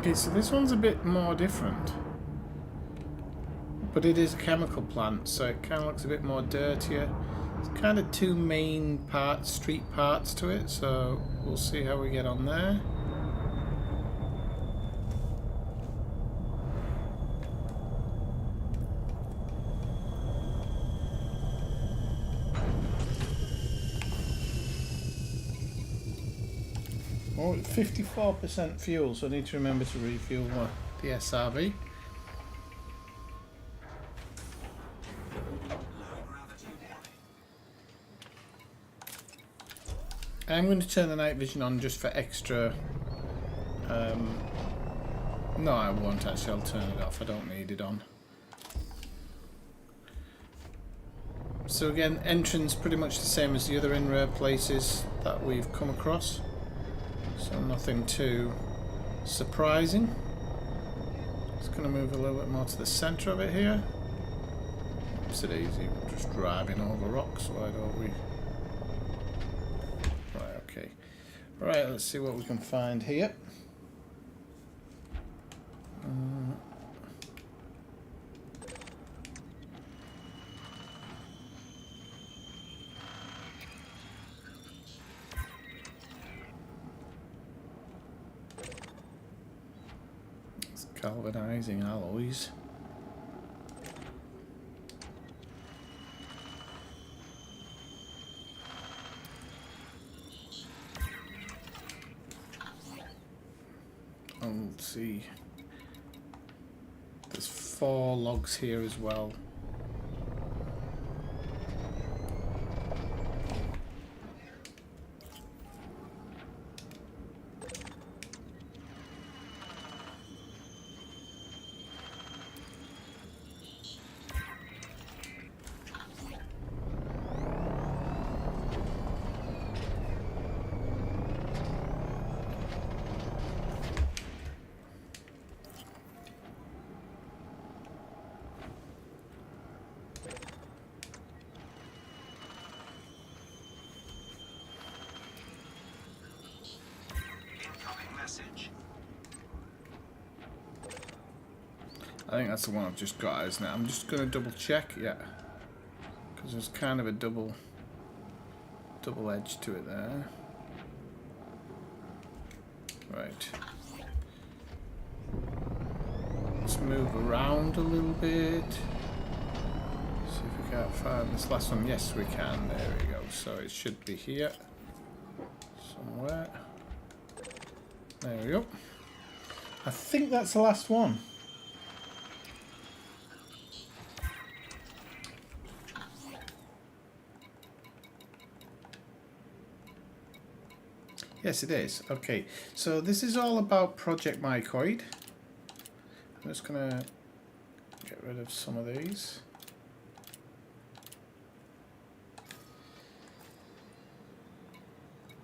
Okay, so this one's a bit more different. But it is a chemical plant, so it kind of looks a bit more dirtier. It's kind of two main parts, street parts to it, so we'll see how we get on there. Oh, 54% fuel, so I need to remember to refuel the SRV. I'm going to turn the night vision on just for extra. No, I won't actually. I'll turn it off. I don't need it on. So again, entrance pretty much the same as the other INRA places that we've come across. So nothing too surprising. Just going to move a little bit more to the centre of it here. It's easy. We're just driving over rocks. Why don't we? Right, okay. Right, let's see what we can find here. It's galvanizing alloys. Let's see. There's 4 logs here as well. I think that's the one I've just got, isn't it? I'm just going to double check, yeah. Because there's kind of a double edge to it there. Right. Let's move around a little bit. See if we can't find this last one. Yes, we can. There we go. So it should be here somewhere. There we go. I think that's the last one. Yes, it is. Okay, so this is all about Project Mycoid. I'm just going to get rid of some of these.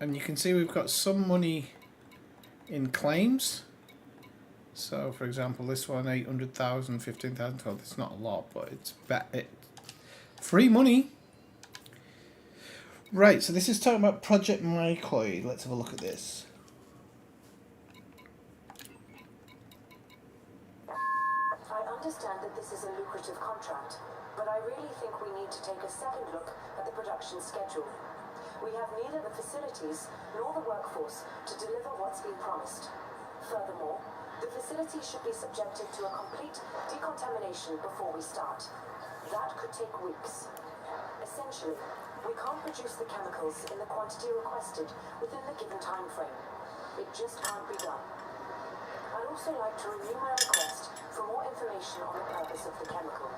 And you can see we've got some money in claims. So, for example, this one, 800,000, 15,000. Well, it's not a lot, but it's free money. Right, so this is talking about Project Mycoid. Let's have a look at this. I understand that this is a lucrative contract, but I really think we need to take a second look at the production schedule. We have neither the facilities nor the workforce to deliver what's been promised. Furthermore, the facility should be subjected to a complete decontamination before we start. That could take weeks. Essentially, we can't produce the chemicals in the quantity requested within the given time frame. It just can't be done. I'd also like to renew my request for more information on the purpose of the chemical.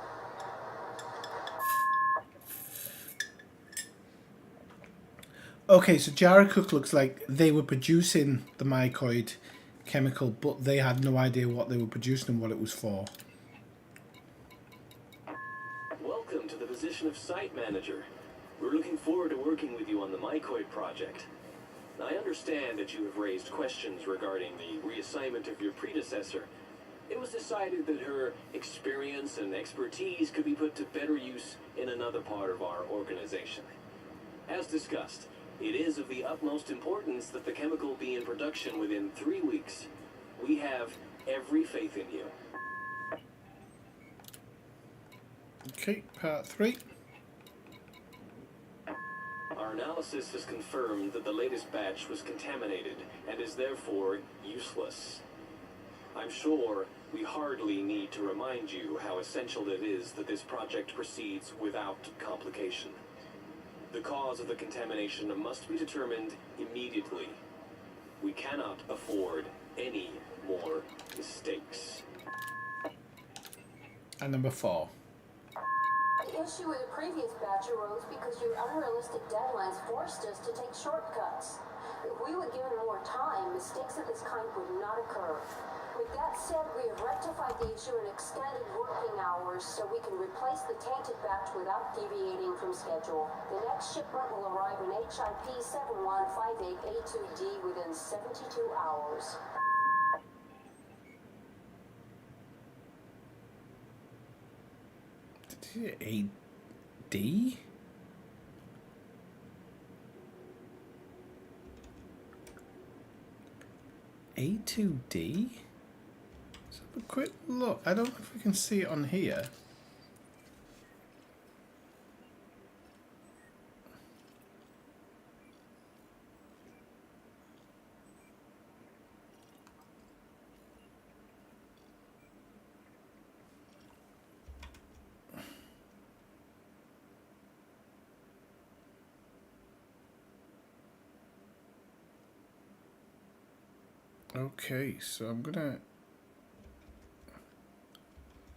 Okay, so Jara Cook looks like they were producing the mycoid chemical, but they had no idea what they were producing and what it was for. Welcome to the position of site manager. We're looking forward to working with you on the mycoid project. I understand that you have raised questions regarding the reassignment of your predecessor. It was decided that her experience and expertise could be put to better use in another part of our organization. As discussed, it is of the utmost importance that the chemical be in production within 3 weeks. We have every faith in you. Okay, part 3. Our analysis has confirmed that the latest batch was contaminated and is therefore useless. I'm sure we hardly need to remind you how essential it is that this project proceeds without complication. The cause of the contamination must be determined immediately. We cannot afford any more mistakes. And number 4. The issue with the previous batch arose because your unrealistic deadlines forced us to take shortcuts. If we were given more time, mistakes of this kind would not occur. With that said, we have rectified the issue and extended working hours so we can replace the tainted batch without deviating from schedule. The next shipment will arrive in HIP 7158A2D within 72 hours. A D? A2D? Let's have a quick look. I don't know if we can see it on here. Okay, so I'm gonna...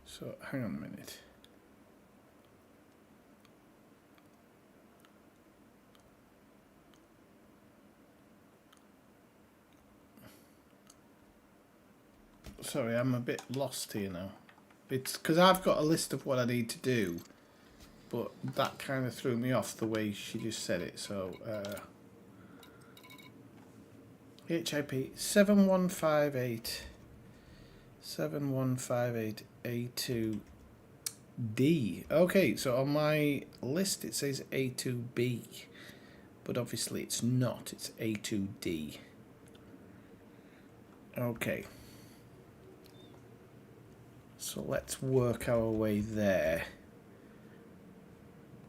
So, hang on a minute. Sorry, I'm a bit lost here now. It's because I've got a list of what I need to do, but that kind of threw me off the way she just said it, so... HIP 7158 A2D. Okay, so on my list it says A2B, but obviously it's not, it's A2D. Okay, so let's work our way there.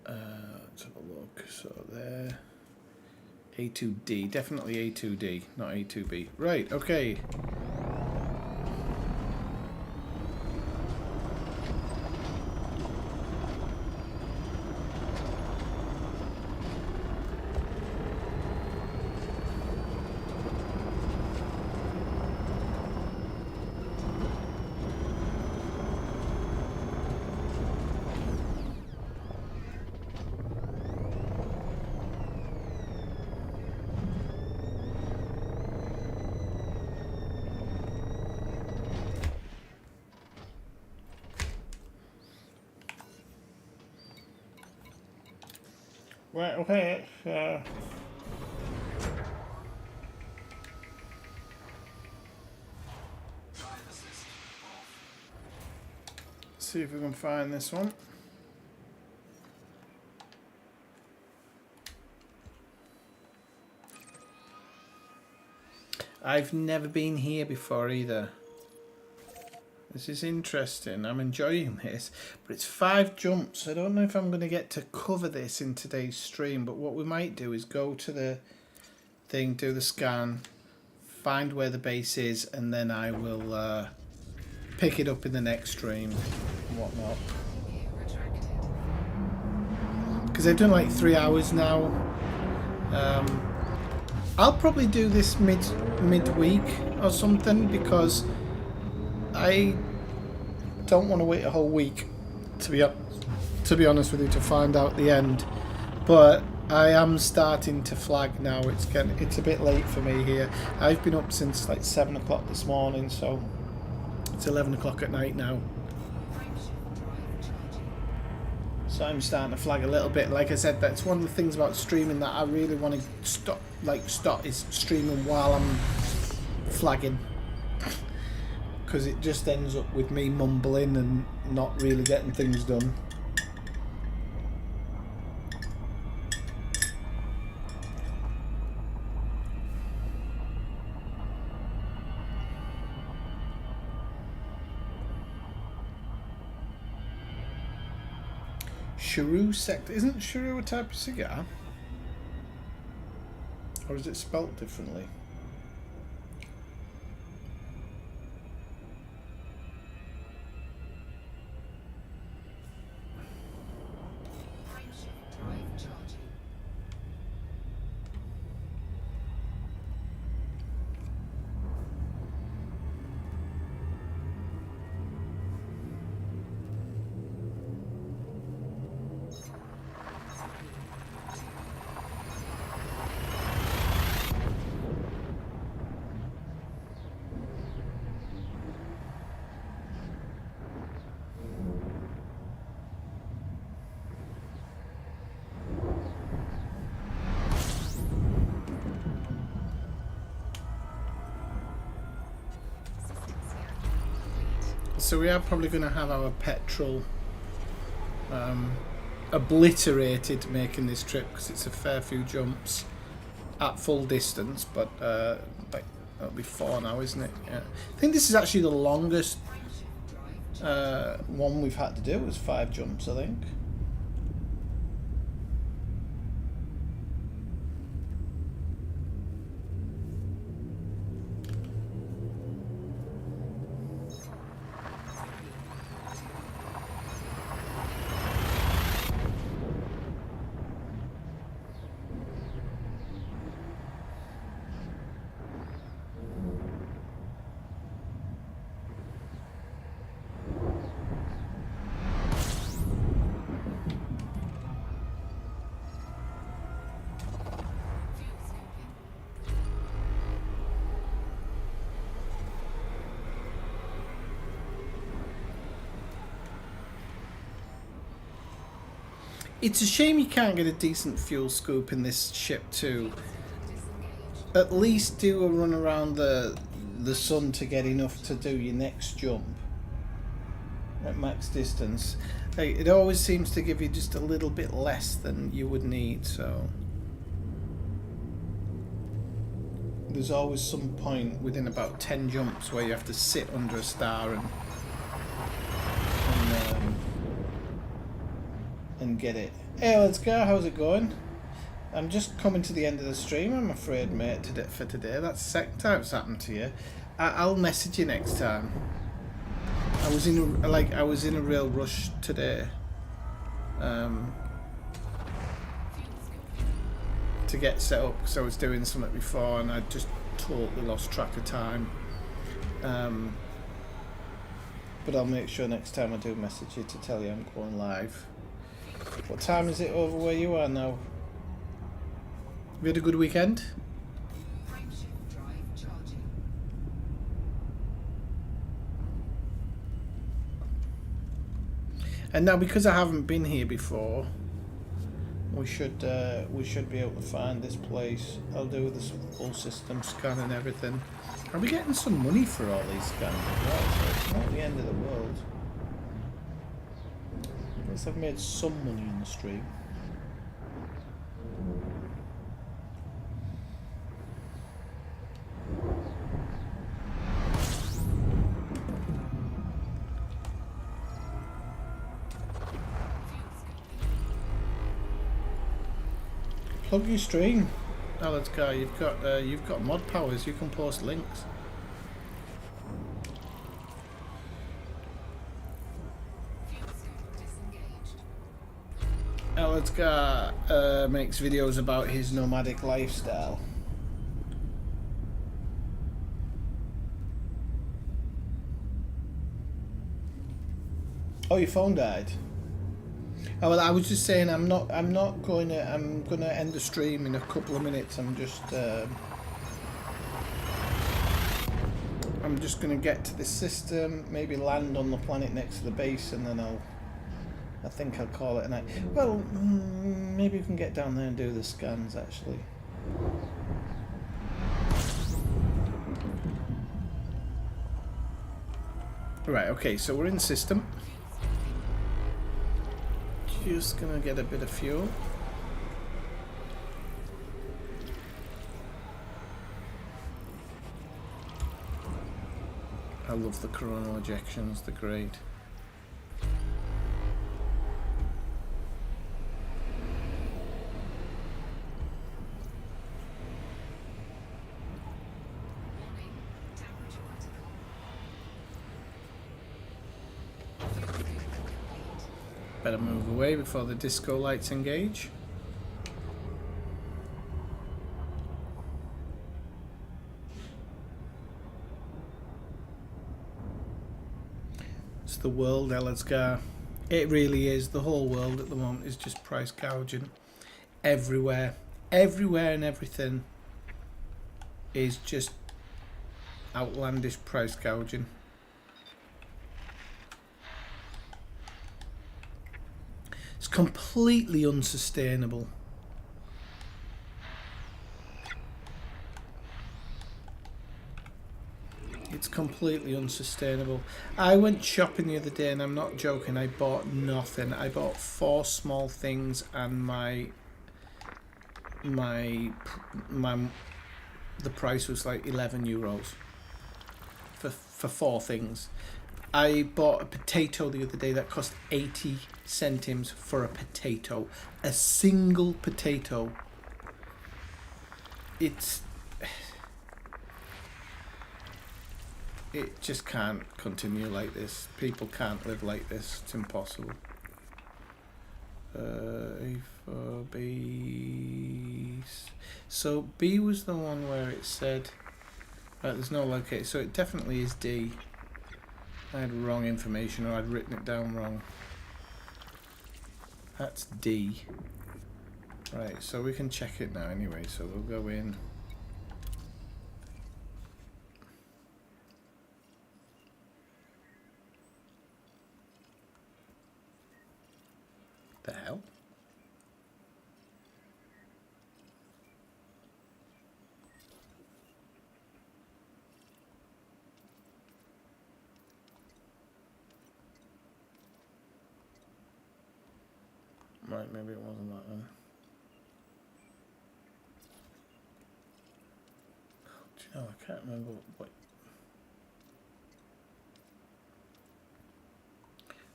Let's have a look. So there, A2D, definitely A2D, not A2B. Right, okay. Right, okay, see if we can find this one. I've never been here before either. This is interesting. I'm enjoying this, but it's 5 jumps. I don't know if I'm going to get to cover this in today's stream, but what we might do is go to the thing, do the scan, find where the base is, and then I will pick it up in the next stream and whatnot. Because I've done like 3 hours now. I'll probably do this midweek or something, because I don't want to wait a whole week to be honest with you, to find out the end. But I am starting to flag now. It's a bit late for me here. I've been up since like 7 o'clock this morning, so it's 11 o'clock at night now. So I'm starting to flag a little bit. Like I said, that's one of the things about streaming that I really want to stop is streaming while I'm flagging. Because it just ends up with me mumbling and not really getting things done. Cheroot sector. Isn't cheroot a type of cigar? Or is it spelt differently? So we are probably going to have our petrol obliterated making this trip because it's a fair few jumps at full distance, but like that'll be 4 now, isn't it? Yeah. I think this is actually the longest one we've had to do. It was 5 jumps, I think. It's a shame you can't get a decent fuel scoop in this ship too. At least do a run around the sun to get enough to do your next jump at max distance. Like, it always seems to give you just a little bit less than you would need, so there's always some point within about 10 jumps where you have to sit under a star and get it. Hey, let's go. How's it going? I'm just coming to the end of the stream, I'm afraid, mate, for today. That's the second time it's happened to you. I'll message you next time. I was in a real rush today to get set up because I was doing something before and I just totally lost track of time. But I'll make sure next time I do message you to tell you I'm going live. What time is it over where you are now? Have you had a good weekend? And now, because I haven't been here before, we should be able to find this place. I'll do this full system scan and everything. Are we getting some money for all these scans as well? So it's not the end of the world. At least I've made some money on the stream. Plug your stream. Oh, let's go. You've got mod powers. You can post links. Let's go. Makes videos about his nomadic lifestyle. Oh, your phone died. Oh, well, I was just saying I'm gonna end the stream in a couple of minutes. I'm just gonna get to this system, maybe land on the planet next to the base, and then I think I'll call it a night. Well, maybe we can get down there and do the scans actually. Right, okay, so we're in system. Just gonna get a bit of fuel. I love the coronal ejections, they're great. Better move away before the disco lights engage. It's the world, Elazgar. It really is. The whole world at the moment is just price gouging. Everywhere. Everywhere and everything is just outlandish price gouging. It's completely unsustainable. It's completely unsustainable. I went shopping the other day and I'm not joking, I bought nothing. I bought 4 small things and the price was like €11 for 4 things. I bought a potato the other day that cost 80 centimes for a potato. A single potato. It just can't continue like this. People can't live like this. It's impossible. A for B. So B was the one where it said... Right, there's no locator. So it definitely is D. I had wrong information, or I'd written it down wrong. That's D. Right, so we can check it now anyway. So we'll go in. The hell? Right, maybe it wasn't that then. Do you know, I can't remember what...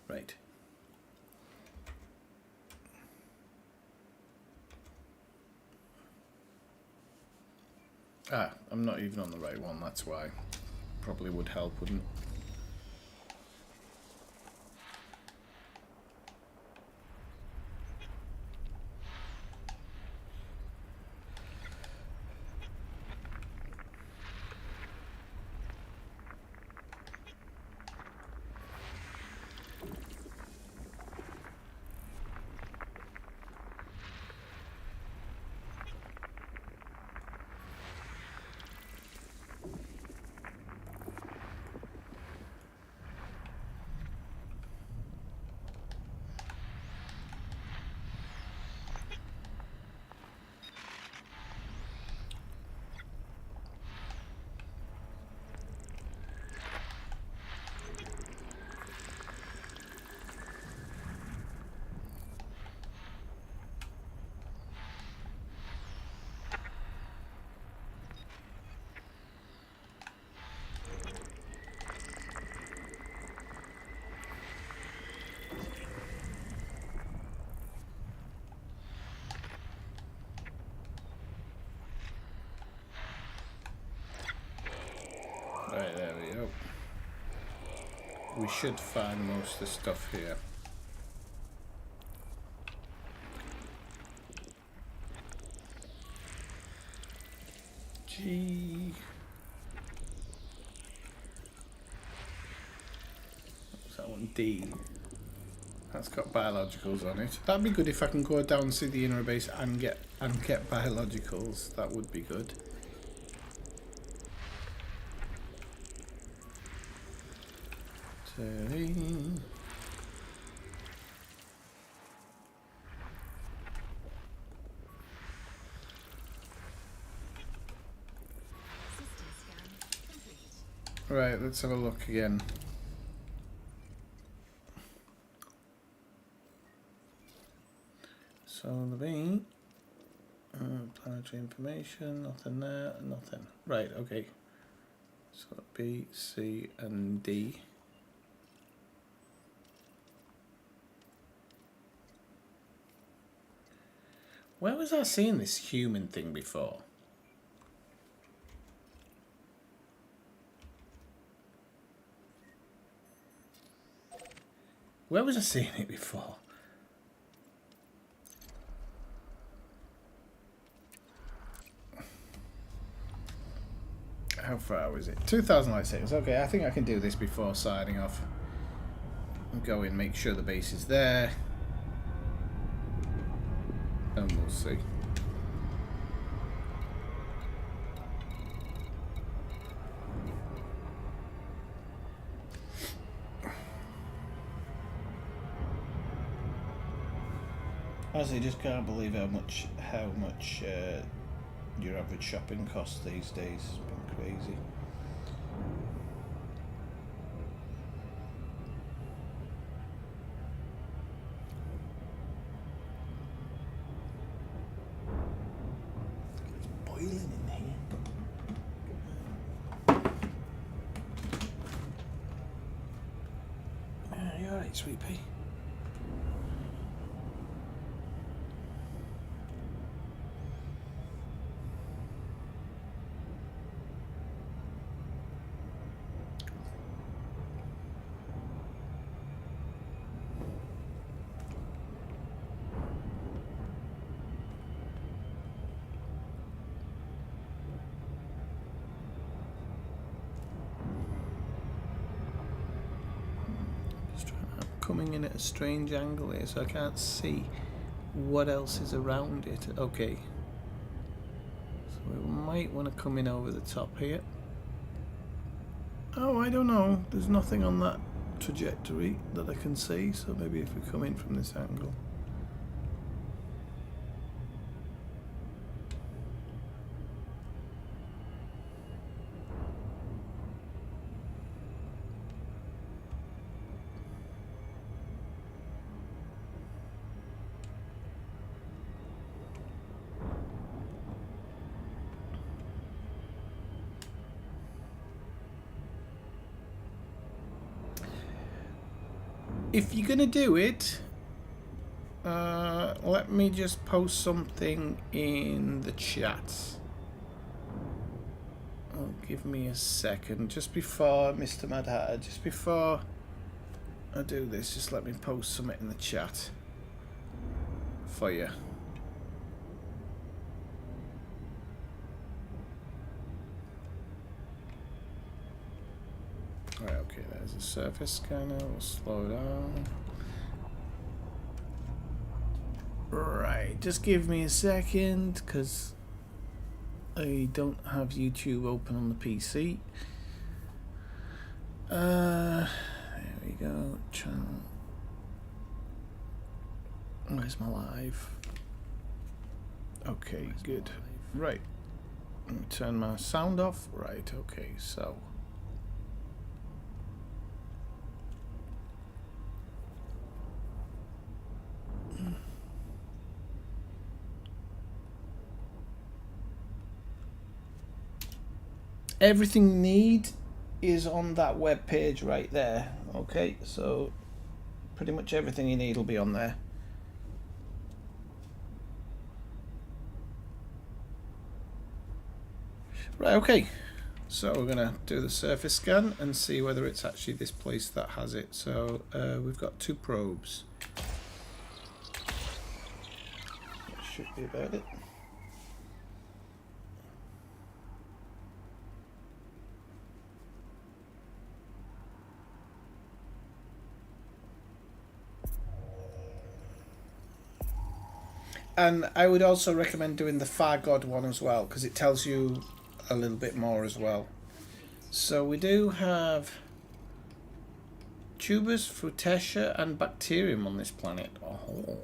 Right. Ah, I'm not even on the right one, that's why. Probably would help, wouldn't it? Right, there we go. We should find most of the stuff here. G. What's that one? D. That's got biologicals on it. That'd be good if I can go down and see the INRA base and get biologicals. That would be good. Right, let's have a look again. So the B, planetary information, nothing there, nothing. Right, okay. So B, C, and D. Where was I seeing this human thing before? Where was I seeing it before? how far is it? 2,000 light seconds. Okay, I think I can do this before signing off. I'll go in, make sure the base is there. And we'll see. Honestly, just can't believe how much your average shopping costs these days. It's been crazy. It's boiling in here. You alright, sweet pea? Coming in at a strange angle here, so I can't see what else is around it. Okay, so we might want to come in over the top here. Oh, I don't know, there's nothing on that trajectory that I can see, so maybe if we come in from this angle. If you're gonna do it, let me just post something in the chat. Oh, give me a second, just before Mr. Mad Hatter, just before I do this, just let me post something in the chat for you. Right, okay, there's a surface scanner, we'll slow down. Right, just give me a second, because I don't have YouTube open on the PC. There we go, channel. Where's my live? Okay, good. Right, let me turn my sound off. Right, okay, so. Everything you need is on that web page right there. Okay, so pretty much everything you need will be on there. Right, okay, so we're gonna do the surface scan and see whether it's actually this place that has it. So we've got 2 probes. That should be about it. And I would also recommend doing the Far God one as well, because it tells you a little bit more as well. So we do have tubers, frutetia, and bacterium on this planet. Oh,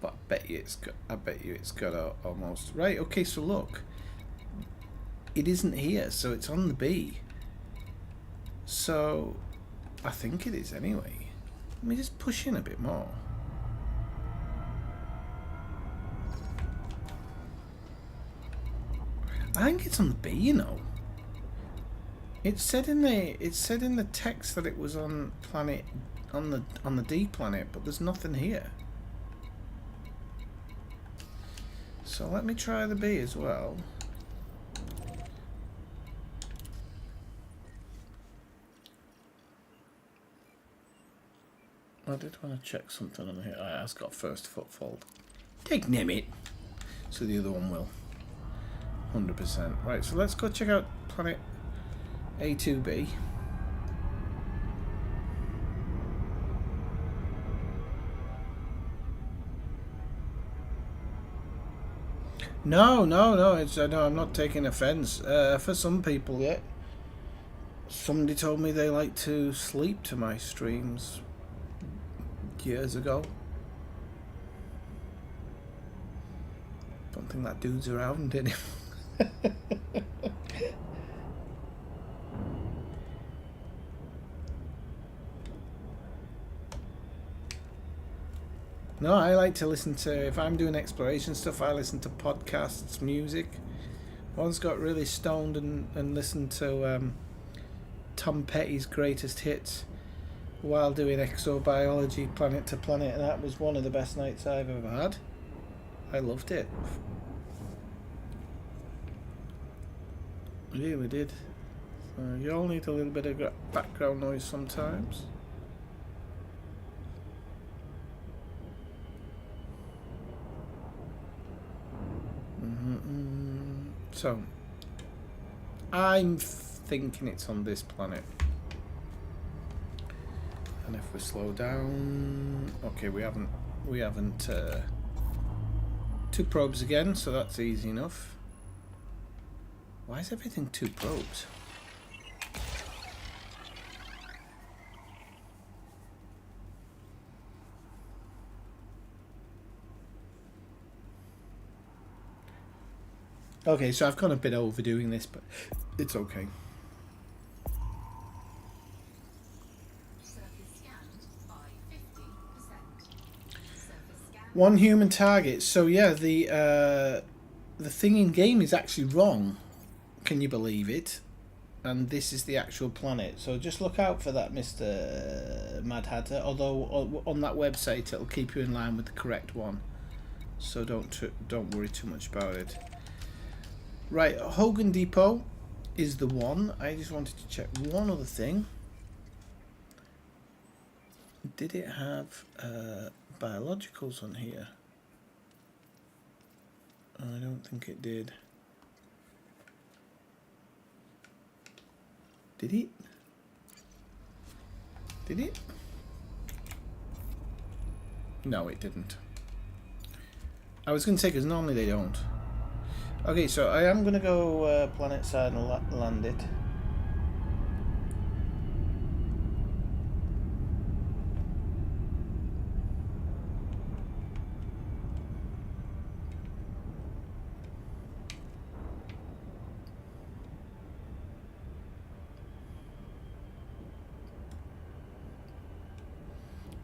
but I bet you it's got almost right. Okay, so look, it isn't here, so it's on the B. So I think it is anyway. Let me just push in a bit more. I think it's on the B, you know. It said in the text that it was on planet on the D planet, but there's nothing here. So let me try the B as well. I did want to check something on here. It's got first footfold. Take Nimit. So the other one will. 100%. Right, so let's go check out planet A2B. No, no, no. It's no. I'm not taking offence. For some people, yeah. Somebody told me they like to sleep to my streams years ago. Don't think that dude's around anymore. No, I like to listen to, if I'm doing exploration stuff, I listen to podcasts, music. Once got really stoned and listened to Tom Petty's greatest hits while doing exobiology planet to planet, and that was one of the best nights I've ever had. I loved it. I really did. So you all need a little bit of background noise sometimes. So, I'm thinking it's on this planet. And if we slow down, okay, we haven't two probes again, so that's easy enough. Why is everything two probes? Okay, so I've gone a bit overdoing this, but it's okay. One human target. So yeah, the thing in game is actually wrong. Can you believe it? And this is the actual planet. So just look out for that, Mr. Mad Hatter. Although on that website it'll keep you in line with the correct one. So don't worry too much about it. Right, Hogan Depot is the one. I just wanted to check one other thing. Did it have biologicals on here? I don't think it did. Did it? Did it? No, it didn't. I was going to say, because normally they don't. Okay, so I am going to go planet side and land it.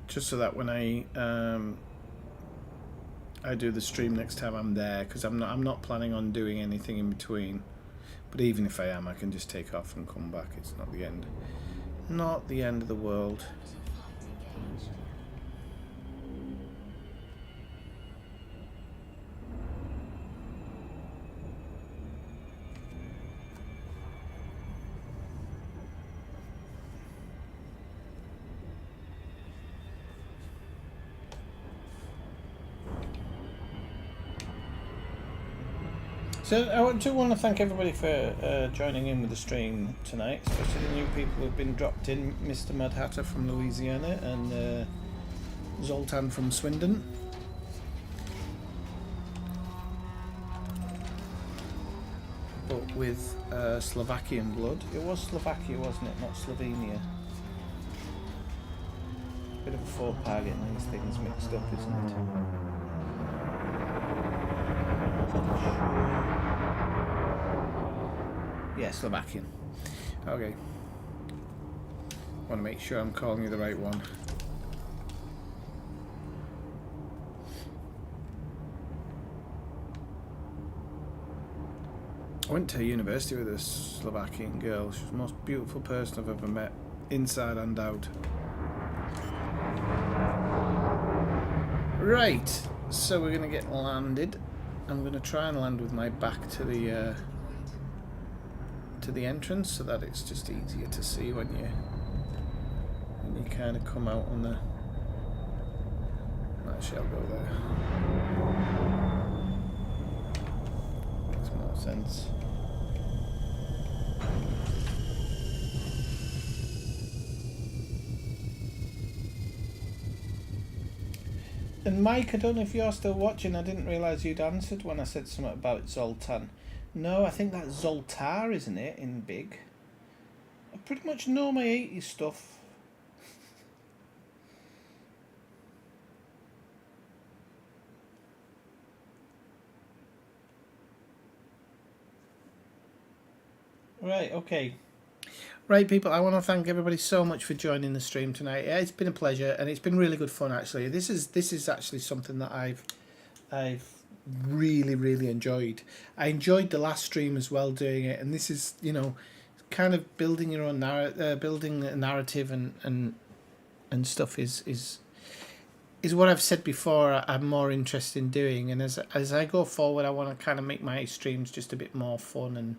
Just so that when I do the stream next time I'm there, because I'm not planning on doing anything in between. But even if I am, I can just take off and come back. It's not the end. Not the end of the world. So I do want to thank everybody for joining in with the stream tonight, especially the new people who've been dropped in. Mr. Mad Hatter from Louisiana and Zoltan from Swindon. But with Slovakian blood. It was Slovakia, wasn't it? Not Slovenia. Bit of a faux pas getting these things mixed up, isn't it? Yeah, Slovakian. Okay. Want to make sure I'm calling you the right one. I went to university with a Slovakian girl. She was the most beautiful person I've ever met, inside and out. Right, so we're going to get landed. I'm going to try and land with my back to the entrance, so that it's just easier to see when you kind of come out on the. Actually, I'll go there. It's more no sense. And Mike, I don't know if you're still watching. I didn't realise you'd answered when I said something about Zoltan. No, I think that's Zoltar, isn't it, in Big? I pretty much know my 80s stuff. Right, okay. Right, people, I want to thank everybody so much for joining the stream tonight. Yeah, it's been a pleasure, and it's been really good fun, actually. This is actually something that I've really enjoyed. I enjoyed the last stream as well doing it, and this is, you know, kind of building your own building a narrative and stuff is what I've said before. I'm more interested in doing, and as I go forward, I want to kind of make my streams just a bit more fun and,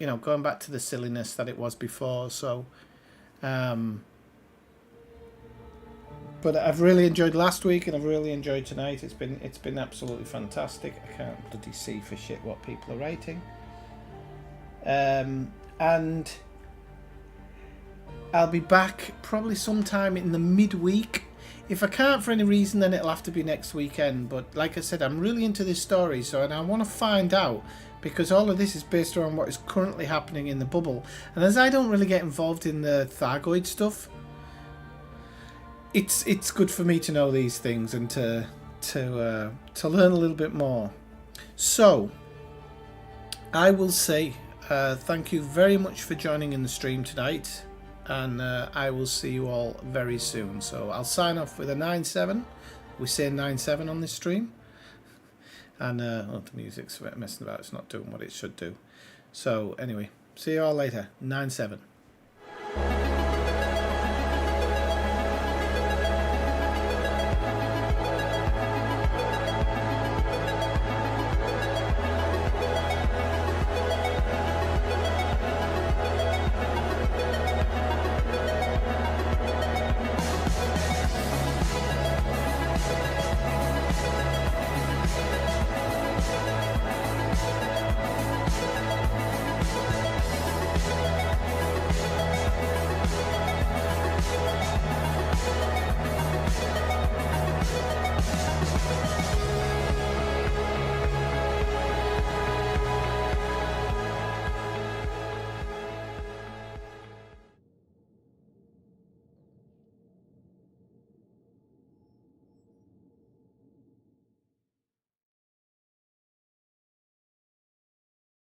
you know, going back to the silliness that it was before. So, but I've really enjoyed last week, and I've really enjoyed tonight. It's been absolutely fantastic. I can't bloody see for shit what people are writing. And I'll be back probably sometime in the midweek. If I can't for any reason, then it'll have to be next weekend. But like I said, I'm really into this story, and I want to find out, because all of this is based around what is currently happening in the bubble. And as I don't really get involved in the Thargoid stuff, it's good for me to know these things and to learn a little bit more. So I will say thank you very much for joining in the stream tonight, and I will see you all very soon. So I'll sign off with a 9-7. We say 9-7 on this stream. And the music's messing about, it's not doing what it should do. So anyway, see you all later. 9-7.